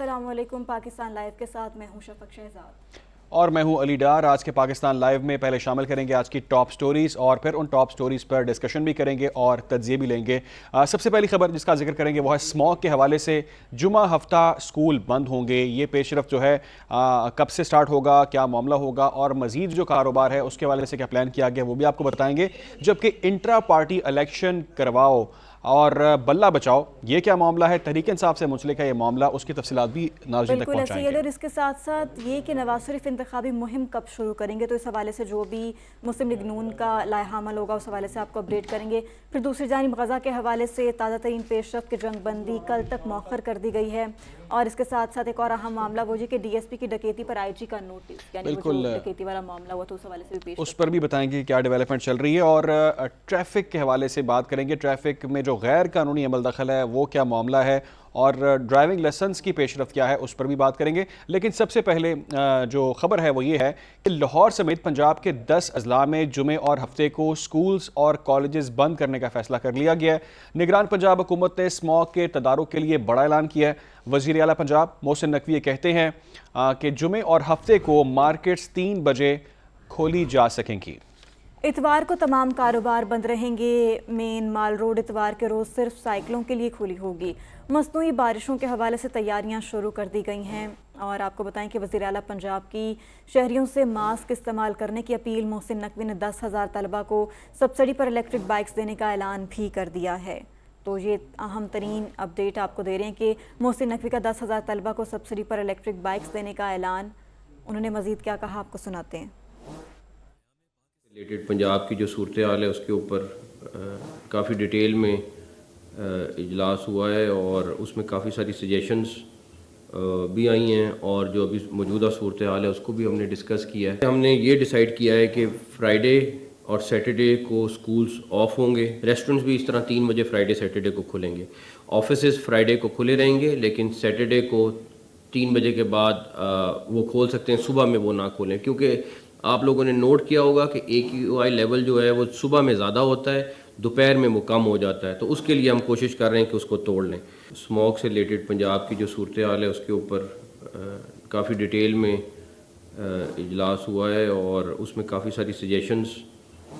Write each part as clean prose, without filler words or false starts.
अस्सलाम वालेकुम। पाकिस्तान लाइव के साथ मैं हूं शफक शहजाद और मैं हूं अली डार। आज के पाकिस्तान लाइव में पहले शामिल करेंगे आज की टॉप स्टोरीज़ और फिर उन टॉप स्टोरीज़ पर डिस्कशन भी करेंगे और तज्ज़िये भी लेंगे। सबसे पहली खबर जिसका जिक्र करेंगे वो है स्मॉग के हवाले से। जुमा हफ्ता स्कूल बंद होंगे, ये पेशरफ जो है कब से स्टार्ट होगा, क्या मामला होगा और मज़ीद जो कारोबार है उसके हवाले से क्या प्लान किया गया वो भी आपको बताएंगे। जबकि इंट्रा पार्टी इलेक्शन करवाओ और बल्ला बचाओ, ये क्या मामला है, तहरीक इंसाफ से मुंसलिक है ये मामला, उसकी तफसीलात भी नाज़रीन तक पहुंचाएंगे। और इसके साथ साथ ये कि नवाज शरीफ इंतखाबी मुहिम कब शुरू करेंगे, तो इस हवाले से जो भी मुस्लिम लीग नून का लाइहा अमल होगा उस हवाले से आपको अपडेट करेंगे। फिर दूसरी जानिब गज़ा के हवाले से ताज़ा तरीन पेशरफ की जंग बंदी कल तक मौखर कर दी गई है। और इसके साथ साथ एक और अहम मामला वो जी कि DSP की डकैती पर IG का नोटिस, यानी वो जो डकैती वाला मामला हुआ तो उस हवाले से भी पेश, उस पर भी बताएंगे क्या डेवलपमेंट चल रही है। और ट्रैफिक के हवाले से बात करेंगे, ट्रैफिक में जो गैर कानूनी अमल दखल है वो क्या मामला है और ड्राइविंग लाइसेंस की पेशरफ क्या है उस पर भी बात करेंगे। लेकिन सबसे पहले जो खबर है वो ये है कि लाहौर समेत पंजाब के 10 अजला में जुमे और हफ्ते को स्कूल्स और कॉलेजेस बंद करने का फैसला कर लिया गया है। निगरान पंजाब हुकूमत ने स्मॉग के तदारुक के लिए बड़ा ऐलान किया है। वज़ीर आला पंजाब मोहसिन नकवी कहते हैं कि जुमे और हफ्ते को मार्केट्स 3 बजे खोली जा सकेंगी। इतवार को तमाम कारोबार बंद रहेंगे। मेन माल रोड इतवार के रोज़ सिर्फ साइकिलों के लिए खुली होगी। मसनूई बारिशों के हवाले से तैयारियां शुरू कर दी गई हैं। और आपको बताएं कि वज़ीर आला पंजाब की शहरियों से मास्क इस्तेमाल करने की अपील। मोहसिन नकवी ने 10,000 तलबा को सब्सिडी पर इलेक्ट्रिक बाइक्स देने का ऐलान भी कर दिया है। तो ये अहम तरीन अपडेट आपको दे रहे हैं कि मोहसिन नकवी का 10,000 तलबा को सब्सिडी पर इलेक्ट्रिक बाइक्स देने का ऐलान। उन्होंने मज़ीद क्या कहा आपको सुनाते हैं। रिलेटेड पंजाब की जो सूरत हाल है उसके ऊपर काफ़ी डिटेल में इजलास हुआ है और उसमें काफ़ी सारी सजेशंस भी आई हैं और जो अभी मौजूदा सूरत हाल है उसको भी हमने डिस्कस किया है। हमने ये डिसाइड किया है कि फ्राइडे और सैटरडे को स्कूल्स ऑफ होंगे। रेस्टोरेंट्स भी इस तरह 3 बजे फ्राइडे सैटरडे को खुलेंगे। ऑफिसेज फ्राइडे को खुले रहेंगे लेकिन सैटरडे को 3 बजे के बाद वो खोल सकते हैं, सुबह में वो ना खोलें। क्योंकि आप लोगों ने नोट किया होगा कि AQI लेवल जो है वो सुबह में ज़्यादा होता है, दोपहर में वो कम हो जाता है। तो उसके लिए हम कोशिश कर रहे हैं कि उसको तोड़ लें। स्मॉग से रिलेटेड पंजाब की जो सूरत हाल है उसके ऊपर काफ़ी डिटेल में इजलास हुआ है और उसमें काफ़ी सारी सजेशंस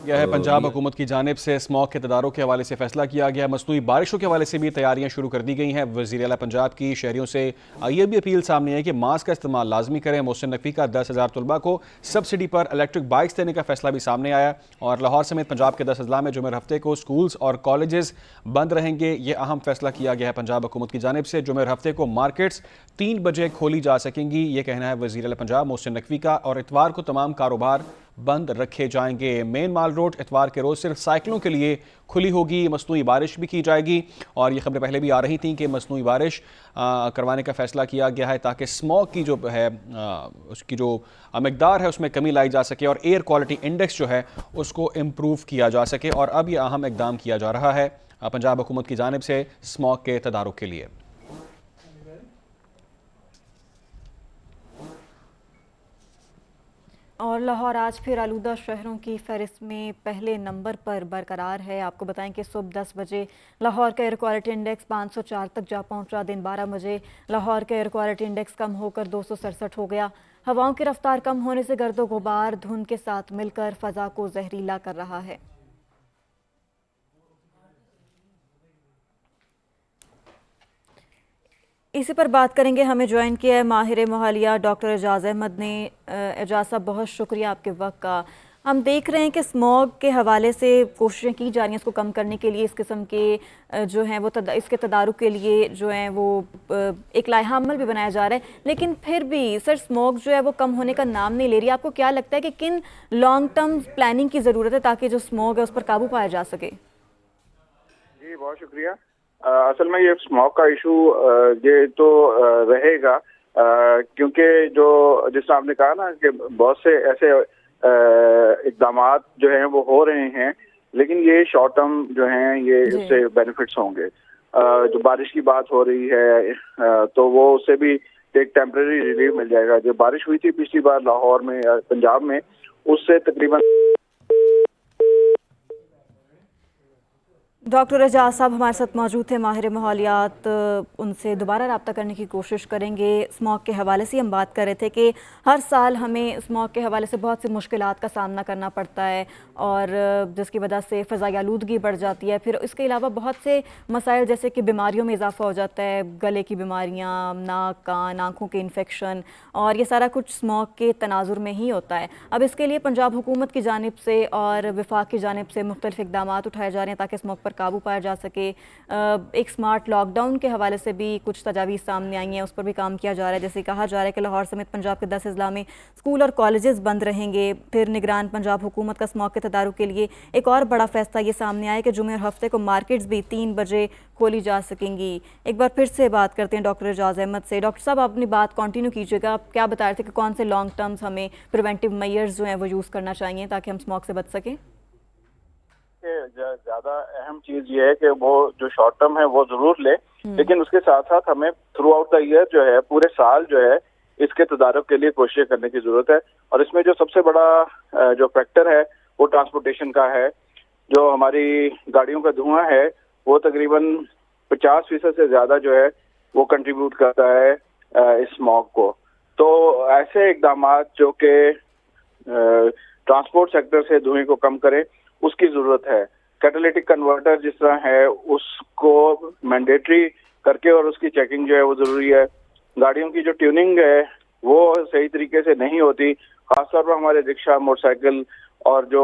यह है पंजाब हुकूमत की जानिब से स्मॉग के तदारुक के हवाले से फैसला किया गया। मसनूई बारिशों के हवाले से भी तैयारियां शुरू कर दी गई हैं। वज़ीर आला पंजाब की शहरियों से ये भी अपील सामने है कि मास्क का इस्तेमाल लाजमी करें। मोहसिन नकवी का 10,000 तलबा को सब्सिडी पर इलेक्ट्रिक बाइक्स देने का फैसला भी सामने आया। और लाहौर समेत पंजाब के 10 अजला में जुमे हफ्ते को स्कूल्स और कॉलेजेस बंद रहेंगे। ये अहम फैसला किया गया है पंजाब हुकूमत की जानिब से। जुमे हफ्ते को मार्केट्स 3 बजे खोली जा सकेंगी, ये कहना है वज़ीर आला पंजाब मोहसिन नकवी का। और इतवार को तमाम कारोबार बंद रखे जाएंगे। मेन माल रोड इतवार के रोज़ सिर्फ साइकिलों के लिए खुली होगी। मसनूई बारिश भी की जाएगी और ये खबरें पहले भी आ रही थी कि मसनूई बारिश करवाने का फ़ैसला किया गया है ताकि स्मॉग की जो है उसकी जो मकदार है उसमें कमी लाई जा सके और एयर क्वालिटी इंडेक्स जो है उसको इम्प्रूव किया जा सके। और अब ये अहम इकदाम किया जा रहा है पंजाब हुकूमत की जानिब से स्मॉग के तदारुक के लिए। और लाहौर आज फिर आलूदा शहरों की फहरिस्त में पहले नंबर पर बरकरार है। आपको बताएं कि सुबह 10 बजे लाहौर का एयर क्वालिटी इंडेक्स 504 तक जा पहुंचा। दिन 12 बजे लाहौर का एयर क्वालिटी इंडेक्स कम होकर 267 हो गया। हवाओं की रफ्तार कम होने से गर्दो गुबार धुंध के साथ मिलकर फ़ज़ा को जहरीला कर रहा है। इसी पर बात करेंगे। हमें ज्वाइन किया है माहिर मोहालिया डॉक्टर एजाज़ अहमद ने। एजाज़ साहब बहुत शुक्रिया आपके वक्त का। हम देख रहे हैं कि स्मॉग के हवाले से कोशिशें की जा रही हैं इसको कम करने के लिए। इस किस्म के जो हैं वो इसके तदारुक के लिए जो हैं वो एक लाइहा अमल भी बनाया जा रहा है। लेकिन फिर भी सर स्मॉग जो है वो कम होने का नाम नहीं ले रही। आपको क्या लगता है कि किन लॉन्ग टर्म प्लानिंग की ज़रूरत है ताकि जो स्मॉग है उस पर काबू पाया जा सके? जी बहुत शुक्रिया। असल में ये स्मॉग का इशू ये तो रहेगा क्योंकि जो जिस आपने कहा ना कि बहुत से ऐसे इक़दामात जो हैं वो हो रहे हैं लेकिन ये शॉर्ट टर्म जो हैं ये इससे बेनिफिट्स होंगे। जो बारिश की बात हो रही है तो वो उससे भी एक टेम्परेरी रिलीफ मिल जाएगा। जो बारिश हुई थी पिछली बार लाहौर में या पंजाब में उससे तकरीबन डॉक्टर एजाज साहब हमारे साथ मौजूद थे, माहिर माहौलियात। उनसे दोबारा रब्ता करने की कोशिश करेंगे। स्मॉग के हवाले से हम बात कर रहे थे कि हर साल हमें स्मॉग के हवाले से बहुत सी मुश्किलात का सामना करना पड़ता है और जिसकी वजह से फ़ज़ाई आलूदगी बढ़ जाती है। फिर इसके अलावा बहुत से मसाइल जैसे कि बीमारियों में इजाफा हो जाता है, गले की बीमारियाँ, नाक कान आँखों के इन्फेक्शन, और ये सारा कुछ स्मॉग के तनाजुर में ही होता है। अब इसके लिए पंजाब हुकूमत की जानिब से और वफाक की जानिब से मुख्तलिफ इक़दाम उठाए जा रहे हैं ताकि स्मॉग पर काबू पाया जा सके। एक स्मार्ट लॉकडाउन के हवाले से भी कुछ तजावीज़ सामने आई हैं, उस पर भी काम किया जा रहा है। जैसे कहा जा रहा है कि लाहौर समेत पंजाब के 10 अजला में स्कूल और कॉलेजेस बंद रहेंगे। फिर निगरान पंजाब हुकूमत का स्मॉग के तदारुक के लिए एक और बड़ा फैसला ये सामने आया कि जुमे और हफ्ते को मार्केट्स भी 3 बजे खोली जा सकेंगी। एक बार फिर से बात करते हैं डॉक्टर एजाज अहमद से। डॉक्टर साहब, आप अपनी बात कंटिन्यू कीजिएगा। आप क्या बता रहे थे कि कौन से लॉन्ग टर्म्स हमें प्रिवेंटिव मेजर्स जो हैं वो यूज़ करना चाहिए ताकि हम स्मॉग से बच सकें? ज्यादा अहम चीज ये है कि वो जो शॉर्ट टर्म है वो जरूर ले, लेकिन उसके साथ साथ हमें थ्रू आउट द ईयर जो है, पूरे साल जो है, इसके तदारुक के लिए कोशिश करने की जरूरत है। और इसमें जो सबसे बड़ा जो फैक्टर है वो ट्रांसपोर्टेशन का है। जो हमारी गाड़ियों का धुआं है वो तकरीबन 50% से ज्यादा जो है वो कंट्रीब्यूट करता है इस स्मॉग को। तो ऐसे इकदाम जो कि ट्रांसपोर्ट सेक्टर से धुएं को कम करें उसकी जरूरत है। कैटालिटिक कन्वर्टर जिस तरह है उसको मैंडेटरी करके और उसकी चेकिंग जो है वो जरूरी है। गाड़ियों की जो ट्यूनिंग है वो सही तरीके से नहीं होती, खासतौर पर हमारे रिक्शा, मोटरसाइकिल और जो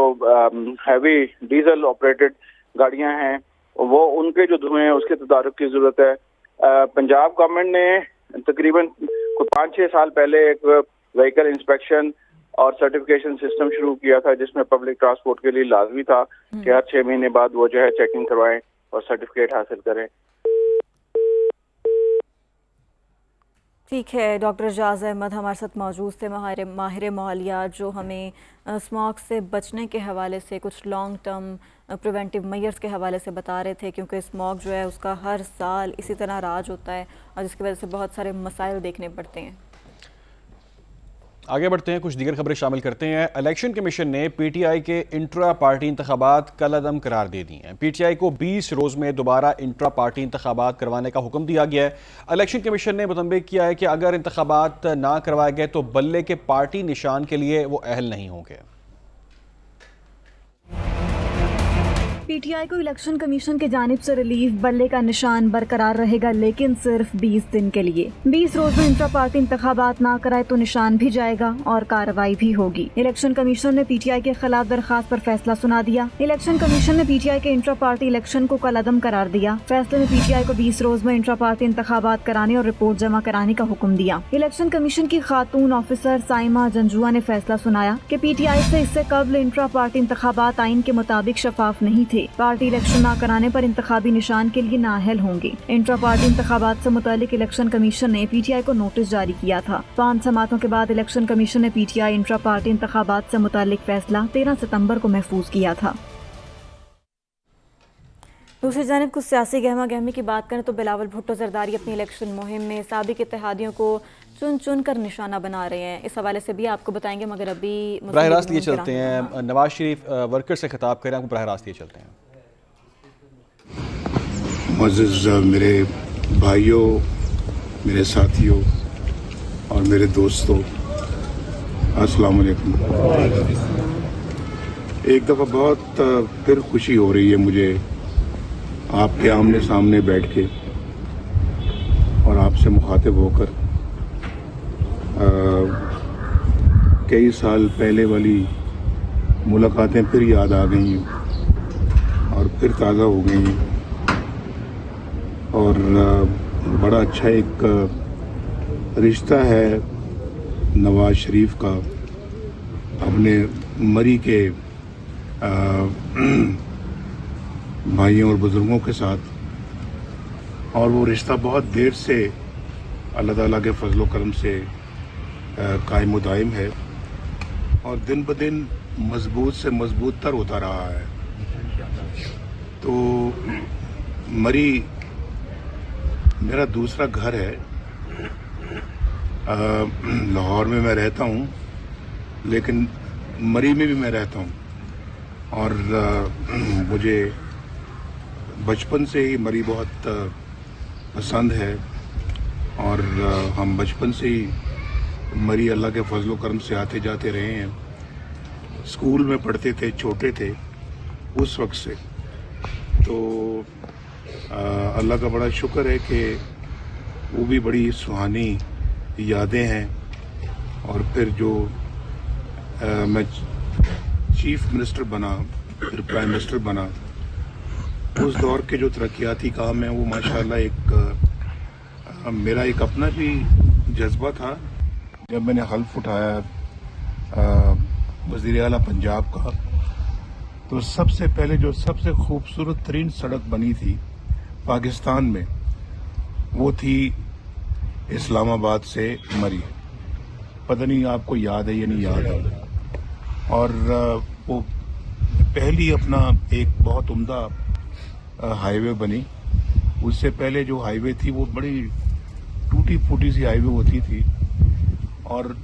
हैवी डीजल ऑपरेटेड गाड़ियां हैं वो उनके जो धुएं हैं उसके तदारुक की जरूरत है। पंजाब गवर्नमेंट ने तकरीबन 5-6 साल पहले एक व्हीकल इंस्पेक्शन और सर्टिफिकेशन सिस्टम शुरू किया था जिसमें पब्लिक ट्रांसपोर्ट के लिए लाजमी था कि हर 6 महीने बाद वो जो है चेकिंग करवाएं और सर्टिफिकेट हासिल करें। ठीक है, डॉक्टर एजाज अहमद हमारे साथ मौजूद थे, माहिर माहौलियात, जो हमें स्मॉग से बचने के हवाले से कुछ लॉन्ग टर्म प्रिवेंटिव मेजर्स के हवाले से बता रहे थे, क्योंकि स्मॉग जो है उसका हर साल इसी तरह राज होता है और जिसकी वजह से बहुत सारे मसाइल देखने पड़ते हैं। आगे बढ़ते हैं, कुछ दीगर खबरें शामिल करते हैं। इलेक्शन कमीशन ने पीटीआई के इंट्रा पार्टी इंतखाबात कलअदम करार दे दिए हैं। पीटीआई को 20 रोज़ में दोबारा इंट्रा पार्टी इंतखाबात करवाने का हुक्म दिया गया है। इलेक्शन कमीशन ने मुतंबिक किया है कि अगर इंतखाबात ना करवाए गए तो बल्ले के पार्टी निशान के लिए वो अहल नहीं होंगे। पीटीआई को इलेक्शन कमीशन की जानिब से रिलीफ बल्ले का निशान बरकरार रहेगा, लेकिन सिर्फ 20 दिन के लिए। 20 रोज में इंट्रा पार्टी इंतखाबात ना कराए तो निशान भी जाएगा और कार्रवाई भी होगी। इलेक्शन कमीशन ने पीटीआई के खिलाफ दरखास्त पर फैसला सुना दिया। इलेक्शन कमीशन ने पीटीआई के इंट्रा पार्टी इलेक्शन को कलअदम करार दिया। फैसले में पीटीआई को 20 रोज में इंट्रा पार्टी इंतखाबात कराने और रिपोर्ट जमा कराने का हुक्म दिया। इलेक्शन कमीशन की खातून ऑफिसर साइमा जंजुआ ने फैसला सुनाया कि पीटीआई से इससे कबल इंट्रा पार्टी इंतखाबात आइन के मुताबिक शफाफ नहीं थे। पार्टी इलेक्शन ना कराने पर इंतखाबी निशान के लिए नाअहल होंगे। इंट्रा पार्टी इंतखाबात से मुतालिक इलेक्शन कमीशन ने पीटीआई को नोटिस जारी किया था। 5 समातों के बाद इलेक्शन कमीशन ने पीटीआई इंट्रा पार्टी इंतखाबात से मुतालिक फैसला 13 सितंबर को महफूज किया था। दूसरी जानिब कुछ सियासी गहमा गहमी की बात करें तो बिलावल भुट्टो जरदारी अपनी इलेक्शन मुहिम में साबिक इत्तेहादियों को चुन चुन कर निशाना बना रहे हैं। इस हवाले से भी आपको बताएंगे, मगर अभी बराह रास्त ये चलते हैं। नवाज शरीफ वर्कर से खिताब करें, आपको बराह रास्त ये चलते हैं। मुअज़्ज़िज़ मेरे भाइयों, मेरे साथियों और मेरे दोस्तों, अस्सलाम वालेकुम। एक दफ़ा बहुत फिर खुशी हो रही है मुझे आपके आमने सामने बैठ के और आपसे मुखातिब होकर कई साल पहले वाली मुलाकातें फिर याद आ गई हैं और फिर ताज़ा हो गई हैं। और बड़ा अच्छा एक रिश्ता है नवाज शरीफ का अपने मरी के भाइयों और बुज़ुर्गों के साथ, और वो रिश्ता बहुत देर से अल्लाह ताला के फजलो करम से कायम दायम है और दिन ब दिन मजबूत से मजबूत तर होता रहा है। तो मरी मेरा दूसरा घर है। लाहौर में मैं रहता हूँ, लेकिन मरी में भी मैं रहता हूँ और मुझे बचपन से ही मरी बहुत पसंद है और हम बचपन से ही मरी अल्लाह के फजलो करम से आते जाते रहे हैं। स्कूल में पढ़ते थे, छोटे थे उस वक्त से। तो अल्लाह का बड़ा शुक्र है कि वो भी बड़ी सुहानी यादें हैं। और फिर जो मैं चीफ मिनिस्टर बना, फिर प्राइम मिनिस्टर बना, उस दौर के जो तरक्याती काम हैं वो माशाल्लाह एक मेरा एक अपना भी जज्बा था। जब मैंने हल्फ उठाया वज़ीर आला पंजाब का, तो सबसे पहले जो सबसे खूबसूरत तरीन सड़क बनी थी पाकिस्तान में वो थी इस्लामाबाद से मरी। पता नहीं आपको याद है या नहीं याद है। और वो पहली अपना एक बहुत उम्दा हाईवे बनी। उससे पहले जो हाईवे थी वो बड़ी टूटी फूटी सी हाईवे होती थी और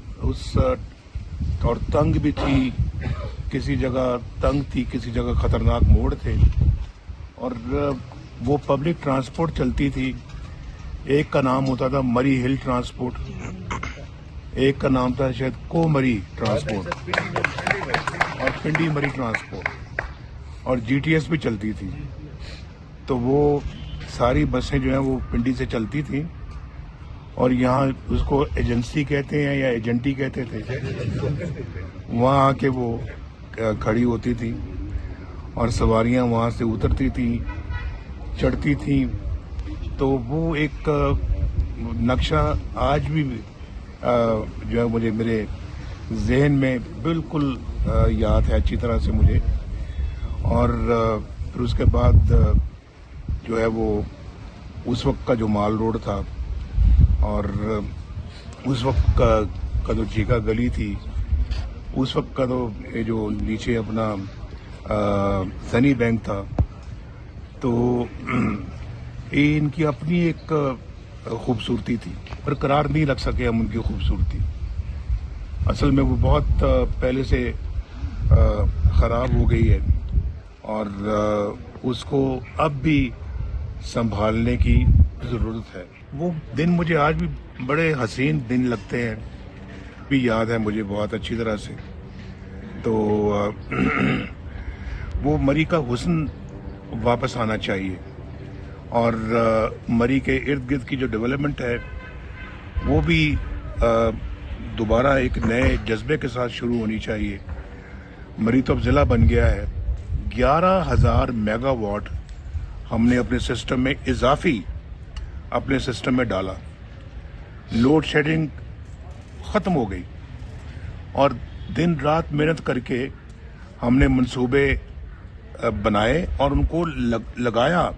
और तंग भी थी, किसी जगह तंग थी, किसी जगह खतरनाक मोड़ थे। और वो पब्लिक ट्रांसपोर्ट चलती थी। एक का नाम होता था मरी हिल ट्रांसपोर्ट, एक का नाम था शायद कोमरी ट्रांसपोर्ट और पिंडी मरी ट्रांसपोर्ट, और जीटीएस भी चलती थी। तो वो सारी बसें जो हैं वो पिंडी से चलती थी और यहाँ उसको एजेंसी कहते हैं या एजेंटी कहते थे। वहाँ आके वो खड़ी होती थी और सवारियाँ वहाँ से उतरती थी, चढ़ती थी। तो वो एक नक्शा आज भी जो है मुझे मेरे जहन में बिल्कुल याद है अच्छी तरह से मुझे। और फिर उसके बाद जो है वो उस वक्त का जो माल रोड था और उस वक्त का जो जीका गली थी, उस वक्त का तो ये जो नीचे अपना सनी बैंक था, तो ये इनकी अपनी एक खूबसूरती थी। बरकरार नहीं रख सके हम उनकी खूबसूरती। असल में वो बहुत पहले से ख़राब हो गई है और उसको अब भी संभालने की ज़रूरत है। वो दिन मुझे आज भी बड़े हसीन दिन लगते हैं, भी याद है मुझे बहुत अच्छी तरह से। तो वो मरी का हुस्न वापस आना चाहिए और मरी के इर्द गिर्द की जो डेवलपमेंट है वो भी दोबारा एक नए जज्बे के साथ शुरू होनी चाहिए। मरी तो अब ज़िला बन गया है। 11,000 मेगावाट हमने अपने सिस्टम में इजाफी अपने सिस्टम में डाला। लोड शेडिंग ख़त्म हो गई और दिन रात मेहनत करके हमने मंसूबे बनाए और उनको लगाया,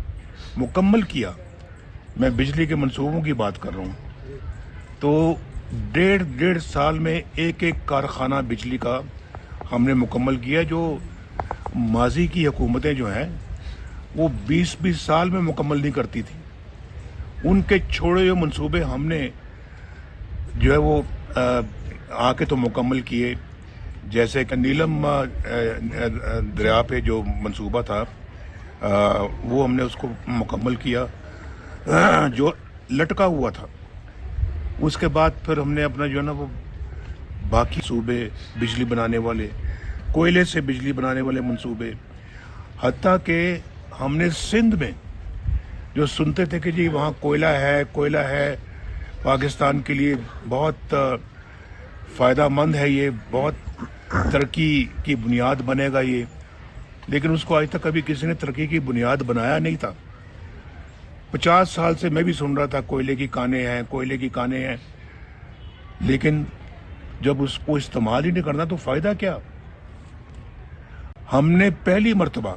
मुकम्मल किया। मैं बिजली के मंसूबों की बात कर रहा हूँ। तो डेढ़ साल में एक कारखाना बिजली का हमने मुकम्मल किया, जो माजी की हुकूमतें जो हैं वो 20 साल में मुकम्मल नहीं करती थी। उनके छोड़े हुए मंसूबे हमने जो है वो आके तो मुकम्मल किए। जैसे कि नीलम दरिया पे जो मंसूबा था वो हमने उसको मुकम्मल किया, जो लटका हुआ था। उसके बाद फिर हमने अपना जो है ना वो बाकी सूबे बिजली बनाने वाले, कोयले से बिजली बनाने वाले मंसूबे, हत्ता कि हमने सिंध में जो सुनते थे कि जी वहाँ कोयला है, पाकिस्तान के लिए बहुत फ़ायदेमंद है, ये बहुत तरक्की की बुनियाद बनेगा ये, लेकिन उसको आज तक कभी किसी ने तरक्की की बुनियाद बनाया नहीं था। 50 साल से मैं भी सुन रहा था कोयले की कानें हैं, लेकिन जब उसको इस्तेमाल ही नहीं करना तो फ़ायदा क्या। हमने पहली मर्तबा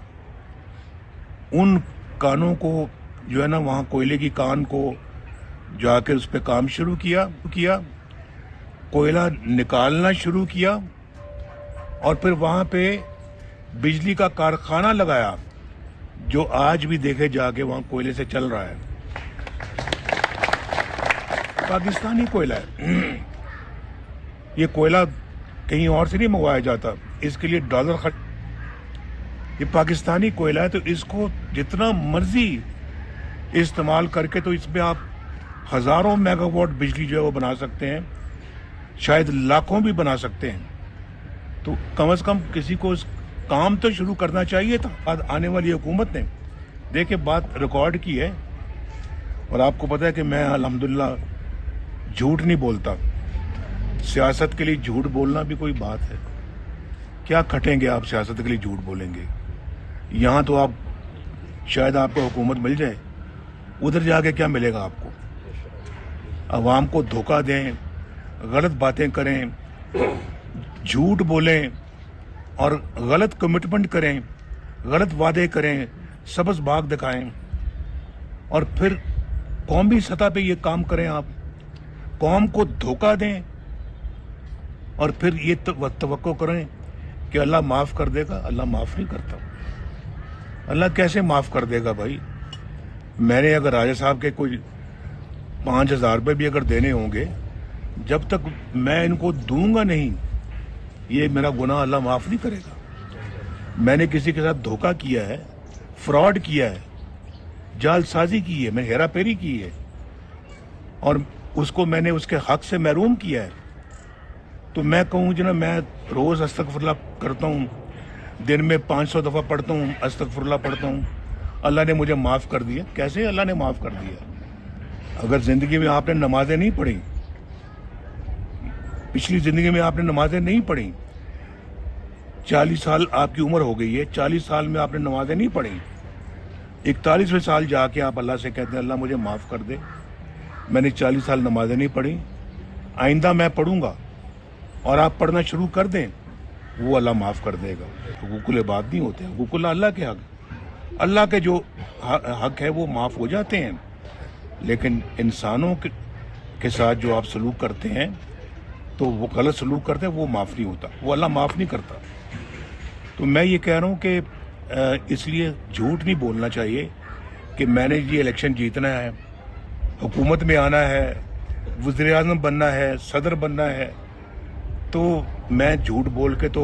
उन कानों को जो है ना वहाँ कोयले की कान को जाकर उस पर काम शुरू किया, कोयला निकालना शुरू किया और फिर वहाँ पे बिजली का कारखाना लगाया, जो आज भी देखे जाके वहाँ कोयले से चल रहा है। पाकिस्तानी कोयला है। ये कोयला कहीं और से नहीं मंगवाया जाता, इसके लिए डॉलर खर्च। ये पाकिस्तानी कोयला है, तो इसको जितना मर्जी इस्तेमाल करके तो इसमें आप हजारों मेगावाट बिजली जो है वो बना सकते हैं, शायद लाखों भी बना सकते हैं। तो कम से कम किसी को इस काम तो शुरू करना चाहिए था। बाद आने वाली हुकूमत ने देखिए बात रिकॉर्ड की है, और आपको पता है कि मैं अल्हम्दुलिल्लाह झूठ नहीं बोलता। सियासत के लिए झूठ बोलना भी कोई बात है? क्या खटेंगे आप सियासत के लिए झूठ बोलेंगे? यहाँ तो आप शायद आपको हुकूमत मिल जाए, उधर जाके क्या मिलेगा आपको? अवाम को धोखा दें, गलत बातें करें, झूठ बोलें और गलत कमिटमेंट करें, गलत वादे करें, सबस बाग दिखाएं, और फिर कौमी सतह पे ये काम करें। आप कौम को धोखा दें और फिर ये तवक्को करें कि अल्लाह माफ़ कर देगा। अल्लाह माफ़ नहीं करता। अल्लाह कैसे माफ़ कर देगा भाई? मैंने अगर राजा साहब के कोई 5,000 रुपये भी अगर देने होंगे, जब तक मैं इनको दूंगा नहीं, ये मेरा गुनाह अल्लाह माफ़ नहीं करेगा। मैंने किसी के साथ धोखा किया है, फ्रॉड किया है, जालसाजी की है, मैंने हेरा फेरी की है, और उसको मैंने उसके हक से महरूम किया है, तो मैं कहूँ जो ना, मैं रोज़ अस्तगफुरुल्लाह करता हूँ, दिन में 500 दफ़ा पढ़ता हूँ, अस्तगफुरुल्लाह पढ़ता हूँ, अल्लाह ने मुझे माफ़ कर दिया। कैसे अल्लाह ने माफ़ कर दिया? अगर ज़िंदगी में आपने नमाजें नहीं पढ़ी, पिछली ज़िंदगी में आपने नमाजें नहीं पढ़ी, 40 साल आपकी उम्र हो गई है, 40 साल में आपने नमाजें नहीं पढ़ी, 41वें साल जाके आप अल्लाह से कहते हैं अल्लाह मुझे माफ़ कर दे, मैंने 40 साल नमाजें नहीं पढ़ी, आइंदा मैं पढ़ूंगा, और आप पढ़ना शुरू कर दें, वो अल्लाह माफ़ कर देगा। हुकूकुल इबाद नहीं होते, हुकूकुल अल्लाह के हक, अल्लाह के जो हक है वो माफ़ हो जाते हैं, लेकिन इंसानों के साथ जो आप सलूक करते हैं, तो वो गलत सलूक करते हैं, वो माफ़ नहीं होता, वो अल्लाह माफ़ नहीं करता। तो मैं ये कह रहा हूँ कि इसलिए झूठ नहीं बोलना चाहिए कि मैंने ये इलेक्शन जीतना है, हुकूमत में आना है, वज़ीर आज़म बनना है, सदर बनना है, तो मैं झूठ बोल के तो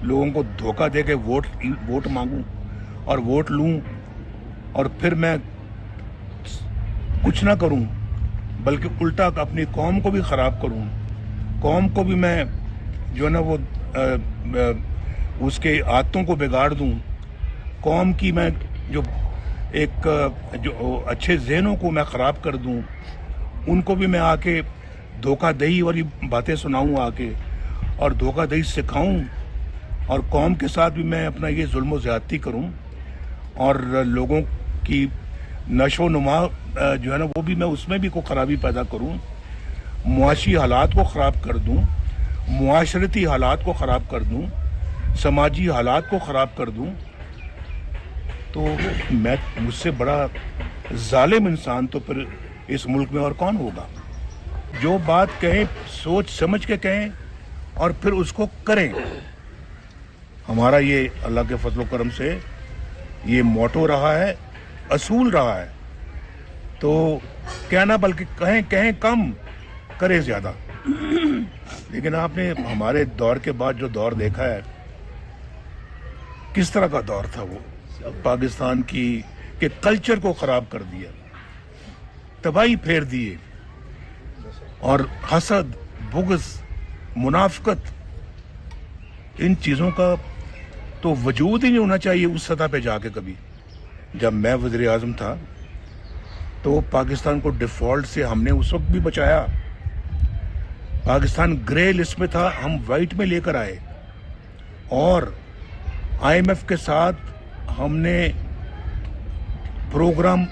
लोगों को धोखा दे के वोट मांगूं और वोट लूं, और फिर मैं कुछ ना करूं, बल्कि उल्टा अपनी कौम को भी ख़राब करूं, कौम को भी मैं जो है ना वो उसके आदतों को बिगाड़ दूं, कौम की मैं जो अच्छे ज़हनों को मैं ख़राब कर दूं, उनको भी मैं आके धोखादही वाली बातें सुनाऊं आके, और धोखादही सिखाऊं, और कौम के साथ भी मैं अपना ये जुल्म व ज़्यादती करूं, और लोगों की नशो नुमा जो है ना वो भी मैं उसमें भी कोई ख़राबी पैदा करूं, मुआशी हालात को ख़राब कर दूं, मुआशरती हालात को ख़राब कर दूं, समाजी हालात को ख़राब कर दूं, तो मैं मुझसे बड़ा जालिम इंसान तो फिर इस मुल्क में और कौन होगा? जो बात कहें सोच समझ के कहें और फिर उसको करें। हमारा ये अल्लाह के फजल करम से ये मोटो रहा है, असूल रहा है, तो कहना बल्कि कहें कम, करें ज़्यादा। लेकिन आपने हमारे दौर के बाद जो दौर देखा है, किस तरह का दौर था वो, पाकिस्तान के कल्चर को ख़राब कर दिया, तबाही फेर दिए, और हसद, बुग़्ज़, मुनाफ़िक़त, इन चीज़ों का तो वजूद ही नहीं होना चाहिए उस सतह पे जाके कभी। जब मैं वज़ीर आज़म था तो पाकिस्तान को डिफ़ॉल्ट से हमने उस वक्त भी बचाया। पाकिस्तान ग्रे लिस्ट में था, हम वाइट में लेकर आए, और IMF के साथ हमने प्रोग्राम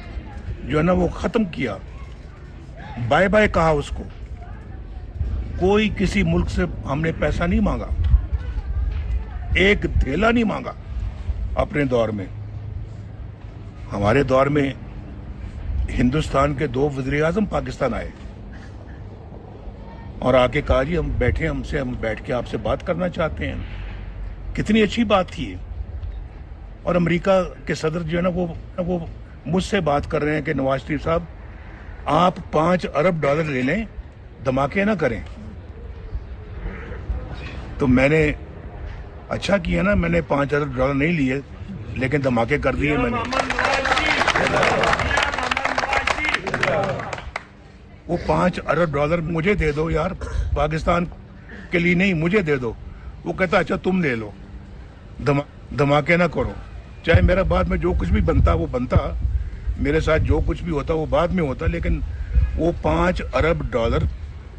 जो है ना वो ख़त्म किया, बाय बाय कहा उसको। कोई किसी मुल्क से हमने पैसा नहीं मांगा, एक थैला नहीं मांगा अपने दौर में। हमारे दौर में हिंदुस्तान के 2 वज़ीर आज़म पाकिस्तान आए और आके कहा जी हम बैठे, हम बैठ के आपसे बात करना चाहते हैं। कितनी अच्छी बात थी। और अमेरिका के सदर जो है ना वो मुझसे बात कर रहे हैं कि नवाज शरीफ साहब आप $5 अरब ले लें, धमाके ना करें। तो मैंने अच्छा किया ना, मैंने $5 अरब नहीं लिए, लेकिन धमाके कर दिए मैंने। वो $5 अरब मुझे दे दो यार, पाकिस्तान के लिए नहीं, मुझे दे दो। वो कहता अच्छा तुम ले लो, धमाके ना करो। चाहे मेरा बाद में जो कुछ भी बनता वो बनता, मेरे साथ जो कुछ भी होता वो बाद में होता, लेकिन वो $5 अरब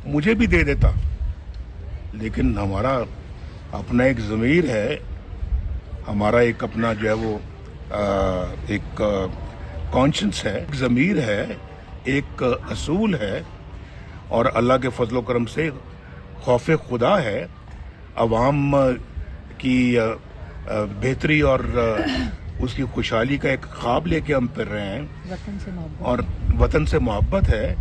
मुझे भी दे देता। लेकिन हमारा अपना एक ज़मीर है, हमारा एक अपना जो है वो एक कॉन्शियस है, एक ज़मीर है, एक असूल है, और अल्लाह के फजल करम से खौफ खुदा है। अवाम की बेहतरी और उसकी खुशहाली का एक ख्वाब लेके हम फिर रहे हैं, और वतन से मोहब्बत है,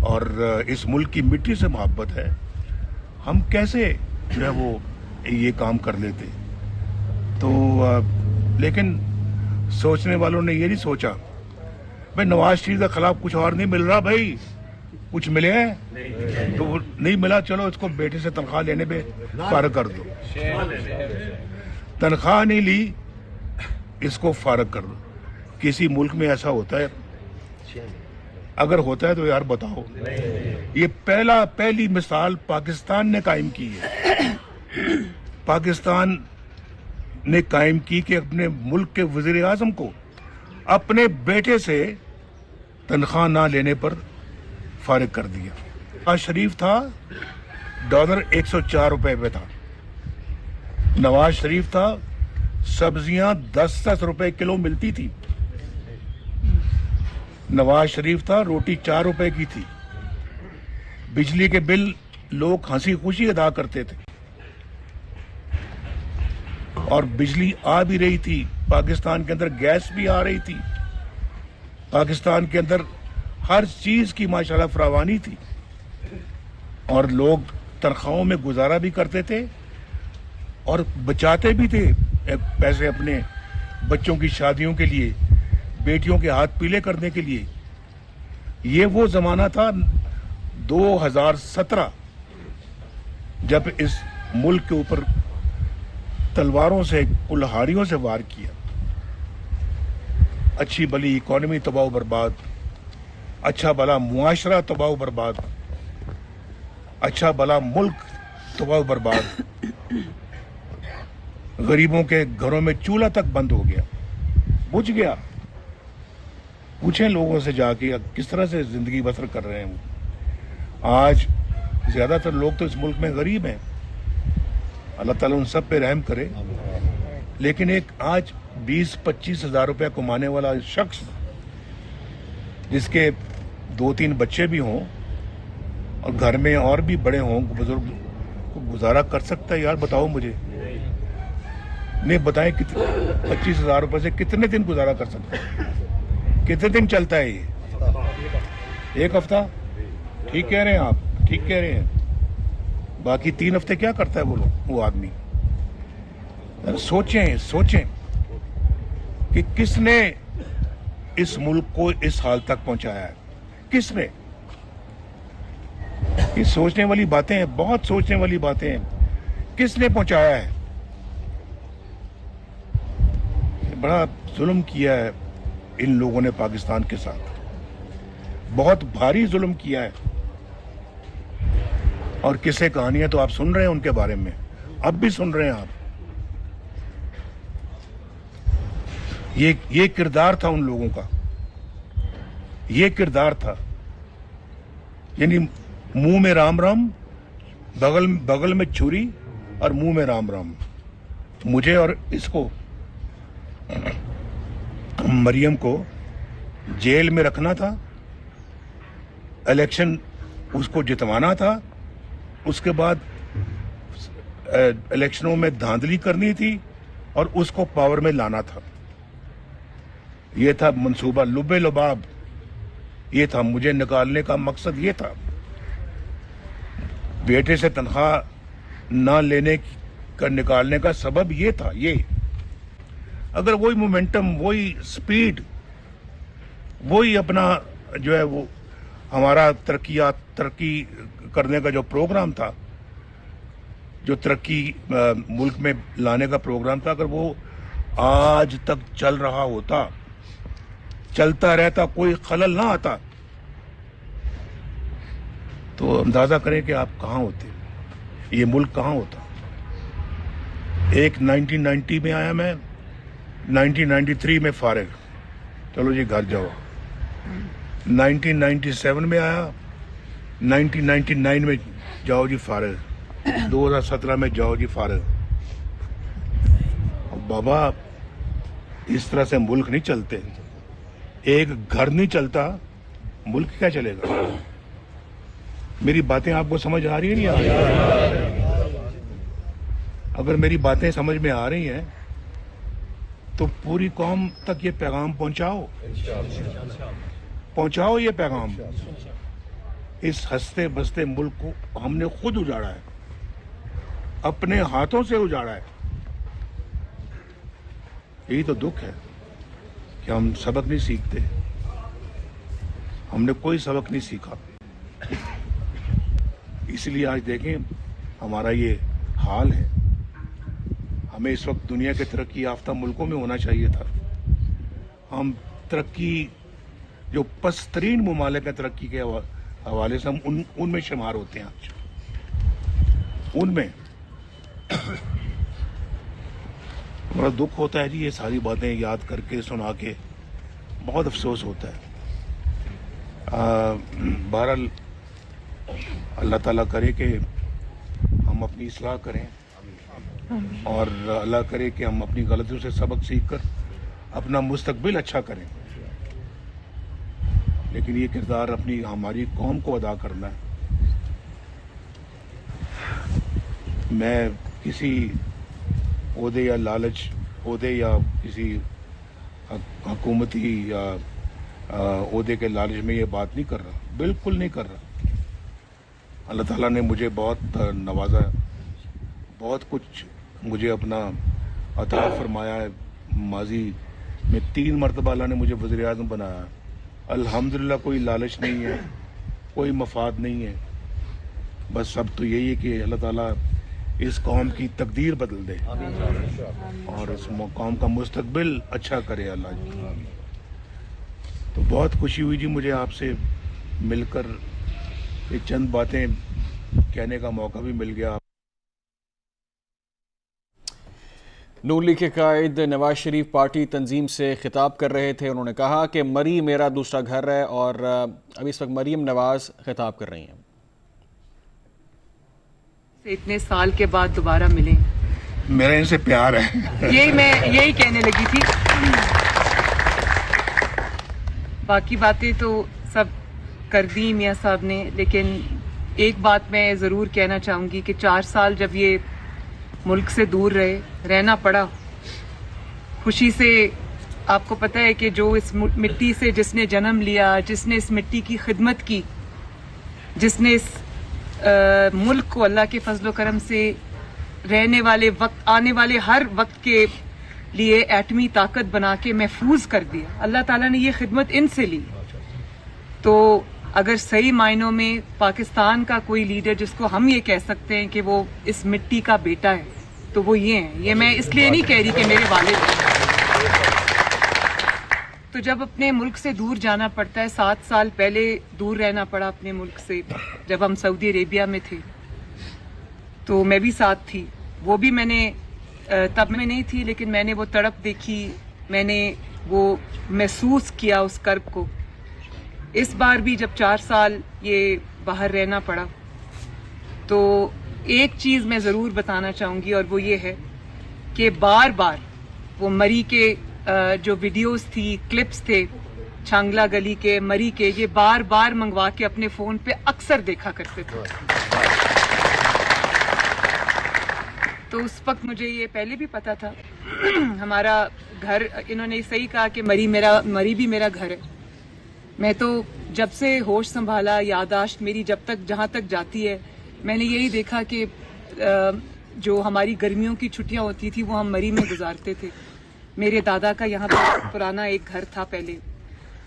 और इस मुल्क की मिट्टी से मोहब्बत है। हम कैसे जो है वो ये काम कर लेते। तो लेकिन सोचने वालों ने ये नहीं सोचा भाई नवाज शरीफ के खिलाफ कुछ और नहीं मिल रहा, भाई कुछ मिले हैं तो वो नहीं मिला, चलो इसको बेटे से तनख्वाह लेने पे फारग कर दो। तनख्वाह नहीं ली, इसको फारग कर दो। किसी मुल्क में ऐसा होता है? अगर होता है तो यार बताओ। ये पहली मिसाल पाकिस्तान ने कायम की है। पाकिस्तान ने कायम की कि अपने मुल्क के वजीर आजम को अपने बेटे से तनख्वाह ना लेने पर फारिग कर दिया। नवाज शरीफ था, डॉलर 104 रुपए पे था। नवाज शरीफ था, सब्जियां 10-10 रुपए किलो मिलती थी। नवाज शरीफ था, रोटी 4 रुपए की थी। बिजली के बिल लोग हंसी खुशी अदा करते थे, और बिजली आ भी रही थी। पाकिस्तान के अंदर गैस भी आ रही थी। पाकिस्तान के अंदर हर चीज की माशाल्लाह फरावानी थी, और लोग तनख्वाहों में गुजारा भी करते थे और बचाते भी थे पैसे अपने बच्चों की शादियों के लिए, बेटियों के हाथ पीले करने के लिए। ये वो जमाना था 2017, जब इस मुल्क के ऊपर तलवारों से, कुल्हाड़ियों से वार किया। अच्छी भली इकॉनमी तबाह बर्बाद, अच्छा भला मुआशरा तबाह बर्बाद, अच्छा भला मुल्क तबाह बर्बाद। गरीबों के घरों में चूल्हा तक बंद हो गया, बुझ गया। पूछें लोगों से जाके किस तरह से जिंदगी बसर कर रहे हैं वो। आज ज्यादातर लोग तो इस मुल्क में गरीब हैं, अल्लाह ताला उन सब पे रहम करे। लेकिन एक आज 20-25 हजार रुपया कमाने वाला शख्स, जिसके 2-3 बच्चे भी हों और घर में और भी बड़े हों, बुजुर्ग, गुजारा कर सकता है? यार बताओ मुझे, नहीं बताएं 25 हजार रुपये से कितने दिन गुजारा कर सकता है? कितने दिन चलता है ये? एक हफ्ता? ठीक कह रहे हैं आप, ठीक कह रहे हैं। बाकी 3 हफ्ते क्या करता है वो आदमी? सोचें कि किसने इस मुल्क को इस हाल तक पहुंचाया है? किसने? ये सोचने वाली बातें हैं, बहुत सोचने वाली बातें हैं। किसने पहुंचाया है? बड़ा जुल्म किया है इन लोगों ने पाकिस्तान के साथ, बहुत भारी जुल्म किया है। और किस्से कहानियां तो आप सुन रहे हैं उनके बारे में, अब भी सुन रहे हैं आप। ये किरदार था उन लोगों का, ये किरदार था। यानी मुंह में राम राम, बगल में छुरी, और मुंह में राम राम। मुझे और इसको, मरियम को जेल में रखना था, इलेक्शन उसको जितवाना था, उसके बाद इलेक्शनों में धांधली करनी थी और उसको पावर में लाना था। ये था मंसूबा, लुबे लुबाब ये था। मुझे निकालने का मकसद ये था। बेटे से तनख्वाह ना लेने का निकालने का सबब ये था। ये अगर वही मोमेंटम, वही स्पीड, वही अपना जो है वो हमारा तरक्की करने का जो प्रोग्राम था, जो तरक्की मुल्क में लाने का प्रोग्राम था, अगर वो आज तक चल रहा होता, चलता रहता, कोई खलल ना आता, तो अंदाजा करें कि आप कहां होते, ये मुल्क कहां होता। एक 1990 में आया मैं, 1993 में फारिग, चलो जी घर जाओ। 1997 में आया, 1999 में जाओ जी फारिग, 2017 में जाओ जी फारिग। बाबा इस तरह से मुल्क नहीं चलते, एक घर नहीं चलता, मुल्क क्या चलेगा। मेरी बातें आपको समझ आ रही है नहीं आ रही? अगर मेरी बातें समझ में आ रही हैं तो पूरी कौम तक ये पैगाम पहुंचाओ ये पैगाम। इस हंसते बसते मुल्क को हमने खुद उजाड़ा है, अपने हाथों से उजाड़ा है। यही तो दुख है कि हम सबक नहीं सीखते, हमने कोई सबक नहीं सीखा। इसलिए आज देखें हमारा ये हाल है। हमें इस वक्त दुनिया के तरक्की याफ्ता मुल्कों में होना चाहिए था। हम तरक्की जो पस्तरीन मुमालिक के तरक्की के हवाले से हम उनमें शुमार होते हैं। आज उनमें बड़ा दुख होता है जी, ये सारी बातें याद करके सुना के बहुत अफसोस होता है। बहरहाल अल्लाह ताला करे कि हम अपनी इस्लाह करें और अल्लाह करे कि हम अपनी गलतियों से सबक सीख कर अपना मुस्तकबिल अच्छा करें। लेकिन ये किरदार अपनी हमारी कौम को अदा करना है। मैं किसी ओहदे या लालच, ओहदे या किसी हुकूमती या ओहदे के लालच में ये बात नहीं कर रहा, बिल्कुल नहीं कर रहा। अल्लाह ताला ने मुझे बहुत नवाजा है, बहुत कुछ मुझे अपना अता फरमाया है। माजी में 3 मरतबा अल्लाह ने मुझे वज़ीर आज़म बनाया। अल्हम्दुलिल्लाह कोई लालच नहीं है, कोई मफाद नहीं है। बस सब तो यही है कि अल्लाह ताला इस कौम की तकदीर बदल दे और इस कौम का मुस्तकबिल अच्छा करे अल्लाह जी। तो बहुत खुशी हुई जी मुझे आपसे मिलकर, ये चंद बातें कहने का मौका भी मिल गया। नून लीग के कायद नवाज शरीफ पार्टी तंजीम से खिताब कर रहे थे। उन्होंने कहा कि मरी मेरा दूसरा घर है और अभी इस वक्त मरीम नवाज खिताब कर रही हैं। इतने साल के बाद दोबारा मिले, मेरा इनसे प्यार है। यही कहने लगी थी। बाकी बातें तो सब कर दी मियाँ साहब ने, लेकिन एक बात मैं ज़रूर कहना चाहूँगी कि 4 साल जब ये मुल्क से दूर रहना पड़ा, खुशी से आपको पता है कि जो इस मिट्टी से जिसने जन्म लिया, जिसने इस मिट्टी की खिदमत की, जिसने इस मुल्क को अल्लाह के फजलो करम से रहने वाले वक्त, आने वाले हर वक्त के लिए एटमी ताकत बना के महफूज कर दिया, अल्लाह ताला ने ये खिदमत इनसे ली। तो अगर सही मायनों में पाकिस्तान का कोई लीडर जिसको हम ये कह सकते हैं कि वो इस मिट्टी का बेटा है, तो वो ये हैं। ये मैं इसलिए नहीं कह रही कि मेरे वालिद हैं। तो जब अपने मुल्क से दूर जाना पड़ता है, 7 साल पहले दूर रहना पड़ा अपने मुल्क से, जब हम सऊदी अरेबिया में थे, तो मैं भी साथ थी। वो भी मैंने तब मैं नहीं थी, लेकिन मैंने वो तड़प देखी, मैंने वो महसूस किया उस कर्ब को। इस बार भी जब 4 साल ये बाहर रहना पड़ा, तो एक चीज़ मैं ज़रूर बताना चाहूँगी और वो ये है कि बार बार वो मरी के जो वीडियोस थी, क्लिप्स थे छांगला गली के, मरी के, ये बार बार मंगवा के अपने फ़ोन पे अक्सर देखा करते थे। तो उस वक्त मुझे ये पहले भी पता था। हमारा घर, इन्होंने सही कहा कि मरी भी मेरा घर है। मैं तो जब से होश संभाला, यादाश्त मेरी जब तक जहाँ तक जाती है, मैंने यही देखा कि जो हमारी गर्मियों की छुट्टियाँ होती थी वो हम मरी में गुजारते थे। मेरे दादा का यहाँ पर पुराना एक घर था पहले,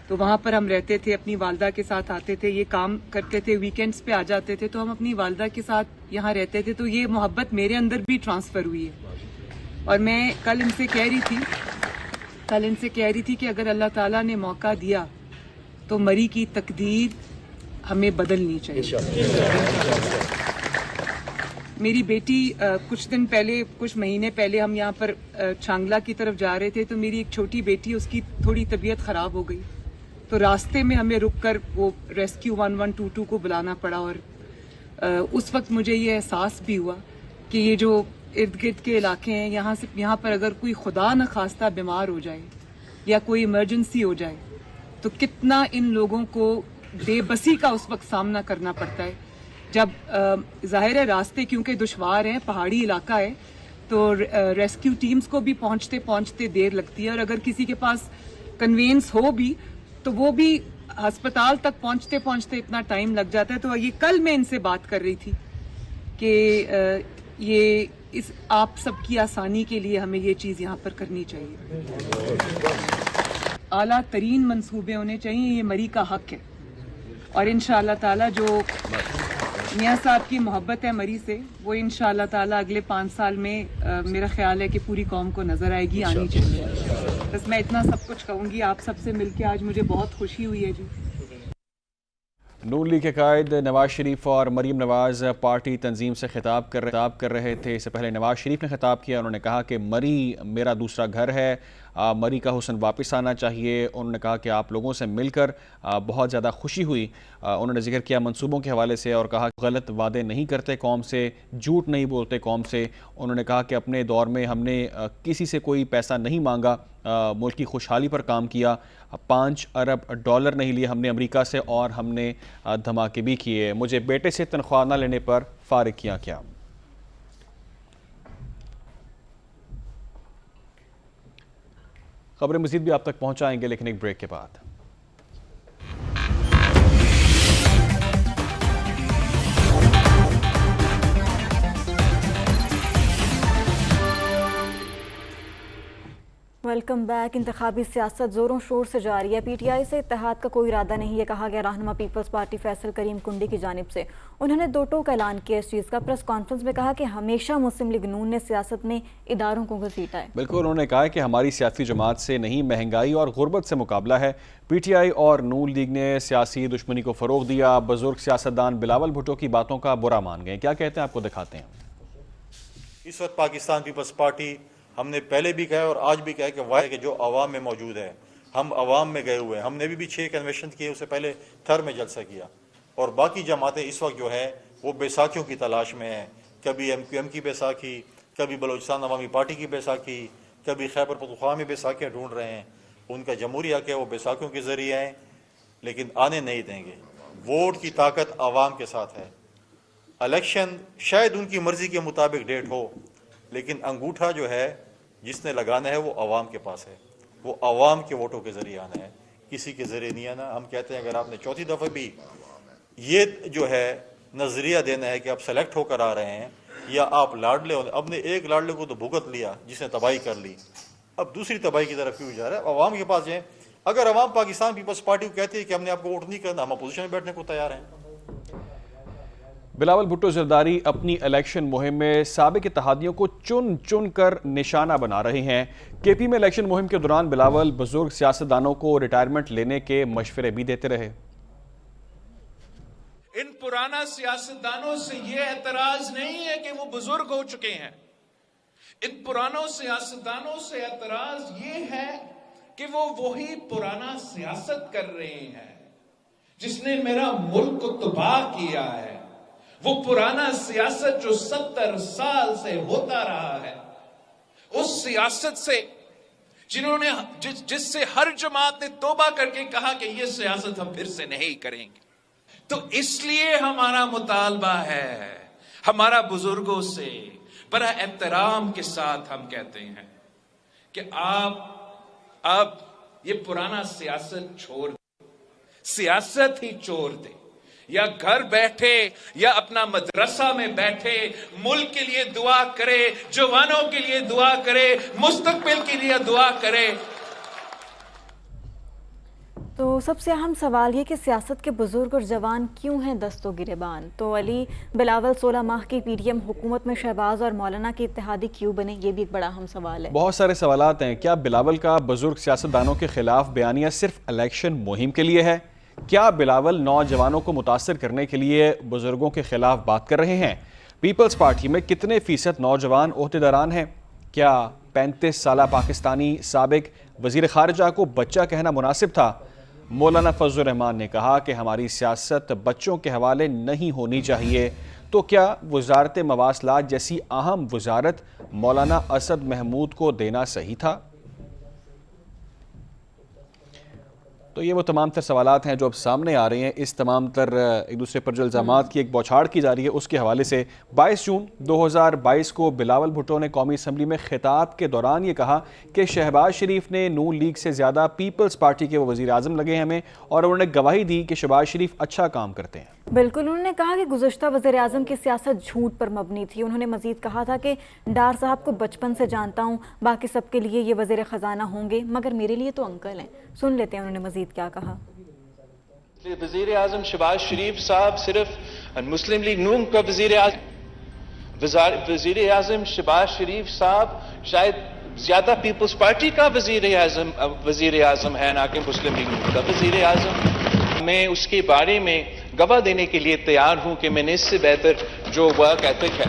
तो वहाँ पर हम रहते थे, अपनी वालदा के साथ आते थे, ये काम करते थे, वीकेंड्स पे आ जाते थे, तो हम अपनी वालदा के साथ यहाँ रहते थे। तो ये मोहब्बत मेरे अंदर भी ट्रांसफ़र हुई है اور میں کل ان سے کہہ رہی تھی کہ اگر اللہ تعالیٰ نے موقع دیا تو مری کی تقدیر ہمیں بدلنی چاہیے. میری بیٹی کچھ مہینے پہلے ہم یہاں پر چھانگلا کی طرف جا رہے تھے تو میری ایک چھوٹی بیٹی, اس کی تھوڑی طبیعت خراب ہو گئی تو راستے میں ہمیں رک کر وہ ریسکیو 1122 کو بلانا پڑا. اور اس وقت مجھے یہ احساس بھی ہوا کہ یہ جو ارد گرد کے علاقے ہیں یہاں پر اگر کوئی خدا نخواستہ بیمار ہو جائے یا کوئی ایمرجنسی ہو جائے تو کتنا ان لوگوں کو بے بسی کا اس وقت سامنا کرنا پڑتا ہے. جب ظاہر ہے راستے کیونکہ دشوار ہیں, پہاڑی علاقہ ہے, تو ریسکیو ٹیمز کو بھی پہنچتے دیر لگتی ہے, اور اگر کسی کے پاس کنوینس ہو بھی تو وہ بھی ہسپتال تک پہنچتے اتنا ٹائم لگ جاتا ہے. تو یہ کل میں ان سے بات کر رہی تھی کہ یہ آپ سب کی آسانی کے لیے ہمیں یہ چیز یہاں پر کرنی چاہیے. اعلیٰ ترین منصوبے ہونے چاہیے, یہ مری کا حق ہے. اور انشاءاللہ تعالیٰ جو میاں صاحب کی محبت ہے مری سے, وہ انشاءاللہ تعالیٰ اگلے 5 سال میں میرا خیال ہے کہ پوری قوم کو نظر آئے گی, آنی چاہیے. بس میں اتنا سب کچھ کہوں گی. آپ سب سے مل کے آج مجھے بہت خوشی ہوئی ہے جی. نون لیگ کے قائد نواز شریف اور مریم نواز پارٹی تنظیم سے خطاب کر رہے تھے. اس سے پہلے نواز شریف نے خطاب کیا. انہوں نے کہا کہ مری میرا دوسرا گھر ہے, مری کا حسن واپس آنا چاہیے. انہوں نے کہا کہ آپ لوگوں سے مل کر بہت زیادہ خوشی ہوئی. انہوں نے ذکر کیا منصوبوں کے حوالے سے اور کہا کہ غلط وعدے نہیں کرتے قوم سے, جھوٹ نہیں بولتے قوم سے. انہوں نے کہا کہ اپنے دور میں ہم نے کسی سے کوئی پیسہ نہیں مانگا, ملک کی خوشحالی پر کام کیا. 5 ارب ڈالر نہیں لیے ہم نے امریکہ سے, اور ہم نے دھماکے بھی کیے. مجھے بیٹے سے تنخواہ نہ لینے پر فارغ کیا. خبریں مزید بھی آپ تک پہنچائیں گے لیکن ایک بریک کے بعد. Welcome back. انتخابی سیاست زوروں شور سے جاری ہے. پی ٹی آئی سے اتحاد کا کوئی ارادہ نہیں, یہ کہا گیا رہنما پیپلز پارٹی فیصل کریم کنڈی کی جانب سے. انہوں نے 2 ٹوک اعلان کیا اس چیز کا. پریس کانفرنس میں کہا کہ ہمیشہ مسلم لیگ نون نے سیاست میں اداروں کو گھسیٹا ہے. بالکل, انہوں نے کہا کہ ہماری سیاسی جماعت سے نہیں, مہنگائی اور غربت سے مقابلہ ہے. پی ٹی آئی اور نون لیگ نے سیاسی دشمنی کو فروغ دیا. بزرگ سیاستدان بلاول بھٹو کی باتوں کا برا مان گئے. کیا کہتے ہیں آپ کو دکھاتے ہیں. اس وقت پاکستان پیپلز پارٹی, ہم نے پہلے بھی کہا اور آج بھی کہا کہ وہ کہ جو عوام میں موجود ہے, ہم عوام میں گئے ہوئے ہیں. ہم نے بھی 6 کنونشن کیے, اس سے پہلے تھر میں جلسہ کیا. اور باقی جماعتیں اس وقت جو ہے وہ بیساکھیوں کی تلاش میں ہیں. کبھی ایم کیو ایم کی بیساکھی, کبھی بلوچستان عوامی پارٹی کی بیساکھی, کبھی خیبر پختونخوا میں بیساکھیاں ڈھونڈ رہے ہیں. ان کا جمہوری حق ہے, وہ بیساکھیوں کے ذریعے ہیں, لیکن آنے نہیں دیں گے. ووٹ کی طاقت عوام کے ساتھ ہے. الیکشن شاید ان کی مرضی کے مطابق ڈیٹ ہو, لیکن انگوٹھا جو ہے جس نے لگانا ہے وہ عوام کے پاس ہے. وہ عوام کے ووٹوں کے ذریعے آنا ہے, کسی کے ذریعے نہیں آنا. ہم کہتے ہیں اگر آپ نے 4تھی دفعہ بھی یہ جو ہے نظریہ دینا ہے کہ آپ سلیکٹ ہو کر آ رہے ہیں یا آپ لاڈلے ہونے, اب نے ایک لاڈلے کو تو بھگت لیا جس نے تباہی کر لی, اب دوسری تباہی کی طرف کیوں جا رہا ہے. عوام کے پاس جائیں. اگر عوام پاکستان پیپلز پارٹی کو کہتی ہے کہ ہم نے آپ کو ووٹ نہیں کرنا, ہم اپوزیشن میں بیٹھنے کو تیار ہیں. بلاول بھٹو زرداری اپنی الیکشن مہم میں سابق اتحادیوں کو چن کر نشانہ بنا رہے ہیں. کے پی میں الیکشن مہم کے دوران بلاول بزرگ سیاستدانوں کو ریٹائرمنٹ لینے کے مشورے بھی دیتے رہے. ان پرانا سیاستدانوں سے یہ اعتراض نہیں ہے کہ وہ بزرگ ہو چکے ہیں. ان پرانوں سیاستدانوں سے اعتراض یہ ہے کہ وہ وہی پرانا سیاست کر رہے ہیں جس نے میرا ملک کو تباہ کیا ہے. وہ پرانا سیاست جو 70 سال سے ہوتا رہا ہے, اس سیاست سے جس سے ہر جماعت نے توبہ کر کے کہا کہ یہ سیاست ہم پھر سے نہیں کریں گے. تو اس لیے ہمارا مطالبہ ہے, ہمارا بزرگوں سے بڑا احترام کے ساتھ ہم کہتے ہیں کہ آپ اب یہ پرانا سیاست چھوڑ دیں, سیاست ہی چھوڑ دیں. یا گھر بیٹھے یا اپنا مدرسہ میں بیٹھے ملک کے لیے دعا کرے, جوانوں کے لیے دعا کرے, مستقبل کے لیے دعا کرے. تو سب سے اہم سوال یہ کہ سیاست کے بزرگ اور جوان کیوں ہیں دست و گریبان؟ تو علی، بلاول 16 ماہ کی پی ڈی ایم حکومت میں شہباز اور مولانا کی اتحادی کیوں بنے؟ یہ بھی ایک بڑا اہم سوال ہے۔ بہت سارے سوالات ہیں۔ کیا بلاول کا بزرگ سیاستدانوں کے خلاف بیانیہ صرف الیکشن مہم کے لیے ہے؟ کیا بلاول نوجوانوں کو متاثر کرنے کے لیے بزرگوں کے خلاف بات کر رہے ہیں؟ پیپلز پارٹی میں کتنے فیصد نوجوان عہدیداران ہیں؟ کیا 35 سالہ پاکستانی سابق وزیر خارجہ کو بچہ کہنا مناسب تھا؟ مولانا فضل الرحمان نے کہا کہ ہماری سیاست بچوں کے حوالے نہیں ہونی چاہیے۔ تو کیا وزارت مواصلات جیسی اہم وزارت مولانا اسد محمود کو دینا صحیح تھا؟ تو یہ وہ تمام تر سوالات ہیں جو اب سامنے آ رہے ہیں۔ اس تمام تر ایک دوسرے پر جو الزامات کی ایک بوچھاڑ کی جا رہی ہے اس کے حوالے سے 22 جون 2022 کو بلاول بھٹو نے قومی اسمبلی میں خطاب کے دوران یہ کہا کہ شہباز شریف نے نون لیگ سے زیادہ پیپلز پارٹی کے وہ وزیر اعظم لگے ہیں ہمیں، اور انہوں نے گواہی دی کہ شہباز شریف اچھا کام کرتے ہیں۔ بالکل، انہوں نے کہا کہ گزشتہ وزیر اعظم کی سیاست جھوٹ پر مبنی تھی۔ انہوں نے مزید کہا تھا کہ ڈار صاحب کو بچپن سے جانتا ہوں، باقی سب کے لیے یہ وزیر خزانہ ہوں گے مگر میرے لیے تو انکل ہیں۔ سن لیتے ہیں انہوں نے مزید کیا کہا۔ وزیر اعظم شہباز شریف صاحب صرف مسلم لیگ نون کا وزیر اعظم شہباز شریف صاحب شاید زیادہ پیپلز پارٹی کا وزیر اعظم ہے نہ کہ مسلم لیگ نون کا وزیر اعظم۔ میں اس کے بارے میں گواہ دینے کے لیے تیار ہوں کہ میں نے اس سے بہتر جو ورک ایتھک ہے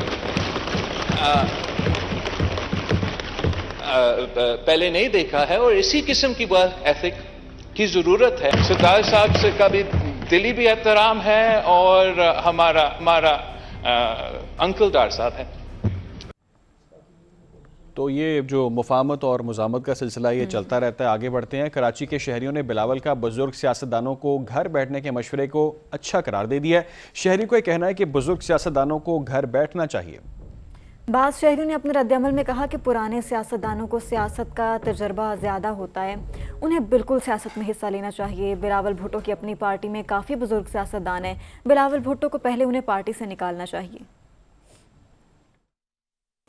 پہلے نہیں دیکھا ہے، اور اسی قسم کی ورک ایتھک کی ضرورت ہے۔ سردار صاحب سے کا بھی دلی بھی احترام ہے، اور ہمارا انکل ڈار صاحب ہے۔ تو یہ جو مفاہمت اور مزاحمت کا سلسلہ یہ چلتا رہتا ہے۔ آگے بڑھتے ہیں۔ کراچی کے شہریوں نے بلاول کا بزرگ سیاستدانوں کو گھر بیٹھنے کے مشورے کو اچھا قرار دے دیا ہے۔ شہریوں کا یہ کہنا ہے کہ بزرگ سیاستدانوں کو گھر بیٹھنا چاہیے۔ بعض شہریوں نے اپنے رد عمل میں کہا کہ پرانے سیاستدانوں کو سیاست کا تجربہ زیادہ ہوتا ہے، انہیں بالکل سیاست میں حصہ لینا چاہیے۔ بلاول بھٹو کی اپنی پارٹی میں کافی بزرگ سیاستدان ہیں، بلاول بھٹو کو پہلے انہیں پارٹی سے نکالنا چاہیے۔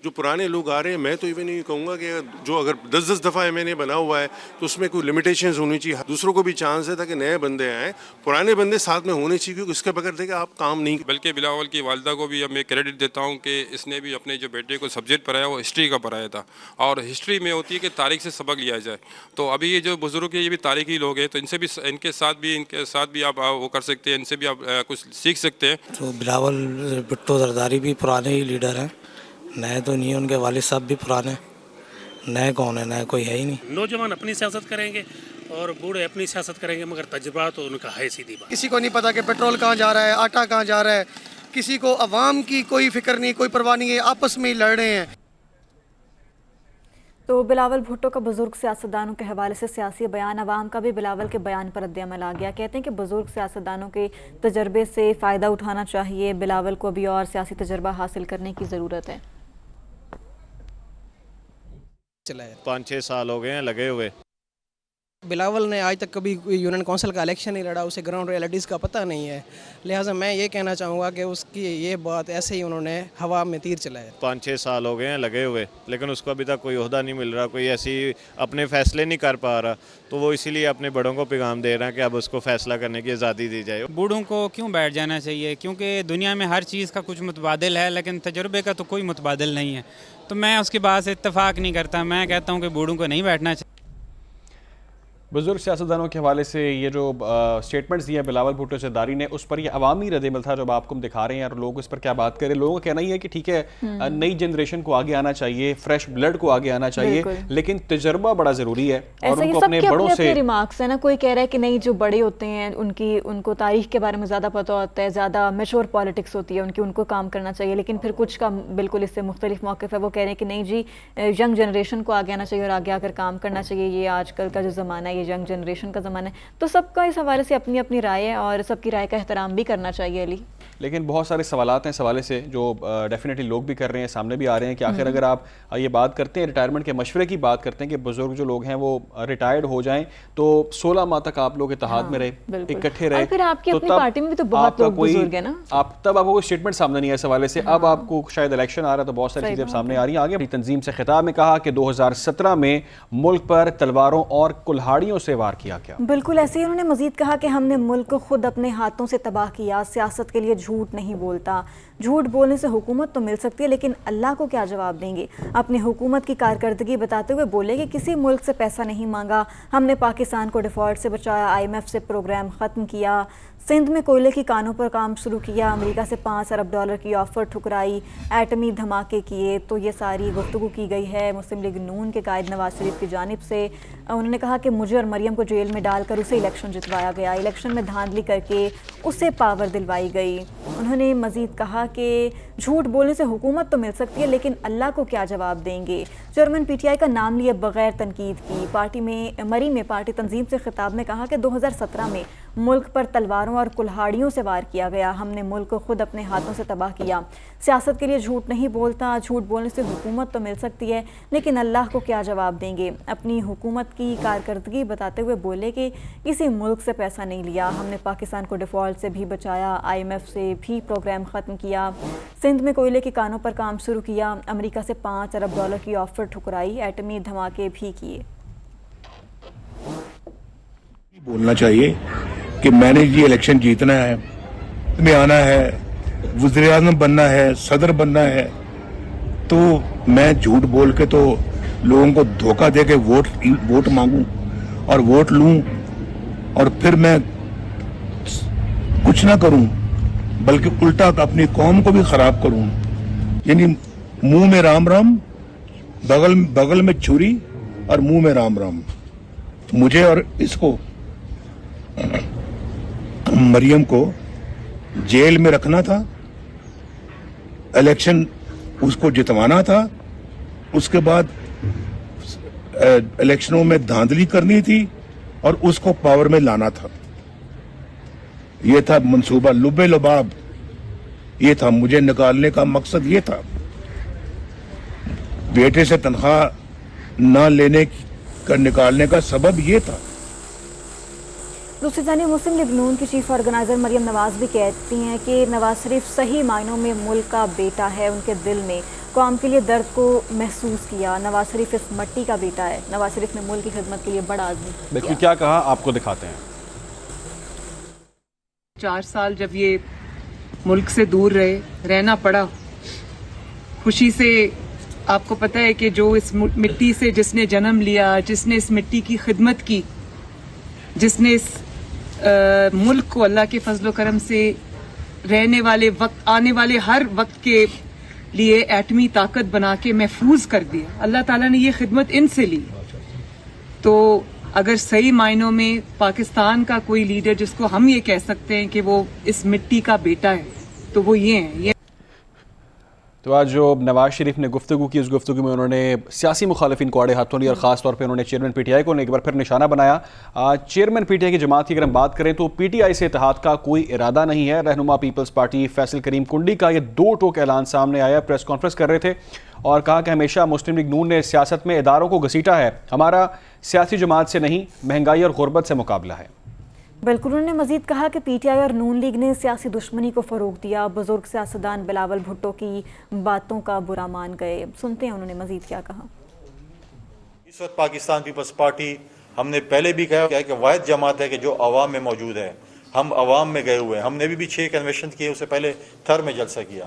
جو پرانے لوگ آ رہے ہیں، میں تو ایون نہیں کہوں گا کہ جو اگر 10 دفعہ ایم این اے بنا ہوا ہے تو اس میں کوئی لمیٹیشنز ہونی چاہیے، دوسروں کو بھی چانس ہے تاکہ نئے بندے آئیں، پرانے بندے ساتھ میں ہونے چاہیے، کیونکہ اس کے بغیر دیکھیں آپ کام نہیں۔ بلکہ بلاول کی والدہ کو بھی میں کریڈٹ دیتا ہوں کہ اس نے بھی اپنے جو بیٹے کو سبجیکٹ پڑھایا وہ ہسٹری کا پڑھایا تھا، اور ہسٹری میں ہوتی ہے کہ تاریخ سے سبق لیا جائے۔ تو ابھی یہ جو بزرگ ہیں یہ بھی تاریخی لوگ ہیں، تو ان کے ساتھ بھی آپ وہ کر سکتے ہیں، ان سے بھی آپ کچھ سیکھ سکتے ہیں۔ تو بلاول بھٹو زرداری بھی پرانے ہی لیڈر ہیں، نئے تو نہیں، ان کے والد صاحب بھی پرانے، نئے کون ہے؟ نئے کوئی ہے ہی نہیں۔ نوجوان اپنی سیاست کریں گے اور بوڑھے اپنی سیاست کریں گے، مگر تجربہ تو ان کا ہے سیدھی بات۔ کسی کو نہیں پتا کہ پیٹرول کہاں جا رہا ہے، آٹا کہاں جا رہا ہے، کسی کو عوام کی کوئی فکر نہیں، کوئی پرواہ نہیں ہے، آپس میں ہی لڑ رہے ہیں۔ تو بلاول بھٹو کا بزرگ سیاستدانوں کے حوالے سے سیاسی بیان، عوام کا بھی بلاول کے بیان پر رد عمل آ گیا۔ کہتے ہیں کہ بزرگ سیاستدانوں کے تجربے سے فائدہ اٹھانا چاہیے، بلاول کو ابھی اور سیاسی تجربہ حاصل کرنے کی ضرورت ہے۔ 5-6 سال ہو گئے ہیں لگے ہوئے۔ بلاول نے آج تک کبھی یونین کونسل کا الیکشن نہیں لڑا، اسے گراؤنڈ ریئلٹیز کا پتہ نہیں ہے، لہٰذا میں یہ کہنا چاہوں گا کہ اس کی یہ بات ایسے ہی انہوں نے ہوا میں تیر چلایا۔ 5-6 سال ہو گئے ہیں لگے ہوئے، لیکن اس کو ابھی تک کوئی عہدہ نہیں مل رہا، کوئی ایسی اپنے فیصلے نہیں کر پا رہا، تو وہ اسی لیے اپنے بڑوں کو پیغام دے رہا ہے کہ اب اس کو فیصلہ کرنے کی آزادی دی جائے۔ بوڑھوں کو کیوں بیٹھ جانا چاہیے؟ کیونکہ دنیا میں ہر چیز کا کچھ متبادل ہے، لیکن تجربے کا تو کوئی متبادل نہیں ہے، تو میں اس کے بعد سے اتفاق نہیں کرتا۔ میں کہتا ہوں کہ بوڑھوں کو نہیں بیٹھنا چاہیے۔ بزرگ سیاستدانوں کے حوالے سے یہ جو سٹیٹمنٹس دیے ہیں بلاول بھٹو زرداری نے، اس پر یہ عوامی رد عمل تھا جو آپ کو ہم دکھا رہے ہیں، اور لوگ اس پر کیا بات کریں۔ لوگوں کا کہنا ہی ہے کہ ٹھیک ہے نئی جنریشن کو آگے آنا چاہیے، فریش بلڈ کو آگے آنا چاہیے، لیکن تجربہ بڑا ضروری ہے، اور ان کو اپنے بڑوں سے ریمارکس ہے نا، کوئی کہہ رہا ہے کہ نہیں جو بڑے ہوتے ہیں ان کو تاریخ کے بارے میں زیادہ پتہ ہوتا ہے، زیادہ میچور پالیٹکس ہوتی ہے ان کو کام کرنا چاہیے، لیکن پھر کچھ کا بالکل اس سے مختلف موقف ہے، وہ کہہ رہے ہیں کہ نہیں جی ینگ جنریشن کو آگے آنا چاہیے اور آگے آ کر کام کرنا چاہیے، یہ آج کل کا جو زمانہ ہے یہ ینگ جنریشن کا زمانہ ہے۔ تو سب کا اس حوالے سے اپنی اپنی رائے ہے، اور سب کی رائے کا احترام بھی کرنا چاہیے۔ علی لیکن بہت سارے سوالات ہیں اس حوالے سے جو ڈیفینیٹلی لوگ بھی کر رہے ہیں, سامنے بھی آ رہے ہیں کہ آخر اگر آپ یہ بات کرتے ہیں ریٹائرمنٹ کے مشورے کی بات کرتے ہیں کہ بزرگ جو لوگ ہیں وہ ریٹائرڈ ہو جائیں تو 16 ماہ تک آپ لوگ اتحاد میں رہے, اکٹھے رہے, اور پھر آپ کی اپنی پارٹی میں بھی تو بہت لوگ بزرگ ہیں نا, تب آپ کو کوئی اسٹیٹمنٹ سامنے نہیں ہے اس حوالے سے. اب آپ کو شاید الیکشن آ رہا ہے تو بہت ساری چیزیں سامنے آ رہی ہیں. آگے تنظیم سے خطاب میں کہا کہ 2017 میں ملک پر تلواروں اور کلہاڑیوں سے وار کیا گیا. بالکل ایسے ہی انہوں نے مزید کہا کہ ہم نے ملک کو خود اپنے ہاتھوں سے تباہ کیا. سیاست کے لیے جھوٹ نہیں بولتا, جھوٹ بولنے سے حکومت تو مل سکتی ہے لیکن اللہ کو کیا جواب دیں گے. اپنی حکومت کی کارکردگی بتاتے ہوئے بولے کہ کسی ملک سے پیسہ نہیں مانگا, ہم نے پاکستان کو ڈیفالٹ سے بچایا, IMF سے پروگرام ختم کیا, سندھ میں کوئلے کی کانوں پر کام شروع کیا, امریکہ سے $5 ارب کی آفر ٹھکرائی, ایٹمی دھماکے کیے. تو یہ ساری گفتگو کی گئی ہے مسلم لیگ نون کے قائد نواز شریف کی جانب سے. انہوں نے کہا کہ مجھے اور مریم کو جیل میں ڈال کر اسے الیکشن جتوایا گیا, الیکشن میں دھاندلی کر کے اسے پاور دلوائی گئی. انہوں نے مزید کہا کہ جھوٹ بولنے سے حکومت تو مل سکتی ہے لیکن اللہ کو کیا جواب دیں گے. چیئرمین PTI کا نام لیے بغیر تنقید کی. مری میں پارٹی تنظیم سے خطاب میں کہا کہ 2017 میں ملک پر تلواروں اور کلہاڑیوں سے وار کیا گیا, ہم نے ملک کو خود اپنے ہاتھوں سے تباہ کیا. سیاست کے لیے جھوٹ نہیں بولتا, جھوٹ بولنے سے حکومت تو مل سکتی ہے لیکن اللہ کو کیا جواب دیں گے. اپنی حکومت کی کارکردگی بتاتے ہوئے بولے کہ کسی ملک سے پیسہ نہیں لیا, ہم نے پاکستان کو ڈیفالٹ سے بھی بچایا, IMF سے بھی پروگرام ختم کیا, سندھ میں کوئلے کی کانوں پر کام شروع کیا, امریکہ سے $5 ارب کی آفر ٹھکرائی, ایٹمی دھماکے بھی کیے. بولنا چاہیے کہ میں نے یہ الیکشن جیتنا ہے, میں آنا ہے, وزیر اعظم بننا ہے, صدر بننا ہے, تو میں جھوٹ بول کے تو لوگوں کو دھوکہ دے کے ووٹ مانگوں اور ووٹ لوں اور پھر میں کچھ نہ کروں بلکہ الٹا اپنی قوم کو بھی خراب کروں. یعنی منہ میں رام رام, بغل میں چھری اور منہ میں رام رام. مجھے اور اس کو مریم کو جیل میں رکھنا تھا, الیکشن اس کو جتوانا تھا, اس کے بعد الیکشنوں میں دھاندلی کرنی تھی اور اس کو پاور میں لانا تھا. یہ تھا منصوبہ لب لباب, یہ تھا مجھے نکالنے کا مقصد. یہ تھا بیٹے سے تنخواہ نہ لینے کا نکالنے کا سبب یہ تھا. دوسری جانب مسلم لیگ نون کی چیف آرگنائزر مریم نواز بھی کہتی ہیں کہ نواز شریف صحیح معنوں میں ملک کا بیٹا ہے. ان کے دل نے قوم کے لیے درد کو محسوس کیا. نواز شریف اس مٹی کا بیٹا ہے. نواز شریف نے ملک کی خدمت کے لیے بڑا عزم بالکل کیا کہا آپ کو دکھاتے ہیں. 4 سال جب یہ ملک سے دور رہنا پڑا, خوشی سے آپ کو پتہ ہے کہ جو اس مٹی سے جس نے جنم لیا, جس نے اس مٹی کی خدمت کی, جس نے اس ملک کو اللہ کے فضل و کرم سے رہنے والے وقت, آنے والے ہر وقت کے لیے ایٹمی طاقت بنا کے محفوظ کر دیا, اللہ تعالیٰ نے یہ خدمت ان سے لی. تو اگر صحیح معنوں میں پاکستان کا کوئی لیڈر جس کو ہم یہ کہہ سکتے ہیں کہ وہ اس مٹی کا بیٹا ہے تو وہ یہ ہیں. تو آج جو نواز شریف نے گفتگو کی, اس گفتگو میں انہوں نے سیاسی مخالفین کو آڑے ہاتھوں لی اور خاص طور پہ انہوں نے چیئرمین PTI کو ایک بار پھر نشانہ بنایا. چیئرمین PTI کی جماعت کی اگر ہم بات کریں تو PTI سے اتحاد کا کوئی ارادہ نہیں ہے. رہنما پیپلز پارٹی فیصل کریم کنڈی کا یہ 2 ٹوک اعلان سامنے آیا. پریس کانفرنس کر رہے تھے اور کہا کہ ہمیشہ مسلم لیگ نون نے سیاست میں اداروں کو گھسیٹا ہے, ہمارا سیاسی جماعت سے نہیں مہنگائی اور غربت سے مقابلہ ہے. بالکل. انہوں نے مزید کہا کہ PTI اور نون لیگ نے سیاسی دشمنی کو فروغ دیا. بزرگ سیاستدان بلاول بھٹو کی باتوں کا برا مان گئے. سنتے ہیں انہوں نے مزید کیا کہا. اس وقت پاکستان پیپلز پارٹی, ہم نے پہلے بھی کہا کہ واحد جماعت ہے کہ جو عوام میں موجود ہے. ہم عوام میں گئے ہوئے ہیں, ہم نے بھی 6 کنونشن کیے, اس سے پہلے تھر میں جلسہ کیا.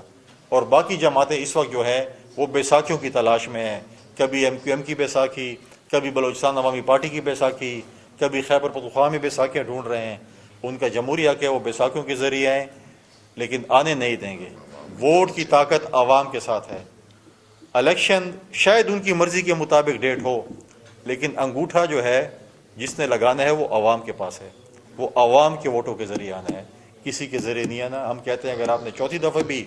اور باقی جماعتیں اس وقت جو ہے وہ بیساکھیوں کی تلاش میں ہیں. کبھی MQM کی بیساکھی, کبھی بلوچستان عوامی پارٹی کی بیساکھی, کبھی خیبر پختونخوا میں بیساکھیاں ڈھونڈ رہے ہیں. ان کا جمہوری حق ہے, وہ بیساکھیوں کے ذریعے ہیں لیکن آنے نہیں دیں گے. ووٹ کی طاقت عوام کے ساتھ ہے. الیکشن شاید ان کی مرضی کے مطابق ڈیٹ ہو لیکن انگوٹھا جو ہے جس نے لگانا ہے وہ عوام کے پاس ہے. وہ عوام کے ووٹوں کے ذریعے آنا ہے, کسی کے ذریعے نہیں آنا. ہم کہتے ہیں اگر آپ نے 4تھی دفعہ بھی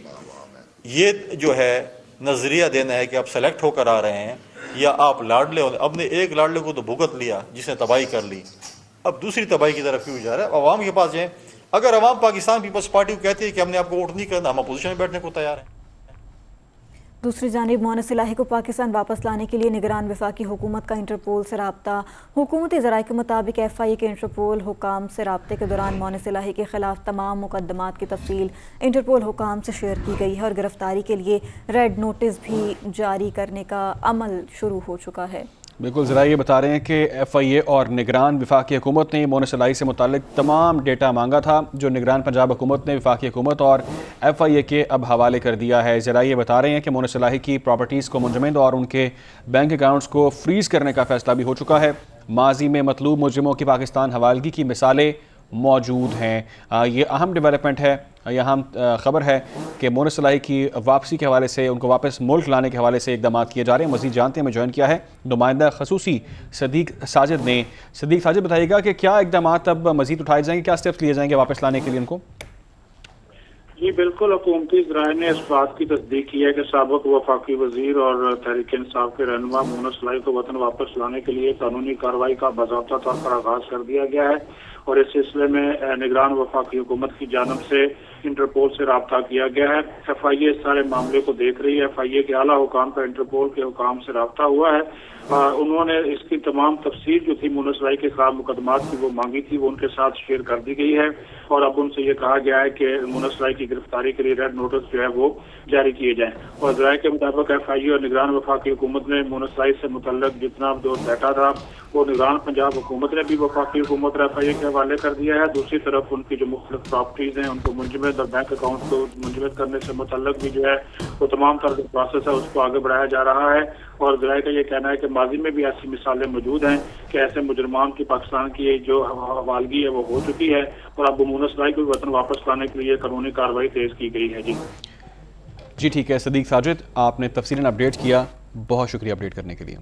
یہ جو ہے نظریہ دینا ہے کہ آپ سلیکٹ ہو کر آ رہے ہیں یا آپ لاڈلے ہونے, اب نے ایک لاڈلے کو تو بھگت لیا جس نے تباہی کر لی, اب دوسری تباہی کی طرف کیوں جا رہا ہے. عوام کے پاس جائیں, अगर अवाम पाकिस्तान पीपल्स पार्टी को कहती है कि हमने आपको वोट नहीं करना, हम अपोजिशन में बैठने को तैयार हैं। दूसरी जानिब मोनस इलाही को पाकिस्तान वापस लाने के लिए निगरान वफाकी हुकूमत का इंटरपोल से रब्ता। हुकूमती ज़राए के मुताबिक FIA के इंटरपोल हुकाम से रब्ते के दौरान मोनस इलाही के खिलाफ तमाम मुकदमात की तफसील इंटरपोल हुकाम से शेयर की गई है और गिरफ्तारी के लिए रेड नोटिस भी जारी करने का अमल शुरू हो चुका है। बिल्कुल, ज़रा ये बता रहे हैं कि FIA और निगरान वफाकी हुकूमत ने मोनस इलाही से मुतालिक तमाम डेटा मांगा था, जो निगरान पंजाब हुकूमत ने वफाकी हुकूमत और FIA के अब हवाले कर दिया है। ज़रा ये बता रहे हैं कि मोनस इलाही की प्रॉपर्टीज़ को मुंजमद और उनके बैंक अकाउंट्स को फ्रीज़ करने का फ़ैसला भी हो चुका है। माजी में मतलूब मुजरिमों की पाकिस्तान हवालगी की मिसालें मौजूद हैं। ये अहम डेवलपमेंट है, यहाँ ख़बर है कि मोनस इलाही की वापसी के हवाले से, उनको वापस मुल्क लाने के हवाले से इक़दाम किए जा रहे हैं। मज़ीद जानते हैं, हमें ज्वाइन किया है नुमाइंदा खसूसी सदीक साजिद ने। सदीक साजिद, बताइएगा कि क्या इक़दाम अब मज़ीद उठाए जाएंगे, क्या स्टेप्स लिए जाएंगे वापस लाने के लिए उनको? जी बिल्कुल, हुकूमती ज़राए ने इस बात की तस्दीक की है कि साबिक़ वफाकी वज़ीर और तहरीक इंसाफ के रहनुमा मोनस इलाही को वतन वापस लाने के लिए कानूनी कार्रवाई का बाज़ाब्ता तौर पर आगाज़ कर दिया गया है और इस सिलसिले में निगरान वफाकी हुकूमत की जानब से इंटरपोल से रब्ता किया गया है। FIA इस सारे मामले को देख रही है। FIA के आला हुकाम का इंटरपोल के हुकाम से रब्ता हुआ है। उन्होंने इसकी तमाम तफसील जो थी मोनस इलाही के खिलाफ मुकदमात की वो मांगी थी, वो उनके साथ शेयर कर दी गई है और अब उनसे ये कहा गया है कि मोनस इलाही की गिरफ्तारी के लिए रेड नोटिस जो है वो जारी किए जाएं। और ज़राए के मुताबिक FIA और निगरान वफाकी हुकूमत ने मोनस इलाही से मुतल्लक जितना जो डाटा था वो निगरान पंजाब हुकूमत ने भी वफाकी हुकूमत और FIA के हवाले कर दिया है। दूसरी तरफ उनकी जो मुख्तलिफ प्रॉपर्टीज़ हैं उनको मुंजमद और बैंक अकाउंट को मुंजमद करने से मुतल्लक भी जो है वो तमाम तरह का प्रोसेस है उसको आगे बढ़ाया जा रहा है। और ज़राए का ये कहना है कि माजी में भी ऐसी मिसालें मौजूद हैं कि ऐसे मुजरमान की पाकिस्तान की जो हवालगी है वो हो चुकी है और अब मोनस इलाही को वतन वापस लाने के लिए कानूनी कार्रवाई तेज़ की गई है। जी ठीक है सदीक साजिद, आपने तफसीलन अपडेट किया, बहुत शुक्रिया अपडेट करने के लिए।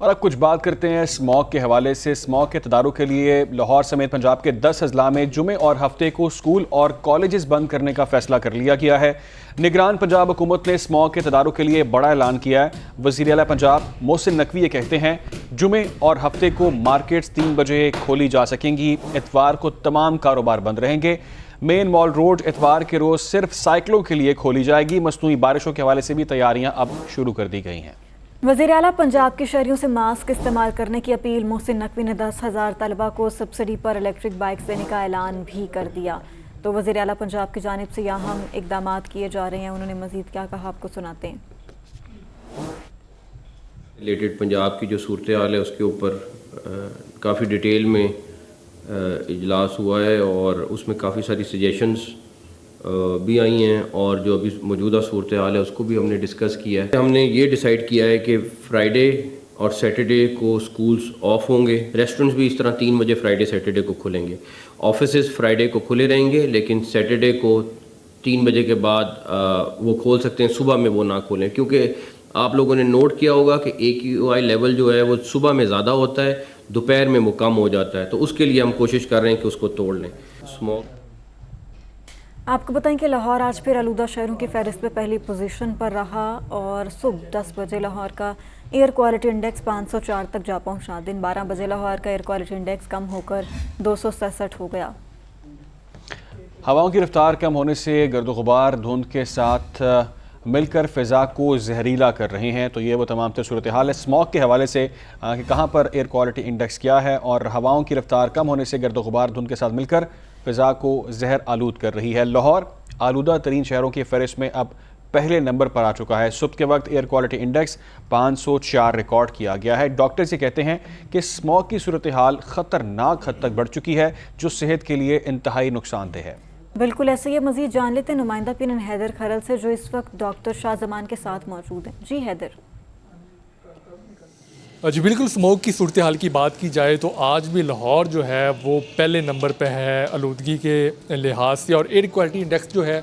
और अब कुछ बात करते हैं स्मॉग के हवाले से। स्मॉग के तदारुक के लिए लाहौर समेत पंजाब के 10 अजला में जुमे और हफ्ते को स्कूल और कॉलेजेस बंद करने का फैसला कर लिया गया है। निगरान पंजाब हुकूमत ने स्मॉग के तदारुक के लिए बड़ा ऐलान किया है। वज़ीर आला पंजाब मोहसिन नकवी ये कहते हैं जुमे और हफ्ते को मार्केट्स 3 बजे खोली जा सकेंगी, इतवार को तमाम कारोबार बंद रहेंगे। मेन मॉल रोड इतवार के रोज़ सिर्फ साइकिलों के लिए खोली जाएगी। मसनूई बारिशों के हवाले से भी तैयारियां अब शुरू कर दी गई हैं। वज़ीर आला पंजाब के शहरियों से मास्क इस्तेमाल करने की अपील। मोहसिन नकवी ने 10,000 तलबा को सब्सिडी पर इलेक्ट्रिक बाइक्स देने का ऐलान भी कर दिया। तो वज़ीर आला पंजाब की जानिब से यहाँ हम इक़दाम किए जा रहे हैं, उन्होंने मज़ीद क्या कहा आपको सुनाते हैं। रिलेटेड पंजाब की जो सूरत हाल है उसके ऊपर काफ़ी डिटेल में इजलास हुआ है और उसमें काफ़ी सारी सजेशंस भी आई हैं और जो अभी मौजूदा सूरत हाल है उसको भी हमने डिस्कस किया है। हमने ये डिसाइड किया है कि फ्राइडे और सैटरडे को स्कूल्स ऑफ होंगे, रेस्टोरेंट्स भी इस तरह 3 बजे फ्राइडे सैटरडे को खुलेंगे, ऑफिसेज फ्राइडे को खुले रहेंगे लेकिन सैटरडे को 3 बजे के बाद वो खोल सकते हैं, सुबह में वो ना खोलें। क्योंकि आप लोगों ने नोट किया होगा कि AQI लेवल जो है वो सुबह में ज़्यादा होता है, दोपहर में वो कम हो जाता है, तो उसके लिए हम कोशिश कर रहे हैं कि उसको तोड़ लें। स्मॉग आपको बताएं कि लाहौर आज फिर आलूदा शहरों की फहरिस्त में पहली पोजीशन पर रहा और सुबह 10 बजे लाहौर का एयर क्वालिटी इंडेक्स 504 तक जा पहुंचा। दिन 12 बजे लाहौर का एयर क्वालिटी इंडेक्स कम होकर 267 हो गया। हवाओं की रफ्तार कम होने से गर्द गुबार धुंध के साथ मिलकर फ़िज़ा को जहरीला कर रहे हैं। तो ये वो तमाम तर सूरत हाल है स्मॉग के हवाले से कि कहाँ पर एयर क्वालिटी इंडेक्स क्या है और हवाओं की रफ्तार कम होने से गर्द गुबार धुंध के साथ मिलकर फ़िज़ा को जहर आलूद कर रही है। लाहौर आलूदा तरीन शहरों की फहरिस्त में अब पहले नंबर पर आ चुका है। सुबह के वक्त एयर क्वालिटी इंडेक्स 504 रिकॉर्ड किया गया है। डॉक्टर्स ये कहते हैं कि स्मॉग की सूरत हाल ख़तरनाक हद तक बढ़ चुकी है जो सेहत के लिए इंतहाई नुकसानदेह है। बिल्कुल ऐसे ही मज़ीद जान लेते हैं नुमाइंदा पिनन हैदर खरल से जो इस वक्त डॉक्टर शाहजमान के साथ मौजूद हैं। जी हैदर। जी बिल्कुल, स्मोक की सूरत हाल की बात की जाए तो आज भी लाहौर जो है वो पहले नंबर पे है आलूदगी के लिहाज से और एयर क्वालिटी इंडेक्स जो है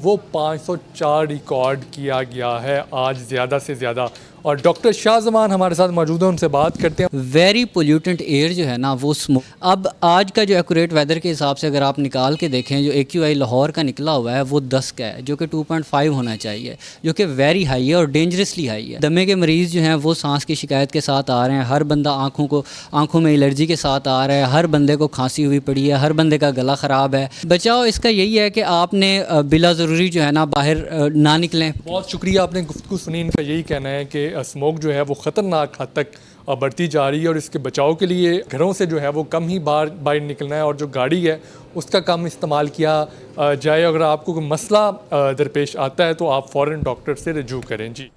वो 504 रिकॉर्ड किया गया है आज ज़्यादा से ज़्यादा। اور ڈاکٹر شاہ زمان ہمارے ساتھ موجود ہیں، ان سے بات کرتے ہیں۔ ویری پولیوٹنٹ ایئر جو ہے نا وہ اب آج کا جو ایکوریٹ ویدر کے حساب سے اگر آپ نکال کے دیکھیں، جو AQI لاہور کا نکلا ہوا ہے وہ 10 کا ہے، جو کہ 2.5 ہونا چاہیے، جو کہ ویری ہائی ہے اور ڈینجرسلی ہائی ہے۔ دمے کے مریض جو ہیں وہ سانس کی شکایت کے ساتھ آ رہے ہیں، ہر بندہ آنکھوں میں الرجی کے ساتھ آ رہا ہے، ہر بندے کو کھانسی ہوئی پڑی ہے، ہر بندے کا گلا خراب ہے۔ بچاؤ اس کا یہی ہے کہ آپ نے بلا ضروری جو ہے نا باہر نہ نکلیں۔ بہت شکریہ، آپ نے گفتگو سنی۔ ان کا یہی کہنا ہے کہ اسموک جو ہے وہ خطرناک حد تک بڑھتی جا رہی ہے اور اس کے بچاؤ کے لیے گھروں سے جو ہے وہ کم ہی باہر نکلنا ہے، اور جو گاڑی ہے اس کا کم استعمال کیا جائے۔ اگر آپ کو کوئی مسئلہ درپیش آتا ہے تو آپ فوراً ڈاکٹر سے رجوع کریں۔ جی،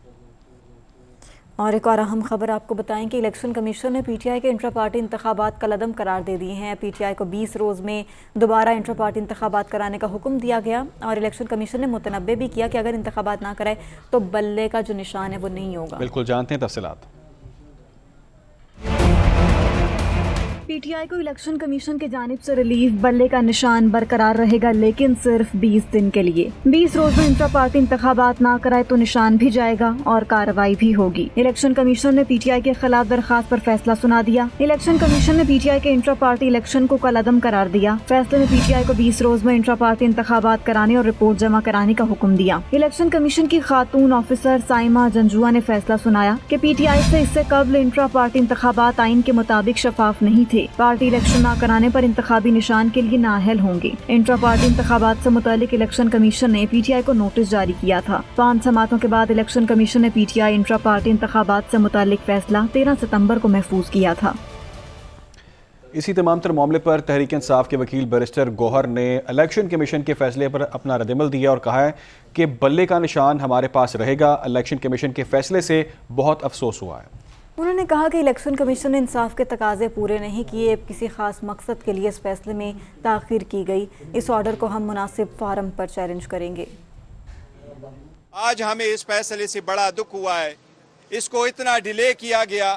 اور ایک اور اہم خبر آپ کو بتائیں کہ الیکشن کمیشن نے PTI کے انٹرا پارٹی انتخابات کالعدم قرار دے دیے ہیں۔ PTI کو 20 روز میں دوبارہ انٹرا پارٹی انتخابات کرانے کا حکم دیا گیا، اور الیکشن کمیشن نے متنبہ بھی کیا کہ اگر انتخابات نہ کرائے تو بلے کا جو نشان ہے وہ نہیں ہوگا۔ بالکل، جانتے ہیں تفصیلات۔ PTI کو الیکشن کمیشن کی جانب سے ریلیف بلے کا نشان برقرار رہے گا، لیکن صرف 20 دن کے لیے۔ 20 روز میں انٹرا پارٹی انتخابات نہ کرائے تو نشان بھی جائے گا اور کارروائی بھی ہوگی۔ الیکشن کمیشن نے PTI کے خلاف درخواست پر فیصلہ سنا دیا۔ الیکشن کمیشن نے PTI کے انٹرا پارٹی الیکشن کو کالعدم قرار دیا۔ فیصلے میں PTI کو 20 روز میں انٹرا پارٹی انتخابات کرانے اور رپورٹ جمع کرانے کا حکم دیا۔ الیکشن کمیشن کی خاتون آفیسر سائمہ جنجوا نے فیصلہ سنایا کہ PTI سے اس سے قبل انٹرا پارٹی انتخابات آئین کے مطابق شفاف نہیں تھے۔ پارٹی الیکشن نہ کرانے پر انتخابی نشان کے لیے نااہل ہوں گے۔ انٹرا پارٹی انتخابات سے متعلق الیکشن کمیشن نے PTI کو نوٹس جاری کیا تھا۔ 5 سماعتوں کے بعد الیکشن کمیشن نے PTI انٹرا پارٹی انتخابات سے متعلق فیصلہ 13 ستمبر کو محفوظ کیا تھا۔ اسی تمام تر معاملے پر تحریک انصاف کے وکیل بیرسٹر گوہر نے الیکشن کمیشن کے فیصلے پر اپنا ردعمل دیا اور کہا ہے کہ بلے کا نشان ہمارے پاس رہے گا۔ الیکشن کمیشن کے فیصلے سے بہت افسوس ہوا ہے۔ انہوں نے کہا کہ الیکشن کمیشن نے انصاف کے تقاضے پورے نہیں کیے، کسی خاص مقصد کے لیے اس فیصلے میں تاخیر کی گئی۔ اس آرڈر کو ہم مناسب فارم پر چیلنج کریں گے۔ آج ہمیں اس فیصلے سے بڑا دکھ ہوا ہے، اس کو اتنا ڈیلے کیا گیا۔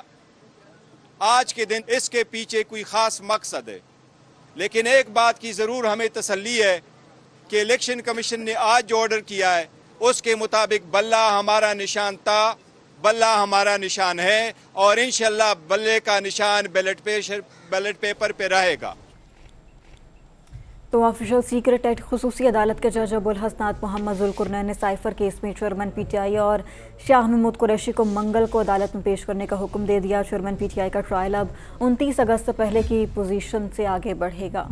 آج کے دن اس کے پیچھے کوئی خاص مقصد ہے، لیکن ایک بات کی ضرور ہمیں تسلی ہے کہ الیکشن کمیشن نے آج جو آرڈر کیا ہے اس کے مطابق بلہ ہمارا نشان تھا، بلہ ہمارا نشان ہے، اور انشاءاللہ بلے کا نشان بیلٹ پیپر پہ رہے گا۔ تو آفیشل سیکرٹ ایکٹ خصوصی عدالت کے جج ابوالحسنات محمد ذوالقرنین نے سائفر کیس میں چیئرمین PTI اور شاہ محمود قریشی کو منگل کو عدالت میں پیش کرنے کا حکم دے دیا۔ چیئرمین PTI کا ٹرائل اب 29 اگست سے پہلے کی پوزیشن سے آگے بڑھے گا۔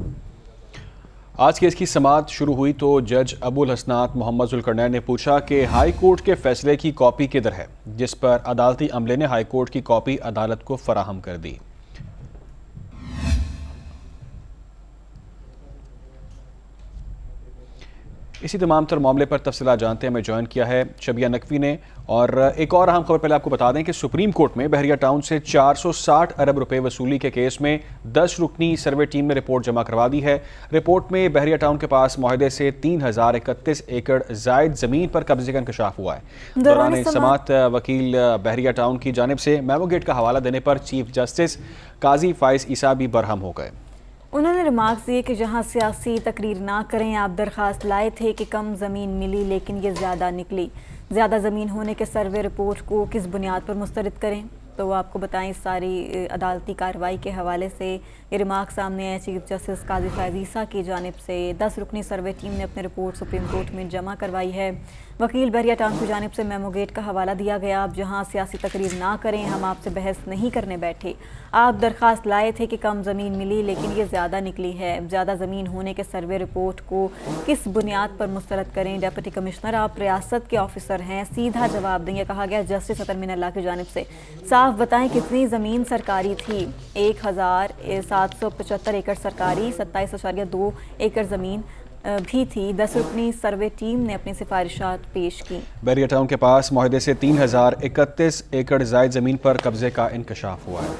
آج کیس کی سماعت شروع ہوئی تو جج ابوالحسنات محمد ذوالقرنین نے پوچھا کہ ہائی کورٹ کے فیصلے کی کاپی کدھر ہے، جس پر عدالتی عملے نے ہائی کورٹ کی کاپی عدالت کو فراہم کر دی۔ اسی تمام تر معاملے پر تفصیلات جانتے ہیں، ہمیں جوائن کیا ہے شبیہ نقوی نے۔ اور ایک اور اہم خبر پہلے آپ کو بتا دیں کہ سپریم کورٹ میں بحریہ ٹاؤن سے 460 ارب روپے وصولی کے کیس میں 10 رکنی سروے ٹیم نے رپورٹ جمع کروا دی ہے۔ رپورٹ میں بحریہ ٹاؤن کے پاس معاہدے سے 3031 ایکڑ زائد زمین پر قبضے کا انکشاف ہوا ہے۔ دوران سماعت وکیل بحریہ ٹاؤن کی جانب سے میمو گیٹ کا حوالہ دینے پر چیف جسٹس قاضی فائز عیسیٰ بھی برہم ہو گئے۔ انہوں نے ریمارکس دیے کہ جہاں سیاسی تقریر نہ کریں، آپ درخواست لائے تھے کہ کم زمین ملی لیکن یہ زیادہ نکلی۔ زیادہ زمین ہونے کے سروے رپورٹ کو کس بنیاد پر مسترد کریں؟ تو آپ کو بتائیں ساری عدالتی کارروائی کے حوالے سے یہ ریمارک سامنے آئے۔ چیف جسٹس قاضی فائز عیسیٰ کی جانب سے 10 رکنی سروے ٹیم نے اپنے رپورٹ سپریم کورٹ میں جمع کروائی ہے۔ وکیل بحریہ ٹاؤن کی جانب سے میمو گیٹ کا حوالہ دیا گیا۔ آپ جہاں سیاسی تقریر نہ کریں، ہم آپ سے بحث نہیں کرنے بیٹھے۔ آپ درخواست لائے تھے کہ کم زمین ملی لیکن یہ زیادہ نکلی ہے۔ زیادہ زمین ہونے کے سروے رپورٹ کو کس بنیاد پر مسترد کریں؟ ڈپٹی کمشنر آپ ریاست کے آفیسر ہیں، سیدھا جواب دیں، یہ کہا گیا جسٹس عطر من اللہ کی جانب سے۔ صاف بتائیں کتنی زمین سرکاری تھی؟ 1775 ایکڑ سرکاری، 27.2 ایکڑ زمین بھی تھی۔ 10 رکنی سروے ٹیم نے اپنی سفارشات پیش کی۔ بحریہ ٹاؤن کے پاس معاہدے سے 3031 ایکڑ زائد زمین پر قبضے کا انکشاف ہوا ہے۔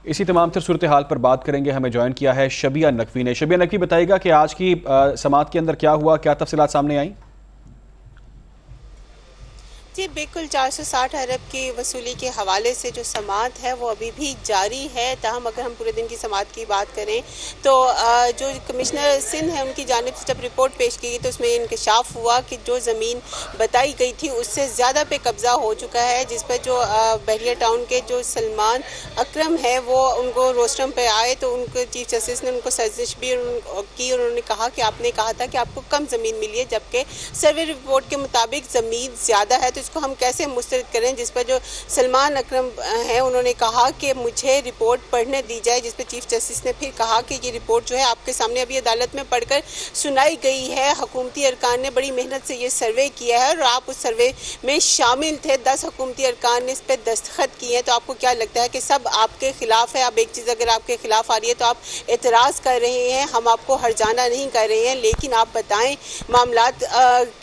اسی تمام تر صورتحال پر بات کریں گے، ہمیں جوائن کیا ہے شبیہ نقوی نے۔ شبیہ نقوی بتائے گا کہ آج کی سماعت کے اندر کیا ہوا، کیا تفصیلات سامنے آئیں؟ जी बिल्कुल 460 अरब की वसूली के हवाले से जो समाअत है वो अभी भी जारी है। ताहम अगर हम पूरे दिन की समाअत की बात करें तो जो कमिश्नर सिंध है उनकी जानिब से जब रिपोर्ट पेश की गई तो उसमें इंकशाफ हुआ कि जो ज़मीन बताई गई थी उससे ज़्यादा पे कब्ज़ा हो चुका है, जिस पर जो बहरिया टाउन के जो सलमान अकरम है वो उनको रोस्टरम पे आए तो उनको चीफ जस्टिस ने उनको सर्जिश भी की। उन्होंने कहा कि आपने कहा था कि आपको कम ज़मीन मिली है जबकि सर्वे रिपोर्ट के मुताबिक ज़मीन ज़्यादा है, तो इसको हम कैसे मुस्तरद करें। जिस पर जो सलमान अकरम हैं उन्होंने कहा कि मुझे रिपोर्ट पढ़ने दी जाए, जिस पर चीफ जस्टिस ने फिर कहा कि ये रिपोर्ट जो है आपके सामने अभी अदालत में पढ़कर सुनाई गई है। हुकूमती अरकान ने बड़ी मेहनत से ये सर्वे किया है और आप उस सर्वे में शामिल थे। 10 हुकूमती अरकान ने इस पर दस्तखत किए हैं, तो आपको क्या लगता है कि सब आपके खिलाफ है? अब एक चीज़ अगर आपके खिलाफ आ रही है तो आप एतराज़ कर रहे हैं, हम आपको हरजाना नहीं कर रहे हैं, लेकिन आप बताएं मामलात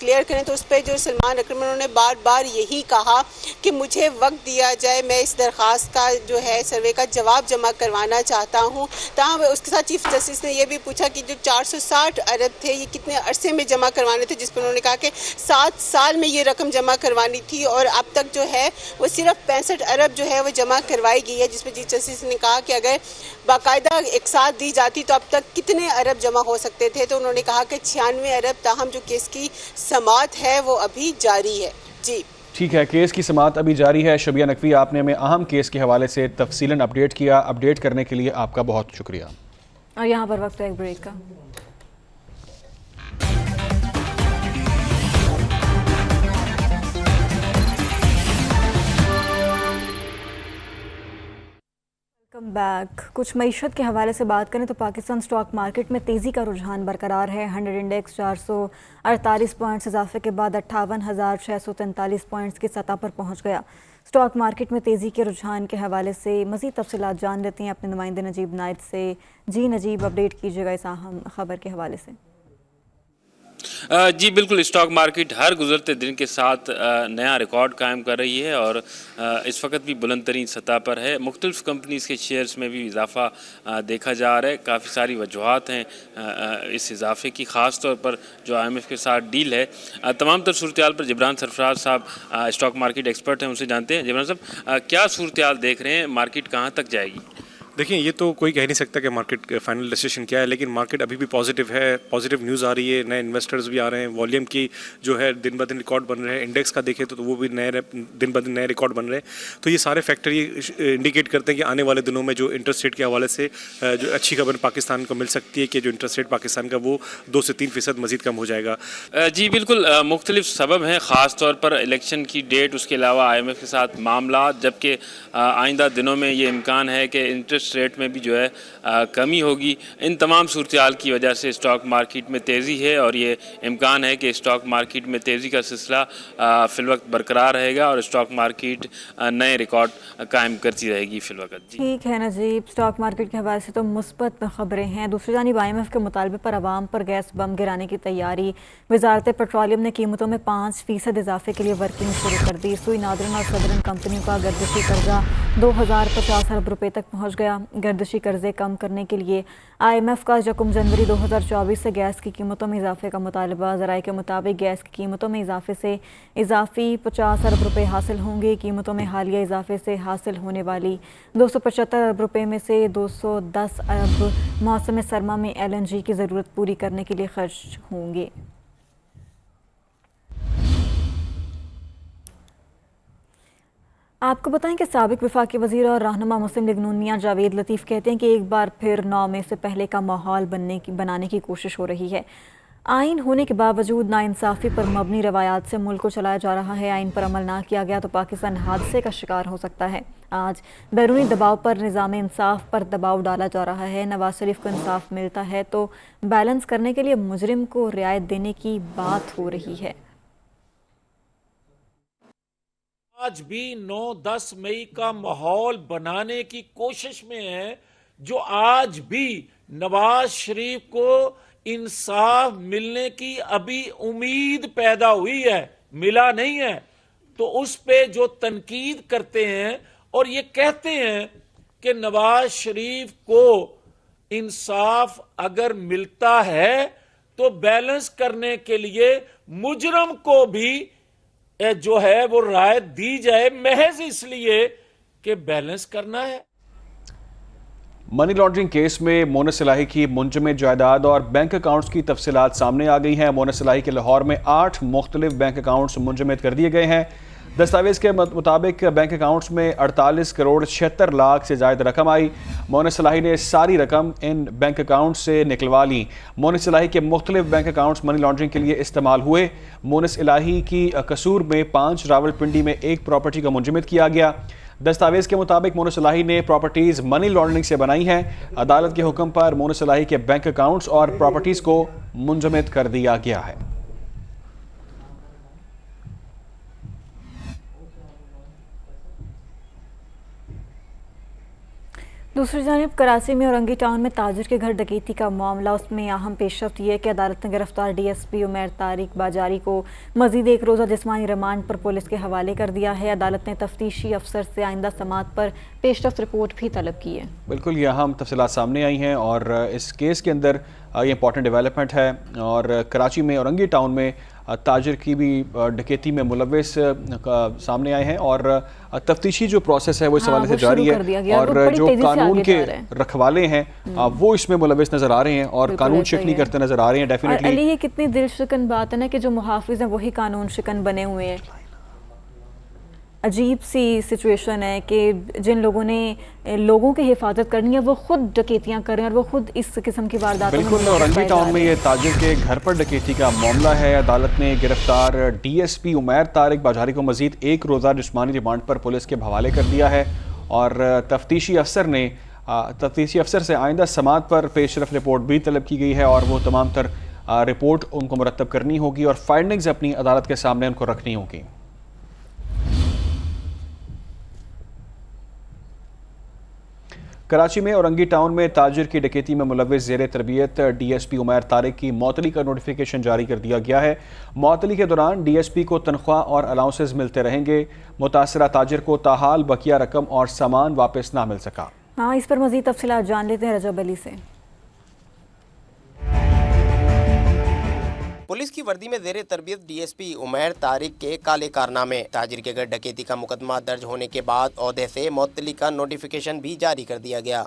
क्लियर करें। तो उस पर जो सलमान अकरम उन्होंने बार बार यही कहा कि मुझे वक्त दिया जाए, मैं इस दरख्वास्त का जो है सर्वे का जवाब जमा करवाना चाहता हूँ। ताहम उसके साथ चीफ जस्टिस ने यह भी पूछा कि जो 460 अरब थे ये कितने अरसे में जमा करवाने थे, जिस पर उन्होंने कहा कि 7 साल में ये रकम जमा करवानी थी और अब तक जो है वो सिर्फ 65 अरब जो है वो जमा करवाई गई है। जिस पर चीफ जस्टिस ने कहा कि अगर बाकायदा एक साथ दी जाती तो अब तक कितने अरब जमा हो सकते थे, तो उन्होंने कहा कि 96 अरब। ताहम जो केस की समाअत है वो अभी जारी है। जी ठीक है, केस की समाअत अभी जारी है। शबिया नकवी, आपने हमें अहम केस के हवाले से तफसीलन अपडेट किया। अपडेट करने के लिए आपका बहुत शुक्रिया। और यहाँ पर वक्त है एक ब्रेक का। Welcome back. कुछ मईशत के हवाले से बात करें तो पाकिस्तान स्टॉक मार्केट में तेज़ी का रुझान बरकरार है। 100 इंडेक्स 448 पॉइंट्स इजाफे के बाद 58,643 पॉइंट्स की सतह पर पहुंच गया। स्टॉक मार्केट में तेज़ी के रुझान के हवाले से मज़ीद तफसीलात जान लेते हैं अपने नुमाइंदे नजीब नाइट से। जी नजीब, अपडेट कीजिएगा इस अहम खबर के हवाले से। जी बिल्कुल, स्टॉक मार्केट हर गुजरते दिन के साथ नया रिकॉर्ड कायम कर रही है और इस वक्त भी बुलंद तरीन सतह पर है। मुख्तलिफ कंपनीज़ के शेयर्स में भी इजाफा देखा जा रहा है। काफ़ी सारी वजूहात हैं इस इजाफे की, ख़ास तौर पर जो IMF के साथ डील है। तमाम तर सूरत पर जिब्रान सरफराज साहब स्टॉक मार्केट एक्सपर्ट हैं, उनसे जानते हैं। जिब्रान साहब, क्या सूरत देख रहे हैं, मार्केट कहाँ तक जाएगी? देखिए, ये तो कोई कह नहीं सकता कि मार्केट फाइनल डिसीजन क्या है, लेकिन मार्केट अभी भी पॉजिटिव है। पॉजिटिव न्यूज़ आ रही है, नए इन्वेस्टर्स भी आ रहे हैं, वॉल्यूम की जो है दिन ब दिन रिकॉर्ड बन रहे हैं। इंडेक्स का देखें तो वो भी दिन ब दिन नए रिकॉर्ड बन रहे हैं। तो ये सारे फैक्टर ये इंडिकेट करते हैं कि आने वाले दिनों में जो इंटरेस्ट रेट के हवाले से जो अच्छी खबर पाकिस्तान को मिल सकती है कि जो इंटरेस्ट रेट पाकिस्तान का वो 2 से 3% मज़ीद कम हो जाएगा। जी बिल्कुल, मुख्तलिफ सबब हैं, ख़ास तौर पर इलेक्शन की डेट, उसके अलावा IMF के साथ मामला, जबकि आइंदा दिनों में ये इम्कान है कि इंटरेस्ट रेट में भी जो है कमी होगी। इन तमाम सूरत की वजह से स्टॉक मार्केट में तेज़ी है और ये इम्कान है कि स्टॉक मार्केट में तेज़ी का सिलसिला फ़िलवक्त बरकरार रहेगा और स्टॉक मार्केट नए रिकॉर्ड कायम करती रहेगी फ़िलवक्त। ठीक है नजीब, स्टॉक मार्केट के हवाले से तो मुस्बत खबरें हैं। दूसरी जानिब IMF के मुतालबे पर आवाम पर गैस बम गिराने की तैयारी। वजारत पेट्रोलियम ने कीमतों में 5% इजाफे के लिए वर्किंग शुरू कर दी। सुई नादरन और सदरन कंपनियों का गर्दिशी कर्जा 2050 अरब रुपये तक पहुँच गया। गर्दिशी कर्जे कम करने के लिए IMF का 1 जनवरी 2024 से गैस की कीमतों में इजाफे का मुतालबा। ज़राए के मुताबिक गैस की कीमतों में इजाफे से इजाफी 50 अरब रुपये हासिल होंगे। कीमतों में हालिया इजाफे से हासिल होने वाली 275 अरब रुपये में से 210 अरब मौसम सरमा में LNG की ज़रूरत पूरी करने के लिए खर्च होंगे। आपको बताएं कि साबिक वफाकी वज़ीर और रहनुमा मुस्लिम लीग नून मियां जावेद लतीफ़ कहते हैं कि एक बार फिर 9 मई से पहले का माहौल बनाने की कोशिश हो रही है। आइन होने के बावजूद नाइंसाफ़ी पर मबनी रवायात से मुल्क को चलाया जा रहा है। आइन पर अमल ना किया गया तो पाकिस्तान हादसे का शिकार हो सकता है। आज बैरूनी दबाव पर निज़ाम इंसाफ पर दबाव डाला जा रहा है। नवाज शरीफ को इंसाफ मिलता है तो बैलेंस करने के लिए मुजरिम को रियायत देने की बात हो रही है। आज भी 9-10 मई का माहौल बनाने की कोशिश में है, जो आज भी नवाज शरीफ को इंसाफ मिलने की अभी उम्मीद पैदा हुई है, मिला नहीं है, तो उस पे जो तनकीद करते हैं और ये कहते हैं कि नवाज शरीफ को इंसाफ अगर मिलता है तो बैलेंस करने के लिए मुजरम को भी जो है वो राहत दी जाए महज इसलिए कि बैलेंस करना है। मनी लॉन्ड्रिंग केस में मोनस इलाही की मुंजमद जायदाद और बैंक अकाउंट्स की तफसीलात सामने आ गई हैं। मोनस इलाही के लाहौर में 8 मुख्तलिफ बैंक अकाउंट्स मुंजमद कर दिए गए हैं। दस्तावेज़ के मुताबिक बैंक अकाउंट्स में 48 करोड़ 76 लाख से ज़ायद रकम आई। मोनस इलाही ने सारी रकम इन बैंक अकाउंट्स से निकलवा ली। मोनस इलाही के मुख्तलिफ बैंक अकाउंट्स मनी लॉन्ड्रिंग के लिए इस्तेमाल हुए। मोनस इलाही की कसूर में 5 रावलपिंडी में एक प्रॉपर्टी को मुंजमद किया गया। दस्तावेज़ के मुताबिक मोनस इलाही ने प्रॉपर्टीज़ मनी लॉन्ड्रिंग से बनाई हैं। अदालत के हुक्म पर मोनस इलाही के बैंक अकाउंट्स और प्रॉपर्टीज़ को मुंजमद कर दिया गया है। दूसरी जानिब कराची में औरंगी टाउन में ताजिर के घर डकैती का मामला, उसमें अहम पेशरफ्त यह है कि अदालत ने गिरफ्तार DSP उमैर तारिक बाजारी को मजीद एक रोज़ा जिस्मानी रिमांड पर पुलिस के हवाले कर दिया है। अदालत ने तफ्तीशी अफसर से आइंदा समाअत पर पेशरफ्त रिपोर्ट भी तलब की है। बिल्कुल, ये अहम तफसीलात सामने आई हैं और इस केस के अंदर ये इंपॉर्टेंट डेवलपमेंट है। और कराची में औरंगी टाउन में ताजिर की भी डकैती में मुलव्वस सामने आए हैं और तफ्तीशी जो प्रोसेस है वो इस हवाले से जारी है और जो कानून के रखवाले हैं वो इसमें मुलव्वस नज़र आ रहे हैं और कानून शिकनी करते नज़र आ रहे हैं। डेफिनेटली अली, ये कितनी दिलशिकन बात है ना कि जो मुहाफिज हैं वही कानून शिकन बने हुए हैं। अजीब सी सिचुएशन है कि जिन लोगों ने लोगों की हिफाजत करनी है वो खुद डकैतियां कर रहे हैं और वो खुद इस किस्म की वारदातों में। बिल्कुल, औरंगी टाउन में ये ताजिर के घर पर डकैती का मामला है। अदालत ने गिरफ्तार DSP उमैर तारिक बाजारी को मजीद एक रोज़ा जिस्मानी रिमांड पर पुलिस के हवाले कर दिया है और तफ्तीशी अफसर से आइंदा समाअत पर पेशरफ रिपोर्ट भी तलब की गई है और वो तमाम तर रिपोर्ट उनको मुरतब करनी होगी और फाइंडिंग्स अपनी अदालत के सामने उनको रखनी होगी। कराची में औरंगी टाउन में ताजिर की डकैती में मुलव्वस ज़ेर तरबियत DSP उमैर तारिक की मअतली का नोटिफिकेशन जारी कर दिया गया है। मअतली के दौरान DSP को तनख्वाह और अलाउंसेस मिलते रहेंगे। मुतासरा ताजिर को ताहाल बकिया रकम और सामान वापस ना मिल सका। हाँ, इस पर मज़ीद तफसीलात जान लेते हैं रजब अली से। पुलिस की वर्दी में ज़ेरे तरबियत DSP उमैर तारिक के काले कारनामे। ताजिर के घर डकैती का मुकदमा दर्ज होने के बाद ओहदे से मुअत्तली का नोटिफिकेशन भी जारी कर दिया गया।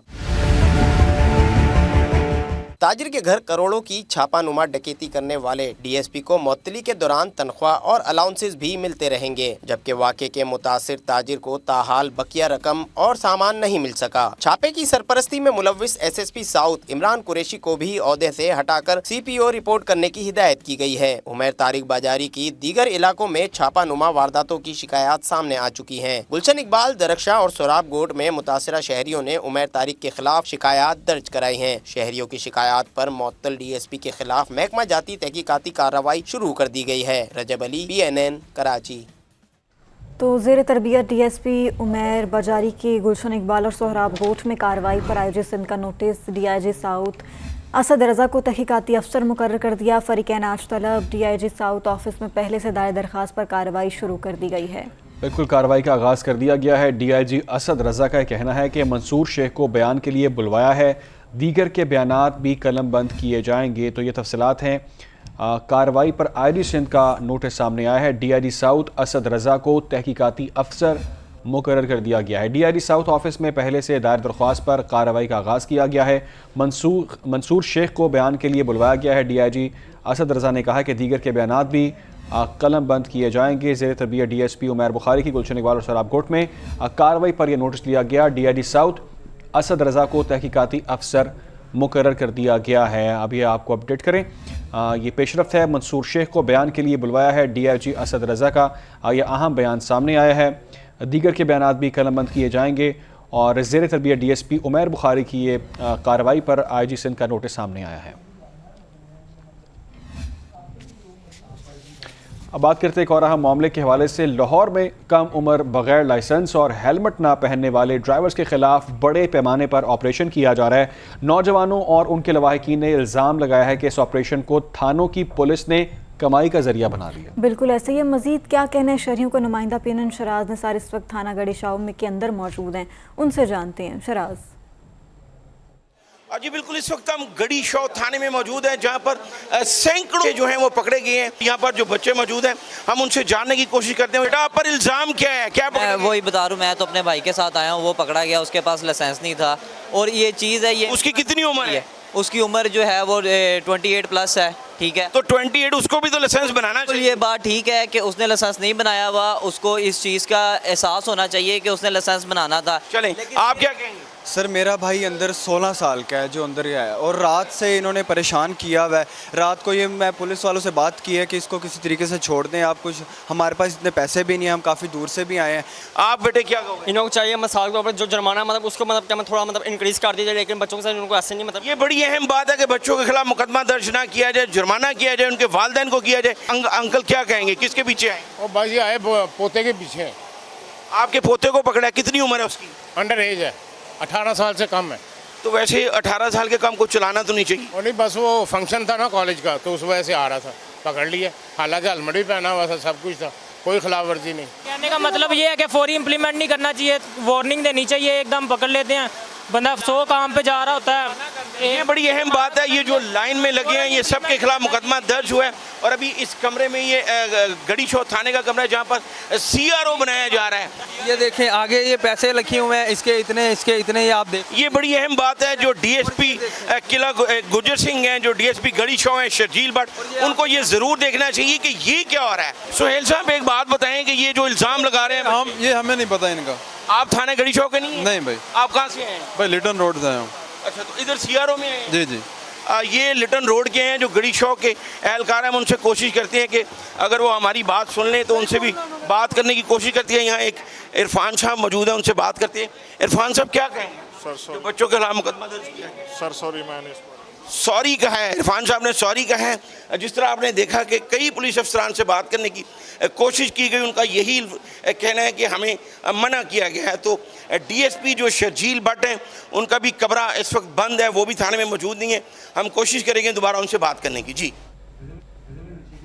ताजिर के घर करोड़ों की छापानुमा डकैती करने वाले DSP को मुअत्तली के दौरान तनख्वाह और अलाउंसेस भी मिलते रहेंगे, जबकि वाक़े के मुतासिर ताजिर को ताहाल बकिया रकम और सामान नहीं मिल सका। छापे की सरपरस्ती में मुलव्विस SSP साउथ इमरान कुरैशी को भी ओहदे से हटाकर CPO रिपोर्ट करने की हिदायत की गई है। उमैर तारिक बाजारी की दीगर इलाकों में छापानुमा वारदातों की शिकायत सामने आ चुकी हैं। गुलशन इकबाल, दरख्शां और सोराब गोट में मुतासरा शहरियों ने उमैर तारिक के खिलाफ शिकायत दर्ज कराई हैं। शहरियों की शिकायत पर मुअत्तल DSP के खिलाफ महकमा जाती तहकीकाती कार्रवाई शुरू कर दी गई है। रजब अली, BNN, कराची। तो ज़ेर तरबियत DSP उमैर बाजारी की गुलशन इकबाल और सोहराब गोट में कार्रवाई पर IG सिंध का नोटिस DIG साउथ असद रज़ा को तहकीकाती अफसर मुकर्रर कर दिया। फरीक़ैन आज तलब DIG साउथ ऑफिस में पहले से दायर दरख्वास्त पर कार्रवाई शुरू कर दी गई है। बिल्कुल, कार्रवाई का आगाज़ कर दिया गया है। DIG असद रज़ा का कहना है कि मंसूर शेख को बयान के लिए बुलवाया है, दीगर के बयानात भी कलम बंद किए जाएंगे। तो ये तफसीलात हैं। कार्रवाई पर IG सिंध का नोटिस सामने आया है। DIG साउथ असद रज़ा को तहकीकाती अफसर मुकर्रर कर दिया गया है। DIG साउथ ऑफिस में पहले से दायर दरख्वास्त पर कार्रवाई का आगाज़ किया गया है। मंसूर शेख को बयान के लिए बुलवाया गया है। DIG असद रज़ा ने कहा कि दीगर के बयानात भी कलम बंद किए जाएंगे। ज़ेर तरबियत DSP उमैर बुखारी की गुलशन इकबाल और सराब गोट में कार्रवाई पर यह नोटिस दिया गया। DIG साउथ असद रज़ा को तहकीकाती अफसर मुकर्रर कर दिया गया है। अभी आपको अपडेट करें, ये पेशरफ्त है। मंसूर शेख को बयान के लिए बुलवाया है DIG असद रज़ा का। यह अहम बयान सामने आया है। दीगर के बयानात भी कलमबंद किए जाएंगे और ज़ेर तरबियत DSP उमैर बुखारी की ये कार्रवाई पर IG सिंध का नोटिस सामने आया है। अब बात करते हैं एक और अहम मामले के हवाले से। लाहौर में कम उम्र बगैर लाइसेंस और हेलमेट ना पहनने वाले ड्राइवर्स के खिलाफ बड़े पैमाने पर ऑपरेशन किया जा रहा है। नौजवानों और उनके लवाहिकीन ने इल्ज़ाम लगाया है कि इस ऑपरेशन को थानों की पुलिस ने कमाई का जरिया बना लिया। बिल्कुल ऐसे ही। मजीद क्या कहना है शहरियों को नुमाइंदा PNN शराज निसार इस वक्त थाना गढ़ी शाह में के अंदर मौजूद हैं, उनसे जानते हैं। शराज, जी बिल्कुल, इस वक्त हम गड़ी शॉ थाने में मौजूद हैं, जहां पर सैकड़ों जो हैं वो पकड़े गए हैं। यहाँ पर जो बच्चे मौजूद हैं, हम उनसे जानने की कोशिश करते हैं। बेटा, आप पर इल्ज़ाम क्या है, क्या मैं वही बता रहा हूँ, मैं तो अपने भाई के साथ आया हूँ, वो पकड़ा गया, उसके पास लाइसेंस नहीं था। और ये चीज़ है, ये उसकी कितनी उम्र है? उसकी उम्र जो है वो 28 प्लस है, ठीक है। तो 28, उसको भी तो लाइसेंस बनाना चाहिए। ये बात ठीक है कि उसने लाइसेंस नहीं बनाया हुआ, उसको इस चीज़ का एहसास होना चाहिए कि उसने लाइसेंस बनाना था। चलें, आप क्या कहेंगे? सर, मेरा भाई अंदर 16 साल का है जो अंदर ही आया, और रात से इन्होंने परेशान किया हुआ है। रात को ये मैं पुलिस वालों से बात की है कि इसको किसी तरीके से छोड़ दें आप, कुछ हमारे पास इतने पैसे भी नहीं हैं, हम काफ़ी दूर से भी आए हैं। आप बेटे क्या कहोगे? इनको चाहिए मिसाल के तौर पर जो जुर्माना मतलब उसको मतलब क्या थोड़ा मतलब इंक्रीज कर दीजिए, लेकिन बच्चों के साथ उनको ऐसे नहीं मतलब। ये बड़ी अहम बात है कि बच्चों के खिलाफ मुकदमा दर्ज ना किया जाए, जुर्माना किया जाए, उनके वालिदैन को किया जाए। अंकल क्या कहेंगे, किसके पीछे आए? और भाई आए पोते के पीछे। आपके पोते को पकड़ा, कितनी उम्र है उसकी? अंडर एज है, 18 साल से कम है। तो वैसे 18 साल के कम को चलाना तो नहीं चाहिए। और नहीं, बस वो फंक्शन था ना कॉलेज का, तो उस वजह से आ रहा था, पकड़ लिया। हालांकि हेलमेट भी पहना हुआ था, सब कुछ था, कोई खिलाफ वर्जी नहीं। कहने का मतलब ये है कि फौरी इम्प्लीमेंट नहीं करना चाहिए, वार्निंग देनी चाहिए, एकदम पकड़ लेते हैं, बंदा 100 काम पे जा रहा होता है। ये बड़ी अहम बात है, ये जो लाइन में लगे हैं ये सब के खिलाफ मुकदमा दर्ज हुआ है। और अभी इस कमरे में ये गड़ी शॉ थाने का कमरा है, जहाँ पर CRO बनाया जा रहा है। ये देखें आगे ये पैसे लिखे हुए हैं, इसके इतने, ये आप देख। ये बड़ी अहम बात है, जो DSP किला गुजर सिंह हैं, जो DSP गड़ी शॉ हैं शर्जील भट्ट, उनको ये ज़रूर देखना चाहिए कि ये क्या हो रहा है। सुहेल साहब, एक बात बताएं कि ये जो इल्ज़ाम लगा रहे हैं, ये हमें नहीं पता इनका। आप थाने गड़ी शॉ के नहीं हैं? नहीं भाई। आप कहाँ से हैं? भाई लिटन रोड से आया हूँ। अच्छा, तो इधर CRO में हैं? जी जी। ये लिटन रोड के हैं जो गड़ी शॉ के एहलकार हैं। हम उनसे कोशिश करते हैं कि अगर वो हमारी बात सुन लें तो उनसे भी बात करने की कोशिश करती है। यहाँ एक इरफान साहब मौजूद है, उनसे बात करते हैं। इरफान साहब क्या कहेंगे? सर, जो बच्चों के खिलाफ मुकदमा दर्ज किया है। सर सॉरी, मैंने सॉरी कहा है, इरफान साहब ने सॉरी कहा है। जिस तरह आपने देखा कि कई पुलिस अफसरान से बात करने की कोशिश की गई, उनका यही कहना है कि हमें मना किया गया है। तो DSP जो शर्जील भट्ट हैं, उनका भी कमरा इस वक्त बंद है, वो भी थाने में मौजूद नहीं है। हम कोशिश करेंगे दोबारा उनसे बात करने की। जी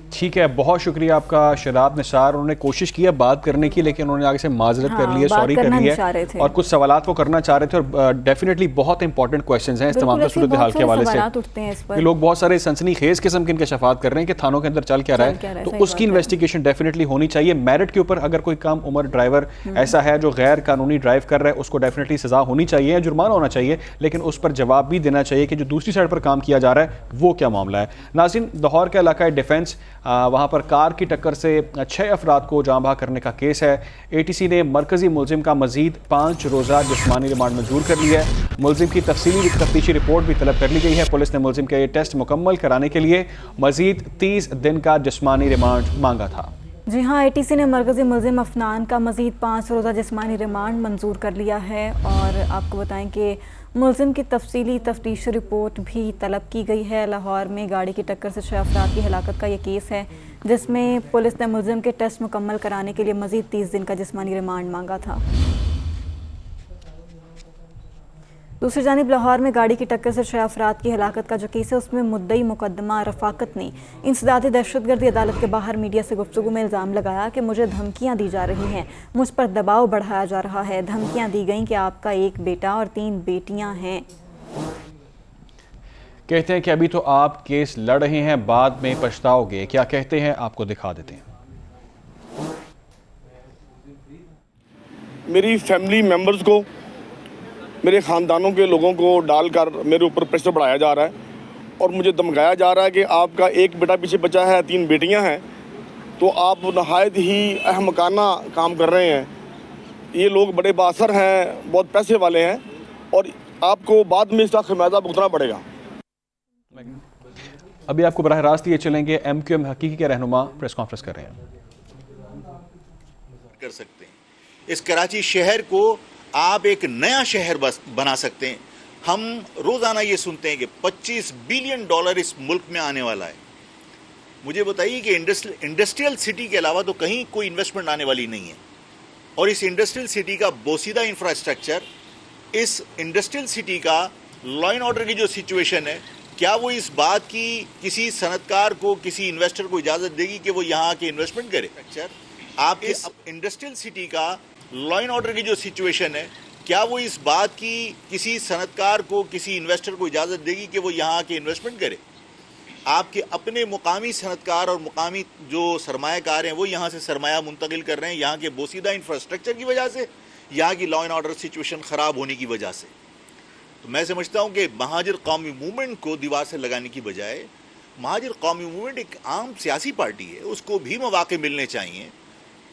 ठीक है, बहुत शुक्रिया आपका शराब निसार। उन्होंने कोशिश की है बात करने की, लेकिन उन्होंने आगे से माजरत कर ली है, सॉरी कर ली है, और कुछ सवालात वो करना चाह रहे थे। और डेफिनेटली बहुत इंपॉर्टेंट क्वेश्चंस हैं इस तमाम सूरत हाल के हवाले से। लोग बहुत सारे सनसनीखेज किस्म के इंकशाफात कर रहे हैं कि थानों के अंदर चल क्या रहा है, तो उसकी इन्वेस्टिगेशन डेफिनेटली होनी चाहिए। मेरिट के ऊपर अगर कोई कम उम्र ड्राइवर ऐसा है जो गैर कानूनी ड्राइव कर रहा है, उसको डेफिनेटली सजा होनी चाहिए, जुर्माना होना चाहिए, लेकिन उस पर जवाब भी देना चाहिए कि जो दूसरी साइड पर काम किया जा रहा है वो क्या मामला है। नाज़रीन, लाहौर का इलाका डिफेंस, वहाँ पर कार की टक्कर से 6 अफराद को जाँ बहक करने का केस है। ATC ने मरकजी मुलजिम का मजीद 5 रोज़ा जिस्मानी रिमांड मंजूर कर लिया है। मुलजिम की तफसीली तफ्तीशी रिपोर्ट भी तलब कर ली गई है। पुलिस ने मुलजिम के टेस्ट मुकम्मल कराने के लिए मजीद 30 दिन का जिस्मानी रिमांड मांगा था। जी हाँ, ATC ने मरकज़ी मुलजिम अफनान का मज़ीद 5 रोज़ा जिस्मानी रिमांड मंजूर कर लिया है। और आपको बताएं कि मुलजिम की तफसीली तफ्तीश रिपोर्ट भी तलब की गई है। लाहौर में गाड़ी की टक्कर से 6 अफराद की हलाकत का ये केस है, जिसमें पुलिस ने मुलजिम के टेस्ट मुकम्मल कराने के लिए मज़ीद 30 दिन का जिस्मानी रिमांड मांगा था। दूसरी जानिब लाहौर में गाड़ी की टक्कर से 6 अफराद की हलाकत का जो केस है, उसमें मुद्दई मुकदमा रफाकत ने इंसदादी दहशतगर्दी अदालत के बाहर मीडिया से गुफ्तगू में इल्ज़ाम लगाया कि मुझे धमकियां दी जा रही हैं, मुझ पर दबाव बढ़ाया जा रहा है। धमकियां दी गई कि आपका एक बेटा और 3 बेटियां हैं। कहते हैं कि अभी तो आप केस लड़ रहे हैं, बाद में पछताओगे। क्या कहते हैं आपको दिखा देते हैं। मेरी फैमिली मेम्बर्स को, मेरे ख़ानदानों के लोगों को डालकर मेरे ऊपर प्रेशर बढ़ाया जा रहा है और मुझे धमकाया जा रहा है कि आपका एक बेटा पीछे बचा है, 3 बेटियां हैं, तो आप नहायत ही अहमकाना काम कर रहे हैं। ये लोग बड़े बासर हैं, बहुत पैसे वाले हैं और आपको बाद में इसका खमियाजा भुगतना पड़ेगा। अभी आपको बराह रास्त ये चलेंगे, MQM हकीकी के रहनुमा प्रेस कॉन्फ्रेंस कर रहे हैं। कर सकते हैं इस कराची शहर को आप एक नया शहर बना सकते हैं। हम रोजाना ये सुनते हैं कि $25 बिलियन इस मुल्क में आने वाला है। मुझे बताइए कि इंडस्ट्रियल सिटी के अलावा तो कहीं कोई इन्वेस्टमेंट आने वाली नहीं है, और इस इंडस्ट्रियल सिटी का बोसीदा इंफ्रास्ट्रक्चर, इस इंडस्ट्रियल सिटी का लॉ एंड ऑर्डर की जो सिचुएशन है, क्या वो इस बात की किसी सनतकार को, किसी इन्वेस्टर को इजाजत देगी कि वो यहाँ आके इन्वेस्टमेंट करे? आप इस इंडस्ट्रियल सिटी का लॉ एंड ऑर्डर की जो सिचुएशन है, کیا وہ اس بات کی کسی صنعتکار کو، کسی انویسٹر کو اجازت دے گی کہ وہ یہاں کے انویسٹمنٹ کرے؟ آپ کے اپنے مقامی صنعتکار اور مقامی جو سرمایہ کار ہیں وہ یہاں سے سرمایہ منتقل کر رہے ہیں یہاں کے بوسیدہ انفراسٹرکچر کی وجہ سے، یہاں کی لا اینڈ آرڈر سچویشن خراب ہونے کی وجہ سے۔ تو میں سمجھتا ہوں کہ مہاجر قومی موومنٹ کو دیوار سے لگانے کی بجائے، مہاجر قومی موومنٹ ایک عام سیاسی پارٹی ہے، اس کو بھی مواقع ملنے چاہیے۔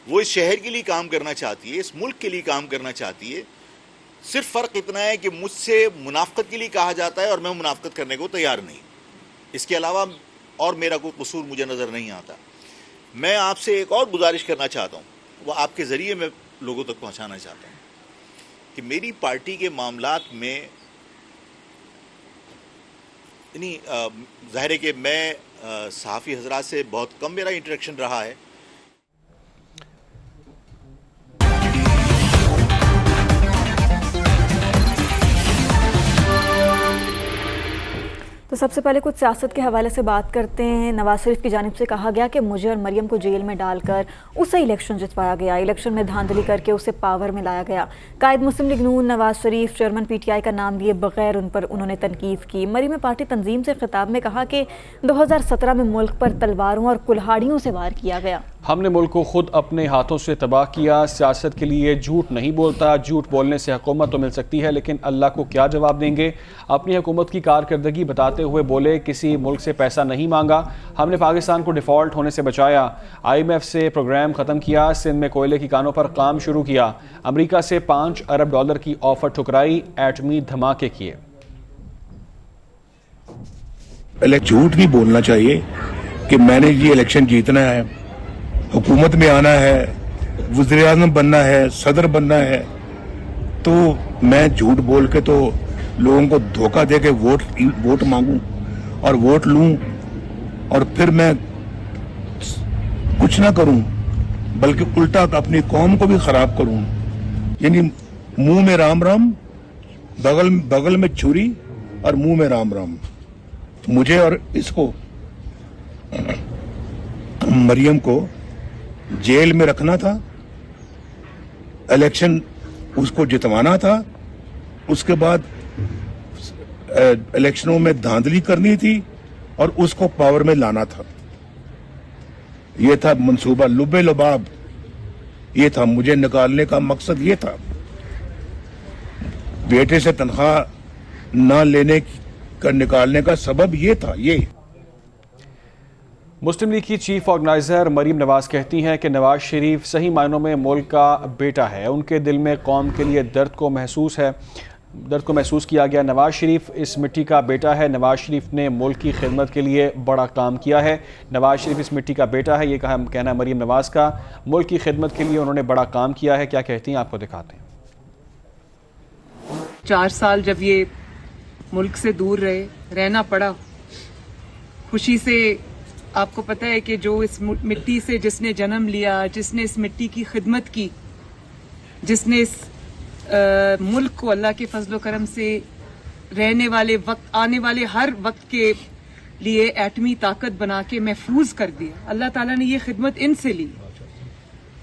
وہ اس شہر کے لیے کام کرنا چاہتی ہے، اس ملک کے لیے کام کرنا چاہتی ہے۔ صرف فرق اتنا ہے کہ مجھ سے منافقت کے لیے کہا جاتا ہے اور میں منافقت کرنے کو تیار نہیں۔ اس کے علاوہ اور میرا کوئی قصور مجھے نظر نہیں آتا۔ میں آپ سے ایک اور گزارش کرنا چاہتا ہوں، وہ آپ کے ذریعے میں لوگوں تک پہنچانا چاہتا ہوں کہ میری پارٹی کے معاملات میں ظاہر ہے کہ میں صحافی حضرات سے بہت کم میرا انٹریکشن رہا ہے۔ تو سب سے پہلے کچھ سیاست کے حوالے سے بات کرتے ہیں۔ نواز شریف کی جانب سے کہا گیا کہ مجھے اور مریم کو جیل میں ڈال کر اسے الیکشن جتوایا گیا، الیکشن میں دھاندلی کر کے اسے پاور میں لایا گیا۔ قائد مسلم لیگ نون Nawaz Sharif chairman P T I کا نام لیے بغیر ان پر انہوں نے تنقید کی۔ مریم نے پارٹی تنظیم سے خطاب میں کہا کہ 2017 میں ملک پر تلواروں اور کلہاڑیوں سے وار کیا گیا۔ ہم نے ملک کو خود اپنے ہاتھوں سے تباہ کیا۔ سیاست کے لیے جھوٹ نہیں بولتا، جھوٹ بولنے سے حکومت تو مل سکتی ہے لیکن اللہ کو کیا جواب دیں گے؟ اپنی حکومت کی کارکردگی بتاتے ہوئے بولے کسی ملک سے پیسہ نہیں مانگا، ہم نے پاکستان کو ڈیفالٹ ہونے سے بچایا، IMF سے پروگرام ختم کیا، سندھ میں کوئلے کی کانوں پر کام شروع کیا، امریکہ سے $5 ارب کی آفر ٹھکرائی، ایٹمی دھماکے کیے۔ جھوٹ نہیں بولنا چاہیے کہ میں نے یہ الیکشن جیتنا ہے، حکومت میں آنا ہے، وزیر اعظم بننا ہے، صدر بننا ہے، تو میں جھوٹ بول کے تو لوگوں کو دھوکہ دے کے ووٹ مانگوں اور ووٹ لوں اور پھر میں کچھ نہ کروں بلکہ الٹا اپنی قوم کو بھی خراب کروں۔ یعنی منہ میں رام رام، بغل میں چھری اور منہ میں رام رام۔ مجھے اور اس کو مریم کو جیل میں رکھنا تھا، الیکشن اس کو جتوانا تھا، اس کے بعد الیکشنوں میں دھاندلی کرنی تھی اور اس کو پاور میں لانا تھا۔ یہ تھا منصوبہ، لبے لباب یہ تھا، مجھے نکالنے کا مقصد یہ تھا۔ بیٹے سے تنخواہ نہ لینے کا نکالنے کا سبب یہ تھا۔ یہ مسلم لیگ کی چیف آرگنائزر مریم نواز کہتی ہیں کہ نواز شریف صحیح معنوں میں ملک کا بیٹا ہے، ان کے دل میں قوم کے لیے درد کو محسوس کیا گیا۔ نواز شریف اس مٹی کا بیٹا ہے، نواز شریف نے ملک کی خدمت کے لیے بڑا کام کیا ہے۔ نواز شریف اس مٹی کا بیٹا ہے، یہ کہنا ہے مریم نواز کا۔ ملک کی خدمت کے لیے انہوں نے بڑا کام کیا ہے۔ کیا کہتی ہیں آپ کو دکھاتے ہیں۔ 4 سال جب یہ ملک سے دور رہنا پڑا، خوشی سے آپ کو پتہ ہے کہ جو اس مٹی سے جس نے جنم لیا، جس نے اس مٹی کی خدمت کی، جس نے اس ملک کو اللہ کے فضل و کرم سے رہنے والے وقت، آنے والے ہر وقت کے لیے ایٹمی طاقت بنا کے محفوظ کر دیا، اللہ تعالیٰ نے یہ خدمت ان سے لی۔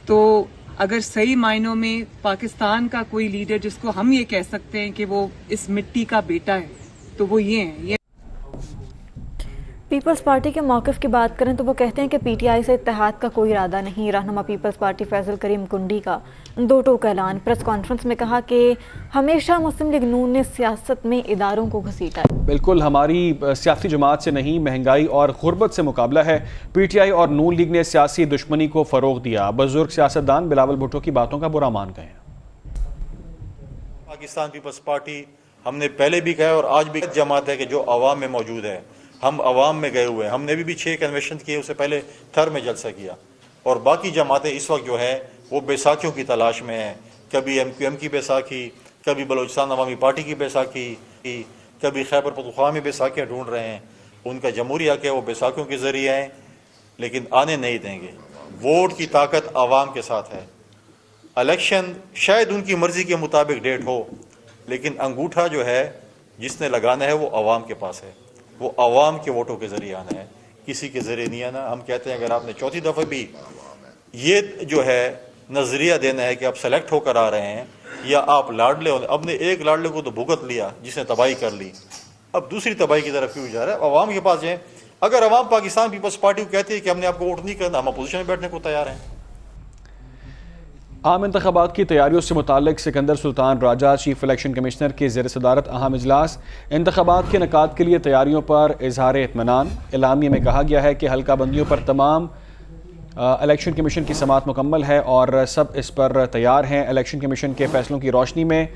تو اگر صحیح معنوں میں پاکستان کا کوئی لیڈر جس کو ہم یہ کہہ سکتے ہیں کہ وہ اس مٹی کا بیٹا ہے تو وہ یہ ہیں۔ پیپلز پارٹی کے موقف کی بات کریں تو وہ کہتے ہیں کہ پی ٹی آئی سے اتحاد کا کوئی ارادہ نہیں۔ رہنما پیپلز پارٹی فیصل کریم کنڈی کا 2 ٹوک اعلان۔ پریس کانفرنس میں کہا کہ ہمیشہ مسلم لیگ نون نے سیاست میں اداروں کو گھسیٹا ہے۔ بالکل ہماری سیاسی جماعت سے نہیں، مہنگائی اور غربت سے مقابلہ ہے۔ پی ٹی آئی اور نون لیگ نے سیاسی دشمنی کو فروغ دیا۔ بزرگ سیاستدان بلاول بھٹو کی باتوں کا برا مان گئے ہیں۔ پاکستان پیپلز پارٹی ہم نے پہلے بھی کہا اور آج بھی جماعت ہے کہ جو عوام میں موجود ہے، ہم عوام میں گئے ہوئے ہیں۔ ہم نے بھی 6 کنونشن کیے، اس سے پہلے تھر میں جلسہ کیا، اور باقی جماعتیں اس وقت جو ہے وہ بیساکھیوں کی تلاش میں ہیں۔ کبھی MQM کی بیساکھی، کبھی بلوچستان عوامی پارٹی کی بیساکھی، کبھی خیبر پختونخوا میں بیساکھیاں ڈھونڈ رہے ہیں۔ ان کا جمہوری حق ہے، وہ بیساکھیوں کے ذریعے ہیں، لیکن آنے نہیں دیں گے۔ ووٹ کی طاقت عوام کے ساتھ ہے۔ الیکشن شاید ان کی مرضی کے مطابق ڈیٹ ہو، لیکن انگوٹھا جو ہے جس نے لگانا ہے وہ عوام کے پاس ہے، وہ عوام کے ووٹوں کے ذریعے آنا ہے، کسی کے ذریعے نہیں آنا۔ ہم کہتے ہیں اگر آپ نے 4تھی دفعہ بھی یہ جو ہے नज़रिया देना है कि आप सेलेक्ट होकर आ रहे हैं या आप लाडले होने। अब ने एक लाडले को तो भुगत लिया जिसने तबाही कर ली, अब दूसरी तबाही की तरफ क्यों जा रहा है? अवाम के पास जाएं। अगर अवाम पाकिस्तान पीपल्स पार्टी को कहती है कि हमने आपको वोट नहीं करना, हम अपोजिशन में बैठने को तैयार हैं। आम इंतखाबात की तैयारियों से मुताल्लिक Sikandar Sultan Raja chief election commissioner की ज़ेर सदारत अहम इजलास। इंतखाबात के इनेकाद के लिए तैयारियों पर इजहार इत्मीनान। एलामिया में कहा गया है कि हल्का बंदियों पर तमाम इलेक्शन कमीशन की समाअत मुकम्मल है और सब इस पर तैयार हैं। इलेक्शन कमीशन के फैसलों की रोशनी में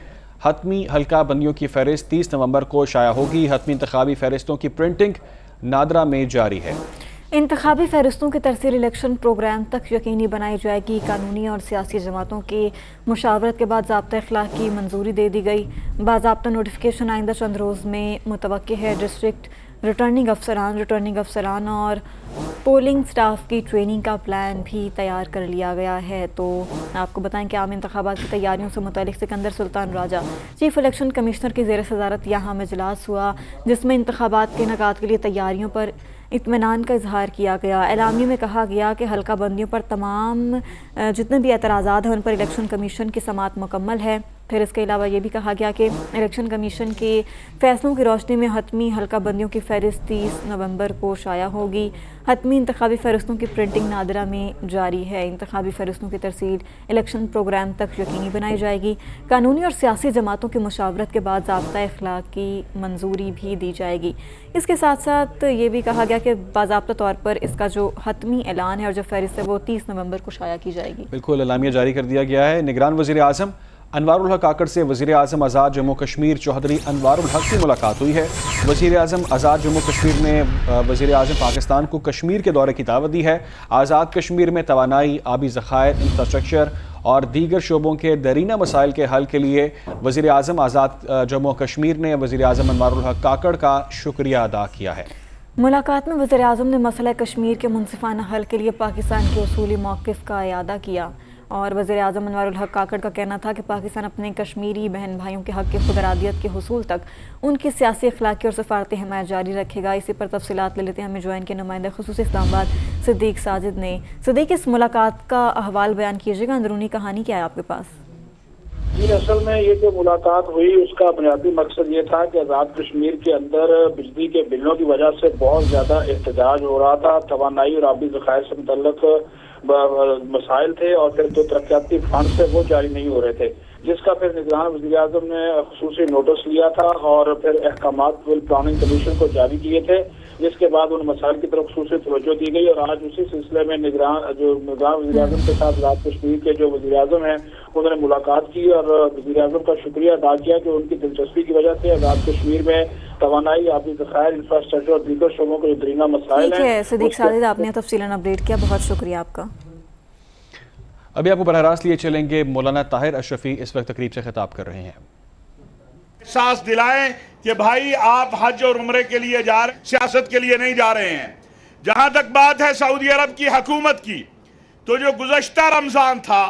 हतमी हल्का बंदियों की फहरिस्त 30 नवंबर को शाया होगी। हतमी इंतखाबी फहरिस्तों की प्रिंटिंग नादरा में जारी है। इंतखाबी फहरिस्तों की तरसील इलेक्शन प्रोग्राम तक यकीनी बनाई जाएगी। कानूनी और सियासी जमातों की मुशावरत के बाद ज़ाब्ता इखलाक की मंजूरी दे दी गई। बाज़ाब्ता नोटिफिकेशन आइंदा चंद रोज़ में मुतवक्की है। डिस्ट्रिक्ट रिटर्निंग अफसरान और पोलिंग स्टाफ की ट्रेनिंग का प्लान भी तैयार कर लिया गया है। तो आपको बताएं कि आम इंतखाबात की तैयारियों से मुतालिक Sikandar Sultan Raja chief election commissioner की ज़ेर सदारत यहाँ इजलास हुआ, जिसमें इंतखाबात के इनेकाद के लिए तैयारियों पर इत्मीनान का इजहार किया गया। एलामिया में कहा गया कि हल्का बंदियों पर तमाम जितने भी एतराज़ात हैं उन पर इलेक्शन कमीशन की समाअत मुकम्मल है। फिर इसके अलावा ये भी कहा गया कि इलेक्शन कमीशन के फैसलों की रोशनी में हतमी हल्का बंदियों की फहरिस्त 30 नवंबर को शाया होगी। हतमी इंतखाबी फहरिस्तों की प्रिंटिंग नादरा में जारी है। इंतखाबी फहरिस्तों की तरसील इलेक्शन प्रोग्राम तक यकीनी बनाई जाएगी। कानूनी और सियासी जमातों की मुशावरत के बाद ज़ाब्ता इखलाक की मंजूरी भी दी जाएगी। इसके साथ साथ ये भी कहा गया कि बाज़ाब्ता तौर पर इसका जो हतमी ऐलान है और जो फहरिस्त है वो 30 नवंबर को शाया की जाएगी। बिल्कुल, एलामिया जारी कर दिया गया है। निगरान वज़ीर आज़म अनवारुल हक काकड़ से वज़ीर आज़म आज़ाद जम्मू कश्मीर चौधरी अनवारुल हक की मुलाकात हुई है। वज़ीर आज़म आज़ाद जम्मू कश्मीर ने वज़ीर आज़म पाकिस्तान को कश्मीर के दौरे की दावत दी है। आज़ाद कश्मीर में तवानाई, आबी ज़खायर, इंफ्रास्ट्रक्चर और दीगर शोबों के दरीना मसाइल के हल के लिए वज़ीर आज़म आज़ाद जम्मू कश्मीर ने वज़ीर आज़म अनवारुल हक काकड़ का शुक्रिया अदा किया है। मुलाकात में वज़ीर आज़म ने मसला कश्मीर के मुनसिफाना हल के लिए पाकिस्तान के उसूली मौक़िफ़ का इयादा किया और वज़ीर आज़म अनवारुल हक काकड़ का कहना था कि पाकिस्तान अपने कश्मीरी बहन भाइयों के हक़ की खुदरादियत के हुसूल तक उनकी सियासी, अखलाकी और सफ़ारती हिमायत जारी रखेगा। इसी पर तफसीलात ले लेते हैं। हमें ज्वाइन के नुमाइंदा ख़ुसूसी इस्लामाबाद सिद्दीक़ साजिद ने। सिद्दीक़, इस मुलाकात का अहवाल बयान कीजिएगा, अंदरूनी कहानी क्या है आपके पास? जी, असल में ये जो मुलाकात हुई उसका बुनियादी मकसद ये था कि आज़ाद कश्मीर के अंदर बिजली के बिलों की वजह से बहुत ज़्यादा एहतजाज हो रहा था। तवानाई और आबी ज़खायर से मुतल्लिक़ मसाइल थे और फिर जो तरक्याती फंड थे वो जारी नहीं हो रहे थे, जिसका फिर निगरान वज़ीर आज़म ने खुसूसी नोटिस लिया था और फिर अहकामात प्लानिंग कमीशन को जारी किए थे, जिसके बाद उन मसाइल की तरफ खुसूसी तवज्जो दी गई। और आज उसी सिलसिले में निगरान वज़ीर आज़म के साथ आज़ाद कश्मीर के जो वज़ीर आज़म हैं उन्होंने मुलाकात की और वज़ीर आज़म का शुक्रिया अदा किया कि उनकी दिलचस्पी की वजह से आज़ाद कश्मीर में तवानाई, आबी ज़खायर, इंफ्रास्ट्रक्चर और दीगर शोबों के जो दरीना मसाइल हैं। सिद्दीक़ साजिद, आपने तफसीलन अपडेट किया, बहुत शुक्रिया आपका। अभी आपको बराह रास्त लिए चलेंगे। मौलाना ताहिर अशरफी इस वक्त तकरीब से खिताब कर रहे हैं। एहसास दिलाएं कि भाई आप हज और उम्रे के लिए जा रहे, सियासत के लिए नहीं जा रहे हैं। जहां तक बात है सऊदी अरब की हुकूमत की, तो जो गुज़श्ता रमजान था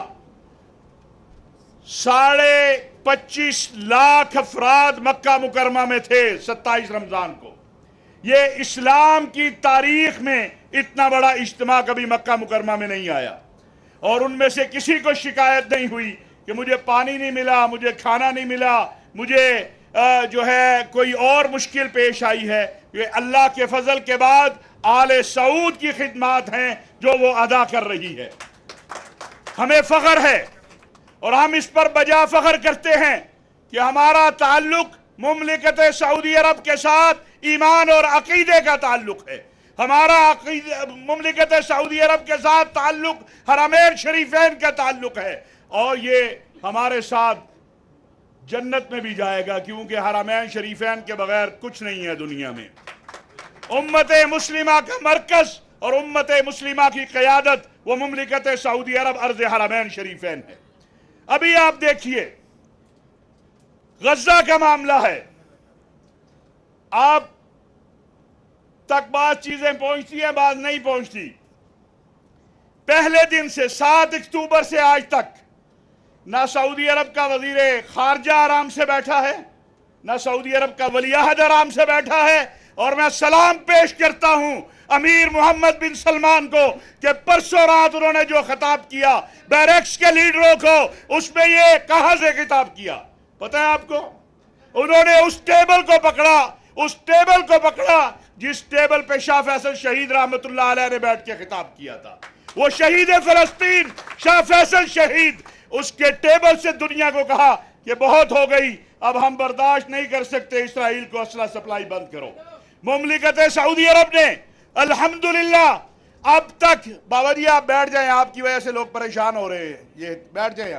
25.5 लाख अफराद मक्का मुकरमा में थे 27 रमजान को। ये इस्लाम की तारीख में इतना बड़ा इज्तिमा कभी मक्का मुकरमा में नहीं आया और उनमें से किसी को शिकायत नहीं हुई कि मुझे पानी नहीं मिला, मुझे खाना नहीं मिला, मुझे जो है कोई और मुश्किल पेश आई है। ये अल्लाह के फजल के बाद आले सऊद की खिदमत हैं जो वो अदा कर रही है। हमें फख्र है और हम इस पर बजा फख्र करते हैं कि हमारा ताल्लुक मुमलिकत सऊदी अरब के साथ ईमान और अकीदे का ताल्लुक है। हमारा मुमलिकत सऊदी अरब के साथ ताल्लुक हरमैन शरीफैन का ताल्लुक है और ये हमारे साथ जन्नत में भी जाएगा, क्योंकि हरमैन शरीफैन के बगैर कुछ नहीं है दुनिया में। उम्मत मुस्लिमा का मरकज और उम्मत मुस्लिमा की क़यादत वो मुमलिकत सऊदी अरब अर्ज़ हरमैन शरीफैन है। अभी आप देखिए गजा का मामला है, आप तक बात चीजें पहुंचती हैं, बात नहीं पहुंचती। पहले दिन से 7 अक्टूबर से आज तक ना सऊदी अरब का वजीर खारजा आराम से बैठा है, ना सऊदी अरब का वली अहद आराम से बैठा है, اور میں سلام پیش کرتا ہوں امیر محمد بن سلمان کو کہ پرسوں رات انہوں نے جو خطاب کیا بیرکس کے لیڈروں کو، اس میں یہ کہاں سے خطاب کیا پتہ ہے آپ کو؟ انہوں نے اس ٹیبل کو پکڑا جس ٹیبل پہ شاہ فیصل شہید رحمت اللہ علیہ نے بیٹھ کے خطاب کیا تھا، وہ شہید فلسطین شاہ فیصل شہید، اس کے ٹیبل سے دنیا کو کہا کہ بہت ہو گئی، اب ہم برداشت نہیں کر سکتے، اسرائیل کو اسلحہ سپلائی بند کرو۔ مملکت سعودی عرب نے الحمدللہ اب تک، بابا جی آپ بیٹھ جائیں، آپ کی وجہ سے لوگ پریشان ہو رہے ہیں، یہ بیٹھ جائیں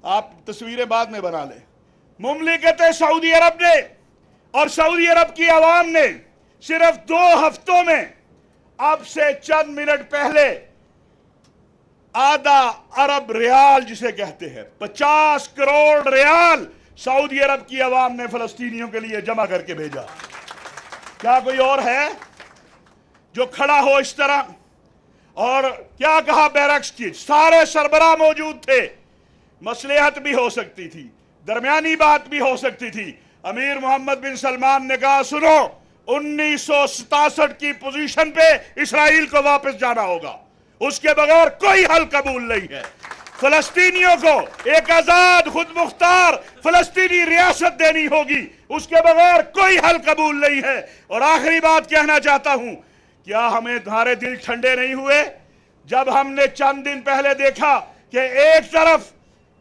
آپ تصویریں بعد میں بنا لیں۔ مملکت سعودی عرب نے اور سعودی عرب کی عوام نے صرف 2 ہفتوں میں اب سے چند منٹ پہلے آدھا ارب ریال جسے کہتے ہیں 50 کروڑ ریال سعودی عرب کی عوام نے فلسطینیوں کے لیے جمع کر کے بھیجا۔ کیا کوئی اور ہے جو کھڑا ہو اس طرح؟ اور کیا کہا بیرکس کی؟ سارے سربراہ موجود تھے، مصلحت بھی ہو سکتی تھی، درمیانی بات بھی ہو سکتی تھی۔ امیر محمد بن سلمان نے کہا سنو 1967 کی پوزیشن پہ اسرائیل کو واپس جانا ہوگا، اس کے بغیر کوئی حل قبول نہیں ہے، فلسطینیوں کو ایک آزاد خود مختار فلسطینی ریاست دینی ہوگی، اس کے بغیر کوئی حل قبول نہیں ہے۔ اور آخری بات کہنا چاہتا ہوں، کیا ہمیں تمہارے دل ٹھنڈے نہیں ہوئے جب ہم نے چند دن پہلے دیکھا کہ ایک طرف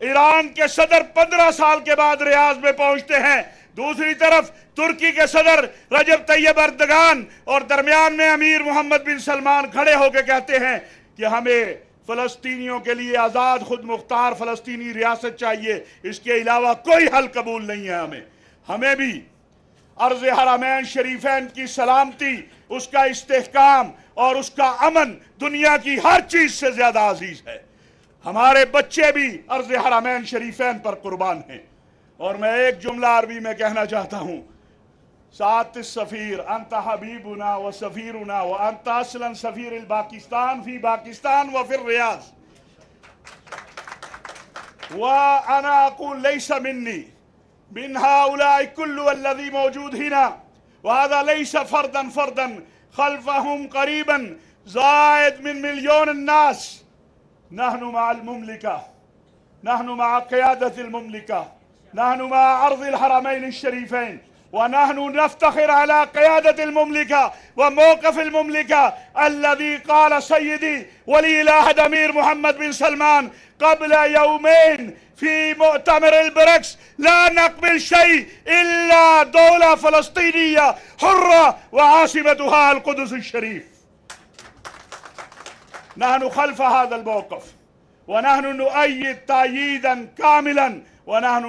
ایران کے صدر 15 سال کے بعد ریاض میں پہنچتے ہیں، دوسری طرف ترکی کے صدر رجب طیب اردگان، اور درمیان میں امیر محمد بن سلمان کھڑے ہو کے کہتے ہیں کہ ہمیں فلسطینیوں کے لیے آزاد خود مختار فلسطینی ریاست چاہیے، اس کے علاوہ کوئی حل قبول نہیں ہے۔ ہمیں بھی عرض حرمین شریفین کی سلامتی، اس کا استحکام اور اس کا امن دنیا کی ہر چیز سے زیادہ عزیز ہے۔ ہمارے بچے بھی عرض حرمین شریفین پر قربان ہیں۔ اور میں ایک جملہ عربی میں کہنا چاہتا ہوں، سعادت السفیر انت حبیبنا و سفیرنا و انت اصلا سفیر الباکستان فی باکستان و فی الریاض، وانا اقول لیس منی من هؤلاء كل الذي موجود هنا، وهذا ليس فردا خلفهم قريبا زائد من 1,000,000 الناس، نحن مع المملكة، نحن مع قيادة المملكة، نحن مع عرض الحرمين الشريفين، ونحن نفتخر على قيادة المملكة وموقف المملكة الذي قال سيدي ولي العهد أمير محمد بن سلمان قبل يومين في مؤتمر البريكس: لا نقبل شيء إلا دولة فلسطينية حرة وعاصمتها القدس الشريف. نحن خلف هذا الموقف، ونحن نؤيد تأييدا كاملا، ونحن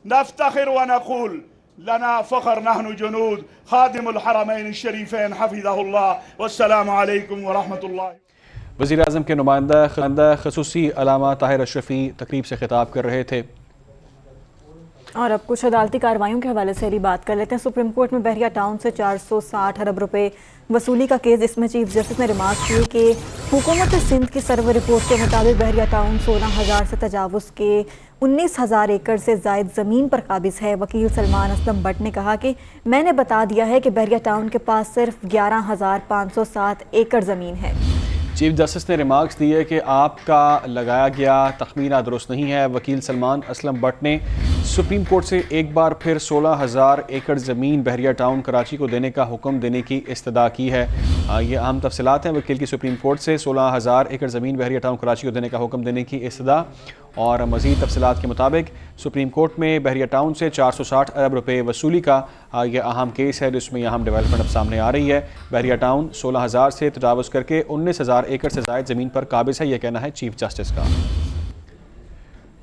نفتخر ونقول لنا فخر، نحن جنود خادم الحرمين الشريفين حفظه الله، والسلام عليكم ورحمة الله۔ وزیر اعظم کے نمائندہ خصوصی علامہ طاہر اشرفی تقریب سے خطاب کر رہے تھے۔ اور اب کچھ عدالتی کارروائیوں کے حوالے سے بات کر لیتے ہیں۔ سپریم کورٹ میں بحریہ ٹاؤن سے 460 ارب روپے وصولی کا کیس، اس میں چیف جسٹس نے ریمارک کیے کہ حکومت سندھ کی سرور رپورٹ کے مطابق بحریہ ٹاؤن 16,000 سے تجاوز کے 19,000 ایکڑ سے زائد زمین پر قابض ہے۔ وکیل سلمان اسلم بٹ نے کہا کہ میں نے بتا دیا ہے کہ بحریہ ٹاؤن کے پاس صرف 11,507 ایکڑ زمین ہے۔ چیف جسٹس نے ریمارکس دیے کہ آپ کا لگایا گیا تخمینہ درست نہیں ہے۔ وکیل سلمان اسلم بٹ نے سپریم کورٹ سے ایک بار پھر 16,000 ایکڑ زمین بحریہ ٹاؤن کراچی کو دینے کا حکم دینے کی استدعا کی ہے۔ یہ اہم تفصیلات ہیں وکیل کی سپریم کورٹ سے 16,000 ایکڑ زمین بحریہ ٹاؤن کراچی کو دینے کا حکم دینے کی استدعا۔ اور مزید تفصیلات کے مطابق سپریم کورٹ میں بحریہ ٹاؤن سے 460 ارب روپے وصولی کا یہ اہم کیس ہے، جس میں یہ اہم ڈیولپمنٹ اب سامنے آ رہی ہے۔ بحریہ ٹاؤن 16,000 سے تجاوز کر کے 19,000 ایکڑ سے زائد زمین پر قابض ہے، یہ کہنا ہے چیف جسٹس کا۔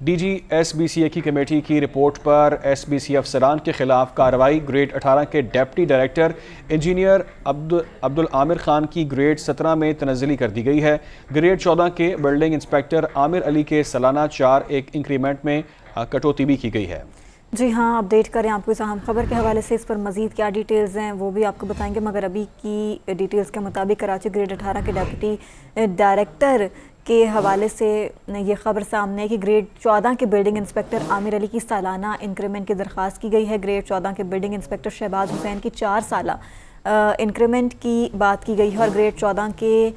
D G S B C A کی کمیٹی کی رپورٹ پر ایس بی سی افسران کے خلاف کارروائی۔ گریڈ 18 کے deputy director engineer Abdul Aamir Khan کی گریڈ 17 میں تنزلی کر دی گئی ہے۔ گریڈ 14 کے بلڈنگ انسپیکٹر عامر علی کے سالانہ 4 انکریمنٹ میں کٹوتی بھی کی گئی ہے۔ جی ہاں، اپڈیٹ کریں آپ کو اس اہم خبر کے حوالے سے، اس پر مزید کیا ڈیٹیلز ہیں وہ بھی آپ کو بتائیں گے، مگر ابھی کی ڈیٹیلز کے مطابق کراچی گریڈ 18 کے ڈپٹی ڈائریکٹر کے حوالے سے یہ خبر سامنے ہے کہ گریڈ 14 کے بلڈنگ انسپکٹر عامر علی کی سالانہ انکریمنٹ کی درخواست کی گئی ہے۔ گریڈ 14 کے بلڈنگ انسپکٹر شہباز حسین کی 4 سالہ انکریمنٹ کی بات کی گئی ہے، اور گریڈ 14 کے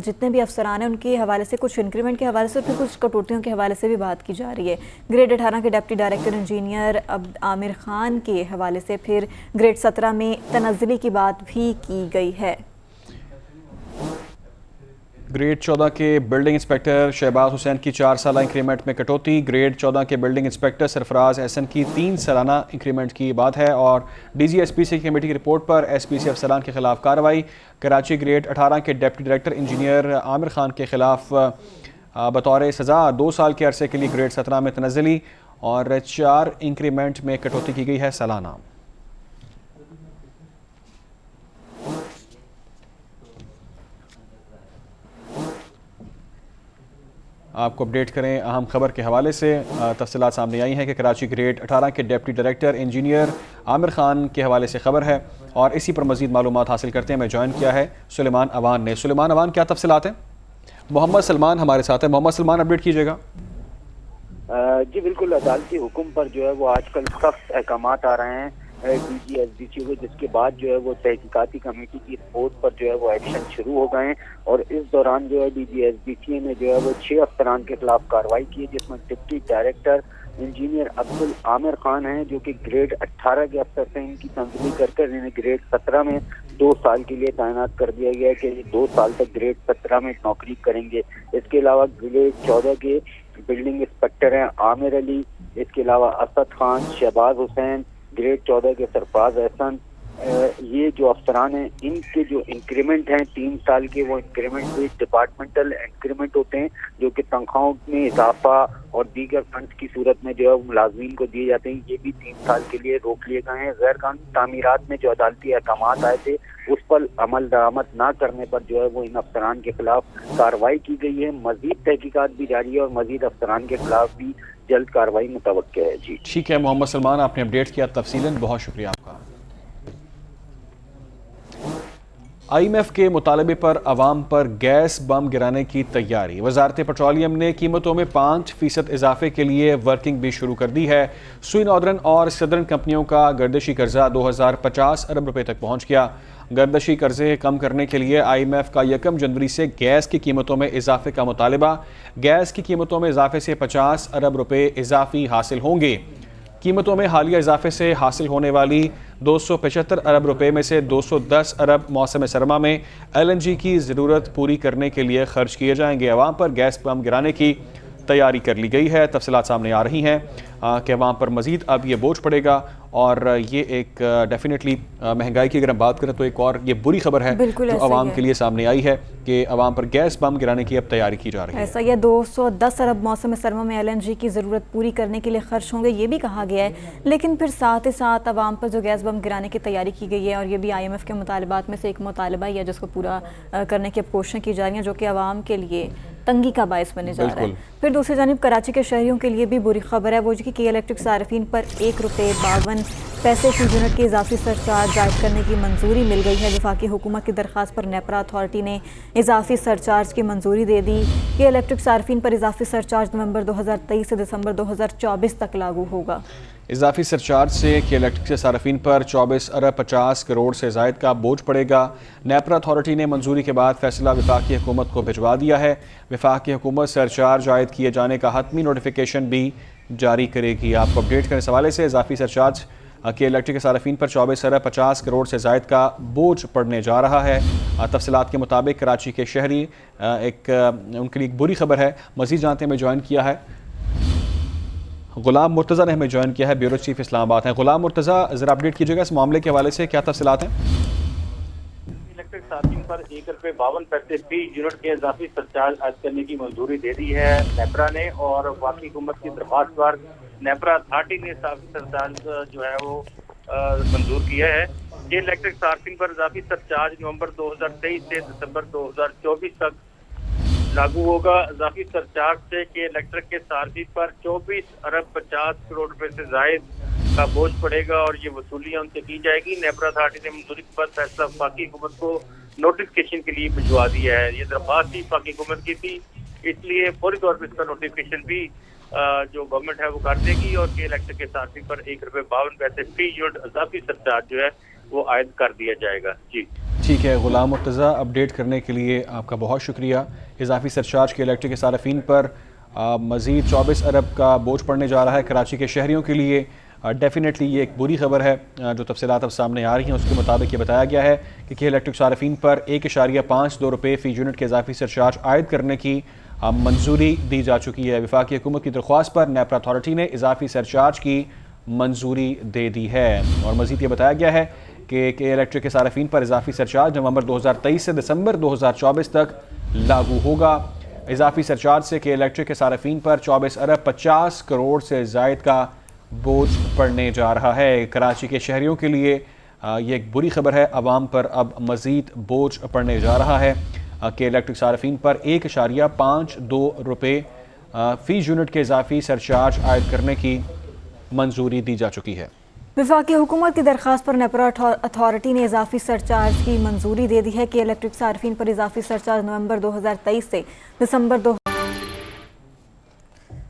جتنے بھی افسران ہیں ان کے حوالے سے کچھ انکریمنٹ کے حوالے سے پھر کچھ کٹوتیوں کے حوالے سے بھی بات کی جا رہی ہے۔ گریڈ 18 کے deputy director engineer Aamir Khan کے حوالے سے پھر گریڈ 17 میں تنزلی کی بات بھی کی گئی ہے۔ گریڈ 14 کے بلڈنگ انسپکٹر شہباز حسین کی 4 سالہ انکریمنٹ میں کٹوتی۔ گریڈ 14 کے بلڈنگ انسپکٹر سرفراز احسن کی 3 سالانہ انکریمنٹ کی بات ہے، اور ڈی جی ایس پی سی کمیٹی کی رپورٹ پر ایس پی سی افسران کے خلاف کارروائی۔ کراچی گریڈ 18 کے deputy director engineer Aamir Khan کے خلاف بطور سزا 2 سال کے عرصے کے لیے گریڈ 17 میں تنزلی اور 4 انکریمنٹ میں کٹوتی کی گئی ہے سالانہ۔ آپ کو اپڈیٹ کریں اہم خبر کے حوالے سے، تفصیلات سامنے آئی ہیں کہ کراچی گریڈ 18 کے deputy director engineer Aamir Khan کے حوالے سے خبر ہے، اور اسی پر مزید معلومات حاصل کرتے ہیں میں جوائن کیا ہے سلیمان اوان نے۔ سلیمان اوان، کیا تفصیلات ہیں؟ محمد سلمان ہمارے ساتھ ہیں۔ محمد سلمان، اپڈیٹ کیجیے گا۔ جی بالکل، عدالتی حکم پر جو ہے وہ آج کل سخت احکامات آ رہے ہیں D G S B C کو، جس کے بعد جو ہے وہ تحقیقاتی کمیٹی کی رپورٹ پر جو ہے وہ ایکشن شروع ہو گئے ہیں، اور اس دوران جو ہے D G S B C نے جو ہے وہ 6 افسران کے خلاف کارروائی کی ہے، جس میں deputy director engineer Aamir Khan ہیں جو کہ گریڈ 18 کے افسر سے ان کی تنزلی کر انہیں گریڈ 17 میں 2 سال کے لیے تعینات کر دیا گیا ہے کہ یہ 2 سال تک گریڈ 17 میں نوکری کریں گے۔ اس کے علاوہ گریڈ 14 کے بلڈنگ انسپکٹر ہیں عامر علی، اس کے علاوہ اسد خان، شہباز حسین، گریڈ 14 کے سرفراز احسن، یہ جو افسران ہیں ان کے جو انکریمنٹ ہیں 3 سال کے، وہ انکریمنٹ بھی ڈپارٹمنٹل انکریمنٹ ہوتے ہیں جو کہ تنخواہوں میں اضافہ اور دیگر فنڈز کی صورت میں جو ہے ملازمین کو دیے جاتے ہیں، یہ بھی 3 سال کے لیے روک لیے گئے ہیں۔ غیر قانونی تعمیرات میں جو عدالتی احکامات آئے تھے اس پر عمل درآمد نہ کرنے پر جو ہے وہ ان افسران کے خلاف کارروائی کی گئی ہے۔ مزید تحقیقات بھی جاری ہے اور مزید افسران کے خلاف بھی جلد کارروائی متوقع ہے۔ جی ٹھیک ہے محمد سلمان، آپ نے اپڈیٹ کیا تفصیلاً، بہت شکریہ آپ کا۔ آئی ایم ایف کے مطالبے پر عوام پر گیس بم گرانے کی تیاری۔ وزارت پیٹرولیم نے قیمتوں میں 5% اضافے کے لیے ورکنگ بھی شروع کر دی ہے۔ سوئی ناردرن اور سدرن کمپنیوں کا گردشی قرضہ 2050 ارب روپے تک پہنچ گیا۔ گردشی قرضے کم کرنے کے لیے آئی ایم ایف کا 1 جنوری سے گیس کی قیمتوں میں اضافے کا مطالبہ۔ گیس کی قیمتوں میں اضافے سے 50 ارب روپے اضافی حاصل ہوں گے۔ قیمتوں میں حالیہ اضافے سے حاصل ہونے والی 275 ارب روپے میں سے 210 ارب موسم سرما میں ایل این جی کی ضرورت پوری کرنے کے لیے خرچ کیے جائیں گے۔ عوام پر گیس بم گرانے کی تیاری کر لی گئی ہے۔ تفصیلات سامنے آ رہی ہیں کہ عوام پر مزید اب یہ بوجھ پڑے گا، اور یہ ایک ڈیفینیٹلی مہنگائی کی اگر ہم بات کریں تو ایک اور یہ بری خبر ہے جو عوام کے لیے سامنے آئی ہے کہ عوام پر گیس بم گرانے کی اب تیاری کی جا رہی ہے۔ ایسا یہ 210 ارب موسم سرما میں ایل این جی کی ضرورت پوری کرنے کے لیے خرچ ہوں گے، یہ بھی کہا گیا ہے، لیکن پھر ساتھ ہی ساتھ عوام پر جو گیس بم گرانے کی تیاری کی گئی ہے، اور یہ بھی آئی ایم ایف کے مطالبات میں سے ایک مطالبہ ہی ہے جس کو پورا کرنے کی اب کوششیں کی جا رہی ہیں، جو کہ عوام کے لیے تنگی کا باعث بنے جا رہا ہے۔ پھر دوسری جانب کراچی کے شہریوں کے لیے بھی بری خبر ہے، وہ جو کہ الیکٹرک صارفین پر 1 روپے 52 پیسے فی یونٹ کے اضافی سرچارج عائد کرنے کی منظوری مل گئی ہے۔ وفاقی حکومت کی درخواست پر نیپرا اتھارٹی نے اضافی سرچارج کی منظوری دے دی کہ الیکٹرک صارفین پر اضافی سرچارج نومبر 2023 سے دسمبر 2024 تک لاگو ہوگا۔ اضافی سرچارج سے کہ الیکٹرک کے صارفین پر 24 ارب 50 کروڑ سے زائد کا بوجھ پڑے گا۔ نیپرا اتھارٹی نے منظوری کے بعد فیصلہ وفاقی حکومت کو بھجوا دیا ہے۔ وفاقی حکومت سرچارج عائد کیے جانے کا حتمی نوٹیفیکیشن بھی جاری کرے گی۔ آپ کو اپڈیٹ کرنے حوالے سے اضافی سرچارج کہ الیکٹرک کے صارفین پر 24 ارب 50 کروڑ سے زائد کا بوجھ پڑنے جا رہا ہے۔ تفصیلات کے مطابق کراچی کے شہری ان کے لیے ایک بری خبر ہے۔ مزید جانتے میں جوائن کیا ہے غلام مرتضیٰ نے ہمیں جوائن کیا ہے، بیورو چیف اسلام آباد ہیں۔ غلام مرتضیٰ، ذرا اپڈیٹ کیجیے گا اس معاملے کے حوالے سے، کیا تفصیلات ہیں؟ الیکٹرک صارفین پر 1 روپے 52 پیسے فی یونٹ کے اضافی سرچارج عائد کرنے کی منظوری دے دی ہے نیپرا نے، اور وفاقی حکومت کی درخواست پر نیپرا اتھارٹی نے اضافی سرچارج جو ہے وہ منظور کیا ہے۔ یہ الیکٹرک صارفین پر اضافی سرچارج نومبر 2023 سے دسمبر 2024 تک لاگو ہوگا۔ اضافی سرچارج سے کہ الیکٹرک کے صارفین پر 24 ارب 50 کروڑ روپے سے زائد کا بوجھ پڑے گا، اور یہ وصولیاں ان سے کی جائے گی۔ نیپرا اتھارٹی نے منظوری کے بعد فیصلہ وفاقی حکومت کو نوٹیفیکیشن کے لیے بھجوا دیا ہے۔ یہ درخواست وفاقی حکومت کی تھی इसलिए फौरी तौर पर इसका नोटिफिकेशन भी जो गवर्नमेंट है वो कर देगी और के इलेक्ट्रिक के सार्फिन पर ₹1.52 फी यूनिट इजाफी सरचार्ज जो है वो आयद कर दिया जाएगा। जी ठीक है, गुलाम मुर्तज़ा, अपडेट करने के लिए आपका बहुत शुक्रिया। इजाफी सरचार्ज के इलेक्ट्रिक के सार्फिन पर मज़ीद 24 अरब का बोझ पड़ने जा रहा है कराची के शहरियों के लिए। डेफिनेटली ये एक बुरी खबर है। जो तफसीलात अब सामने आ रही हैं उसके मुताबिक ये बताया गया है कि के इलेक्ट्रिक सार्फिन पर 1.52 रुपये फ़ी यूनिट के इजाफी सरचार्ज आयद करने की मंजूरी दी जा चुकी है। वफाकी हुकूमत की दरख्वास्त पर नेपरा अथॉरिटी ने इजाफी सरचार्ज की मंजूरी दे दी है। और मज़ीद ये बताया गया है कि इलेक्ट्रिक के सार्फिन पर इजाफी सरचार्ज नवंबर 2023 से दिसंबर 2024 तक लागू होगा। इजाफी सरचार्ज से के इलेक्ट्रिक के सार्फिन पर 24 अरब 50 करोड़ से ज़ायद का बोझ पड़ने जा रहा है। कराची के शहरियों के लिए ये एक बुरी खबर है। आवाम पर अब मज़ीद बोझ पड़ने जा रहा है। के इलेक्ट्रिक सार्फिन पर 1.52 रुपये फ़ी यूनिट के इजाफी सरचार्ज आयद करने की मंजूरी दी जा चुकी है। वफाकी हुकूमत की दरख्वास्त पर नेपरा अथॉरिटी ने इजाफी सरचार्ज की मंजूरी दे दी है कि इलेक्ट्रिक सार्फिन पर इजाफी सरचार्ज नवंबर 2023 से दिसंबर 2।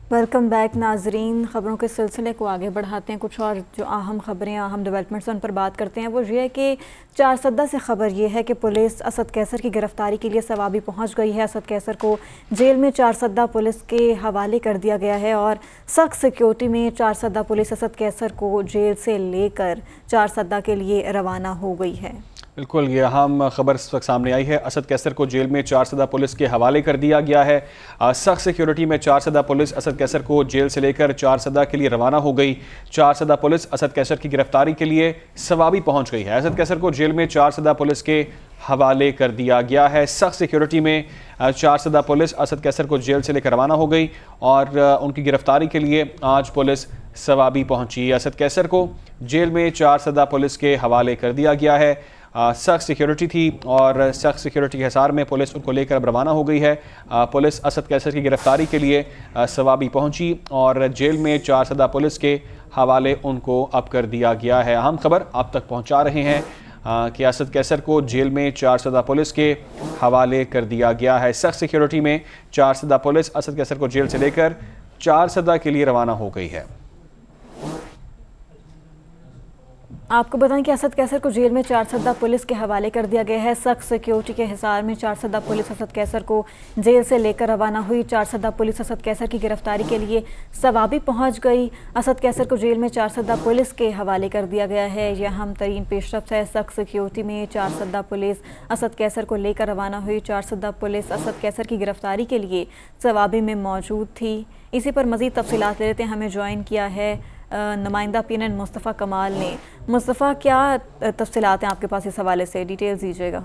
वेलकम बैक नाजरीन, खबरों के सिलसिले को आगे बढ़ाते हैं। कुछ और जो अहम खबरें, अहम डेवलपमेंट्स उन पर बात करते हैं। वो ये है कि चारसद्दा से खबर ये है कि पुलिस असद कैसर की गिरफ्तारी के लिए सवाबी पहुंच गई है। असद कैसर को जेल में चारसद्दा पुलिस के हवाले कर दिया गया है और सख्त सिक्योरिटी में चारसद्दा पुलिस असद कैसर को जेल से लेकर चारसद्दा के लिए रवाना हो गई है। बिल्कुल, ये अहम खबर इस वक्त सामने आई है। असद कैसर को जेल में चारसद्दा पुलिस के हवाले कर दिया गया है। सख्त सिक्योरिटी में चारसद्दा पुलिस असद कैसर को जेल से लेकर चारसद्दा के लिए रवाना हो गई। चारसद्दा पुलिस असद कैसर की गिरफ्तारी के लिए सवाबी पहुंच गई है। असद कैसर को जेल में चारसद्दा पुलिस के हवाले कर दिया गया है। सख्त सिक्योरिटी में चारसद्दा पुलिस असद कैसर को जेल से लेकर रवाना हो गई और उनकी गिरफ्तारी के लिए आज पुलिस सवाबी पहुंची। असद कैसर को जेल में चारसद्दा पुलिस के हवाले कर दिया गया है। सख्त सिक्योरिटी थी और सख्त सिक्योरिटी के हिसार में पुलिस उनको लेकर अब रवाना हो गई है। पुलिस असद कैसर की गिरफ्तारी के लिए सवाबी पहुंची और जेल में चारसद्दा पुलिस के हवाले उनको अब कर दिया गया है। अहम खबर आप तक पहुंचा रहे हैं कि असद कैसर को जेल में चारसद्दा पुलिस के हवाले कर दिया गया है। सख्त सिक्योरिटी में चारसद्दा पुलिस असद कैसर को जेल से लेकर चारसद्दा के लिए रवाना हो गई है। आपको बताएं कि असद कैसर को जेल में चारसद्दा पुलिस के हवाले कर दिया गया है। सख्त सिक्योरिटी के हिसार में चारसद्दा पुलिस असद कैसर को जेल से लेकर रवाना हुई। चारसद्दा पुलिस असद कैसर की गिरफ्तारी के लिए सवाबी पहुंच गई। असद कैसर को जेल में चारसद्दा पुलिस के हवाले कर दिया गया है। यह अहम तरीन पेशरफ्त है। सख्त सिक्योरिटी में चारसद्दा पुलिस असद कैसर को लेकर रवाना हुई। चारसद्दा पुलिस असद कैसर की गिरफ्तारी के लिए सवाबी में मौजूद थी। इसी पर मज़ीद तफसीलात ले लेते हैं। हमें ज्वाइन किया है नुमाइंदा PNN मुस्तफ़ा कमाल ने। मुस्तफ़ा, क्या तफसीलात हैं आपके पास इस हवाले से, डिटेल्स दीजिएगा।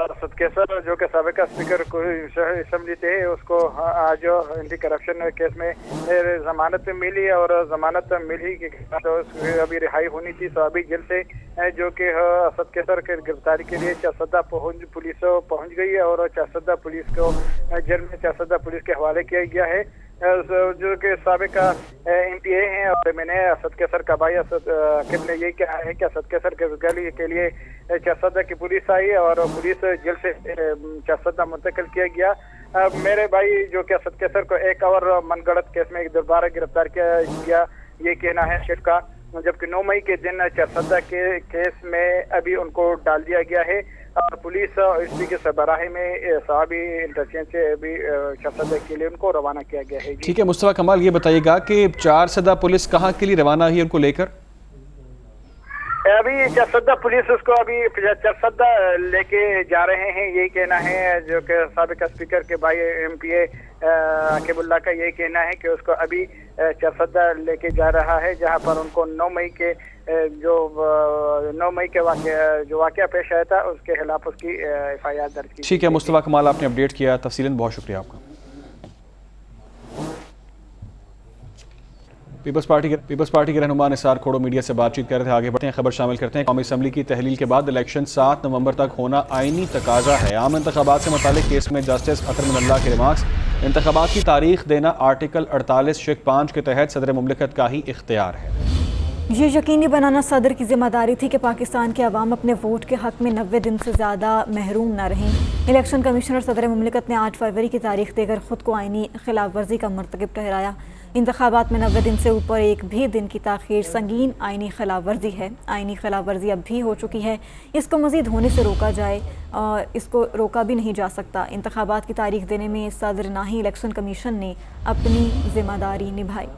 असद कैसर जो कि साबिका स्पीकर को असम्बली थे, उसको आज एंटी करप्शन केस में जमानत मिली और जमानत मिली के तो अभी रिहाई होनी थी। तो अभी जेल से जो कि असद कैसर की गिरफ्तारी के लिए चारसद्दा पुलिस पहुंच गई है और चारसद्दा पुलिस को जेल में चारसद्दा पुलिस के हवाले किया गया है। जो कि साबिका MPA हैं और मैंने असद कैसर का भाई असद ने यही कहा है कि असद कैसर के गली के लिए चारसद्दा की पुलिस आई और पुलिस जेल से चारसद्दा मुंतकिल किया गया। मेरे भाई जो कि असद कैसर को एक और मनगढ़ंत केस में दोबारा गिरफ्तार किया गया, ये कहना है शेख का, जबकि 9 मई के दिन चारसद्दा के केस में अभी उनको डाल दिया गया है और पुलिस इसी के सरबराही में साहबी इंटरचेंज से अभी चारसद्दा के लिए उनको रवाना किया गया है। ठीक है मुस्तफ़ा कमाल, ये बताइएगा कि चारसद्दा पुलिस कहाँ के लिए रवाना हुई उनको लेकर? अभी चारसद्दा पुलिस उसको अभी चारसद्दा लेके जा रहे हैं, यही कहना है जो कि साबिका स्पीकर के भाई MPA अकीबुल्लाह का यही कहना है कि उसको अभी चारसद्दा लेके जा रहा है, जहां पर उनको 9 मई के जो वाक़या पेश आया था उसके खिलाफ उसकी FIR दर्ज की। ठीक है मुस्तफ़ा कमाल, आपने अपडेट किया तफसीलन, बहुत शुक्रिया आपका। पीपल्स पार्टी के रहनुमा निसार खोड़ो मीडिया से बातचीत कर रहे थे। आगे बढ़ते हैं, खबर शामिल करते हैं। कौमी असम्बली की तहलील के बाद इलेक्शन 7 नवंबर तक होना आईनी तकाजा है। आम इंतखाबात से मुतालिक केस में जस्टिस अतर मिनल्लाह के रिमार्क्स, इंतखाबात की तारीख देना आर्टिकल 48 शिक 5 के तहत सदर मुमलिकत का ही इख्तियार है। ये यकीनी बनाना सदर की जिम्मेदारी थी कि पाकिस्तान के अवाम अपने वोट के हक़ में 90 दिन से ज़्यादा महरूम न रहें। इलेक्शन कमीशनर सदर मुमलिकत ने 8 फरवरी की तारीख देकर ख़ुद को आइनी खिलाफ वर्जी का मरतकब ठहराया। इंतखाबात में 90 दिन से ऊपर एक भी दिन की ताख़ीर संगीन आइनी खिलाफ वर्जी है। आइनी खिलाफ वर्जी अब भी हो चुकी है, इसको मज़ीद होने से रोका जाए और इसको रोका भी नहीं जा सकता। इंतखाबात की तारीख देने में सदर ना ही इलेक्शन कमीशन ने अपनी जिम्मेदारी निभाई।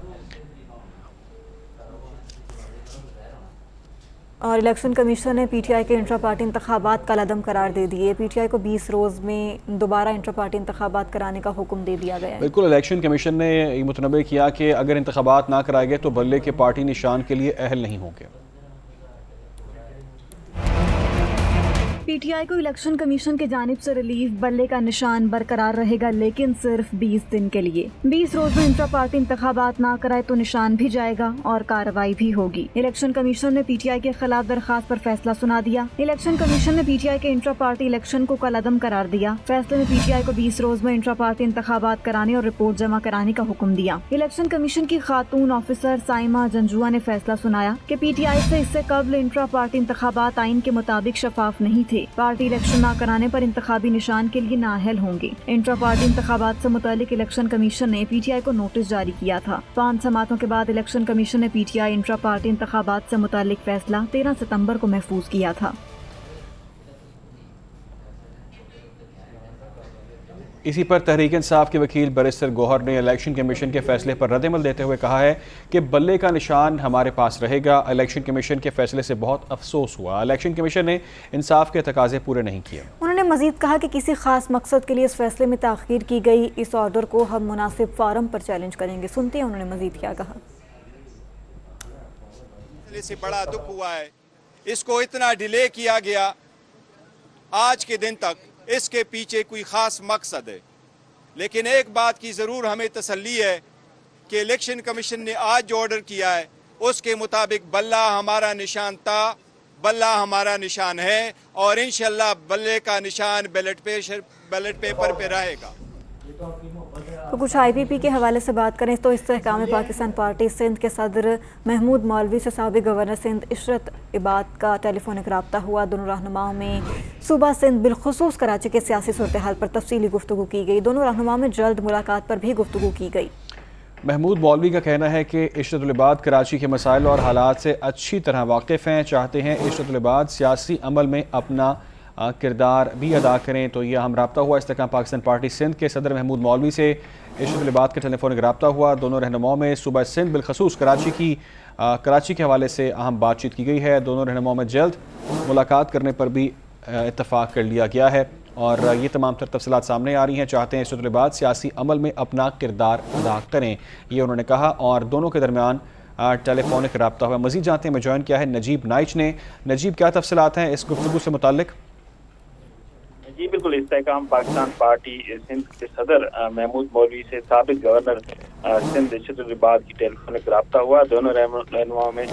और इलेक्शन कमीशन ने पीटीआई के इंट्रा पार्टी इंतखाबात कलअदम करार दे दिए। पीटीआई को 20 रोज़ में दोबारा इंट्रा पार्टी इंतखाबात कराने का हुक्म दे दिया गया है। बिल्कुल, इलेक्शन कमीशन ने ये मुतनबे किया कि अगर इंतखाबात ना कराए गए तो बल्ले के पार्टी निशान के लिए अहल नहीं होंगे। पीटीआई को इलेक्शन कमीशन की जानिब से रिलीफ बल्ले का निशान बरकरार रहेगा, लेकिन सिर्फ 20 दिन के लिए। 20 रोज में इंट्रा पार्टी इंतखाबात ना कराए तो निशान भी जाएगा और कार्रवाई भी होगी। इलेक्शन कमीशन ने पीटीआई के खिलाफ दरखास्त पर फैसला सुना दिया। इलेक्शन कमीशन ने पीटीआई के इंट्रा पार्टी इलेक्शन को कलअदम करार दिया। फैसले में पीटीआई को 20 रोज में इंट्रा पार्टी इंतखाबात कराने और रिपोर्ट जमा कराने का हुक्म दिया। इलेक्शन कमीशन की खातून ऑफिसर साइमा जंजुआ ने फैसला सुनाया कि पीटीआई से इससे कबल इंट्रा पार्टी इंतखाबात आइन के मुताबिक शफाफ नहीं थे। पार्टी इलेक्शन ना कराने पर इंतखाबी निशान के लिए नाअहल होंगे। इंट्रा पार्टी इंतखाबात से मुतालिक इलेक्शन कमीशन ने पीटीआई को नोटिस जारी किया था। 5 समातों के बाद इलेक्शन कमीशन ने पीटीआई इंट्रा पार्टी इंतखाबात से मुतालिक फैसला 13 सितंबर को महफूज किया था। इसी पर तहरीक इंसाफ के वकील बैरिस्टर गौहर ने इलेक्शन कमीशन के फैसले पर रद्दअमल देते हुए कहा है कि बल्ले का निशान हमारे पास रहेगा। इलेक्शन कमीशन के फैसले से बहुत अफसोस हुआ। इलेक्शन कमीशन ने इंसाफ के तकाजे पूरे नहीं किए। उन्होंने मजीद कहा कि किसी खास मकसद के लिए इस फैसले में ताख़ीर की गई इस ऑर्डर को हम मुनासिब फारम पर चैलेंज करेंगे। सुनते हैं उन्होंने मजीद क्या कहा। से बड़ा दुख हुआ है, इसको इतना डिले किया गया आज के दिन तक, इसके पीछे कोई ख़ास मकसद है। लेकिन एक बात की ज़रूर हमें तसल्ली है कि इलेक्शन कमीशन ने आज जो ऑर्डर किया है उसके मुताबिक बल्ला हमारा निशान था, बल्ला हमारा निशान है और इंशाल्लाह बल्ले का निशान बैलेट पेपर पे रहेगा। तो कुछ आईपीपी के हवाले से बात करें तो इस्तेहकाम पाकिस्तान पार्टी सिंध के सदर महमूद मौलवी से साबिक गवर्नर सिंध इशरत इबाद का टेलीफोनिक रब्ता हुआ। दोनों रहनुमाओं में सूबा सिंध बिलखुसूस कराची के सियासी सूरत हाल पर तफसीली गुफ्तगू की गई। दोनों रहनुमाओं में जल्द मुलाकात पर भी गुफ्तगू की गई। महमूद मौलवी का कहना है कि इशरत इबाद कराची के मसाइल और हालात से अच्छी तरह वाकिफ़ हैं। चाहते हैं इशरत इबाद सियासी अमल में अपना किरदार भी अदा करें। तो यह हम रब्ता हुआ इस्तेहकाम पाकिस्तान पार्टी सिंध के सदर महमूद मौलवी से इशरत इबाद का टेलीफोनिक रब्ता हुआ। दोनों रहनुमाओं में सूबा सिंध बिलखसूस कराची के हवाले से अहम बातचीत की गई है। दोनों रहनुमाओं में जल्द मुलाकात करने पर भी इत्तफाक कर लिया गया है और ये तमाम तर तफसीलात सामने आ रही हैं। चाहते हैं इशरत इबाद सियासी अमल में अपना किरदार अदा करें, ये उन्होंने कहा। और दोनों के दरमियान टेलीफोनिक रब्ता हुआ। मज़ीद जानते हैं, मैं ज्वाइन किया है नजीब नाइच ने। नजीब, क्या तफसीलात हैं इस गुफ्तगू से मुताल्लिक? जी बिल्कुल, इस्तेहकाम पाकिस्तान पार्टी सिंध के सदर महमूद मौलवी से साबिक गवर्नर सिंध इशरत इबाद की टेलीफोनिक रब्ता हुआ। दोनों रहनुमाओं में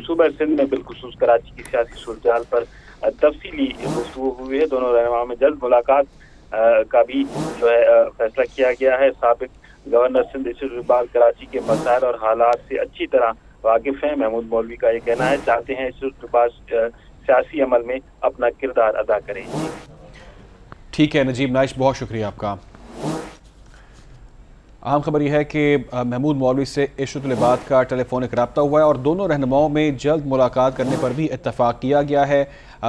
सूबा सिंध में बिलखुसूस कराची की सियासी सूरत हाल पर तफसीली गुफ्तगू हुई है। दोनों रहनुमाओं में जल्द मुलाकात का भी जो है फैसला किया गया है। साबिक गवर्नर सिंध इशरत इबाद कराची के मसाइल और हालात से अच्छी तरह वाकिफ हैं। महमूद मौलवी का ये कहना है, चाहते हैं इशरत इबाद सियासी अमल में अपना किरदार अदा करें। ठीक है नजीब नाइश, बहुत शुक्रिया आपका। अहम खबर यह है कि महमूद मौलवी से इशरत इबाद का टेलीफोनिक रब्ता हुआ है और दोनों रहनुमाओं में जल्द मुलाकात करने पर भी इत्तफाक किया गया है।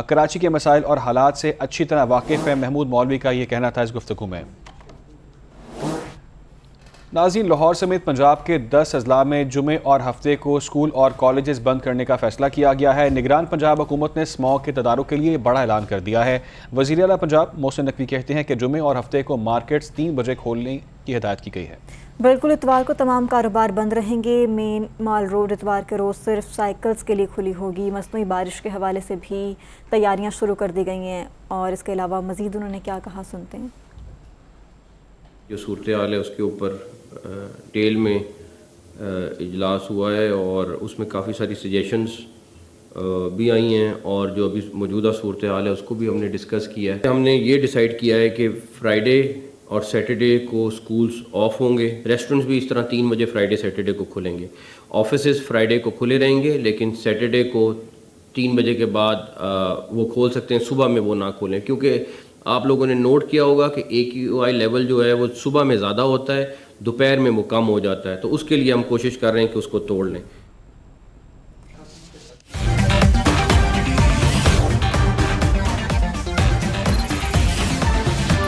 कराची के मसाइल और हालात से अच्छी तरह वाकिफ़ है महमूद मौलवी का ये कहना था इस गुफ्तगू में। नाज़रीन, लाहौर समेत पंजाब के 10 अजला में जुमे और हफ्ते को स्कूल और कॉलेजेस बंद करने का फैसला किया गया है। निगरान पंजाब हुकूमत ने स्मॉग के तदारुक के लिए बड़ा ऐलान कर दिया है। वज़ीर आला पंजाब मोहसिन नकवी कहते हैं कि जुमे और हफ्ते को मार्केट्स 3 बजे खोलने की हिदायत की गई है। बिल्कुल, इतवार को तमाम कारोबार बंद रहेंगे। मेन माल रोड इतवार के रोज़ सिर्फ साइकिल्स के लिए खुली होगी। मसनूई बारिश के हवाले से भी तैयारियां शुरू कर दी गई हैं और इसके अलावा मज़ीद उन्होंने क्या कहा, सुनते हैं। जो सूरत हाल है उसके ऊपर डिटेल में इजलास हुआ है और उसमें काफ़ी सारी सजेशंस भी आई हैं और जो अभी मौजूदा सूरत हाल है उसको भी हमने डिस्कस किया है। हमने ये डिसाइड किया है कि फ्राइडे اور سیٹرڈے کو اسکولس آف ہوں گے. ریسٹورینٹس بھی اس طرح 3 بجے فرائیڈے سیٹرڈے کو کھلیں گے. آفیسز فرائیڈے کو کھلے رہیں گے, لیکن سیٹرڈے کو 3 بجے کے بعد وہ کھول سکتے ہیں, صبح میں وہ نہ کھولیں, کیونکہ آپ لوگوں نے نوٹ کیا ہوگا کہ AQI لیول جو ہے وہ صبح میں زیادہ ہوتا ہے, دوپہر میں وہ کم ہو جاتا ہے. تو اس کے لیے ہم کوشش کر رہے ہیں کہ اس کو توڑ لیں.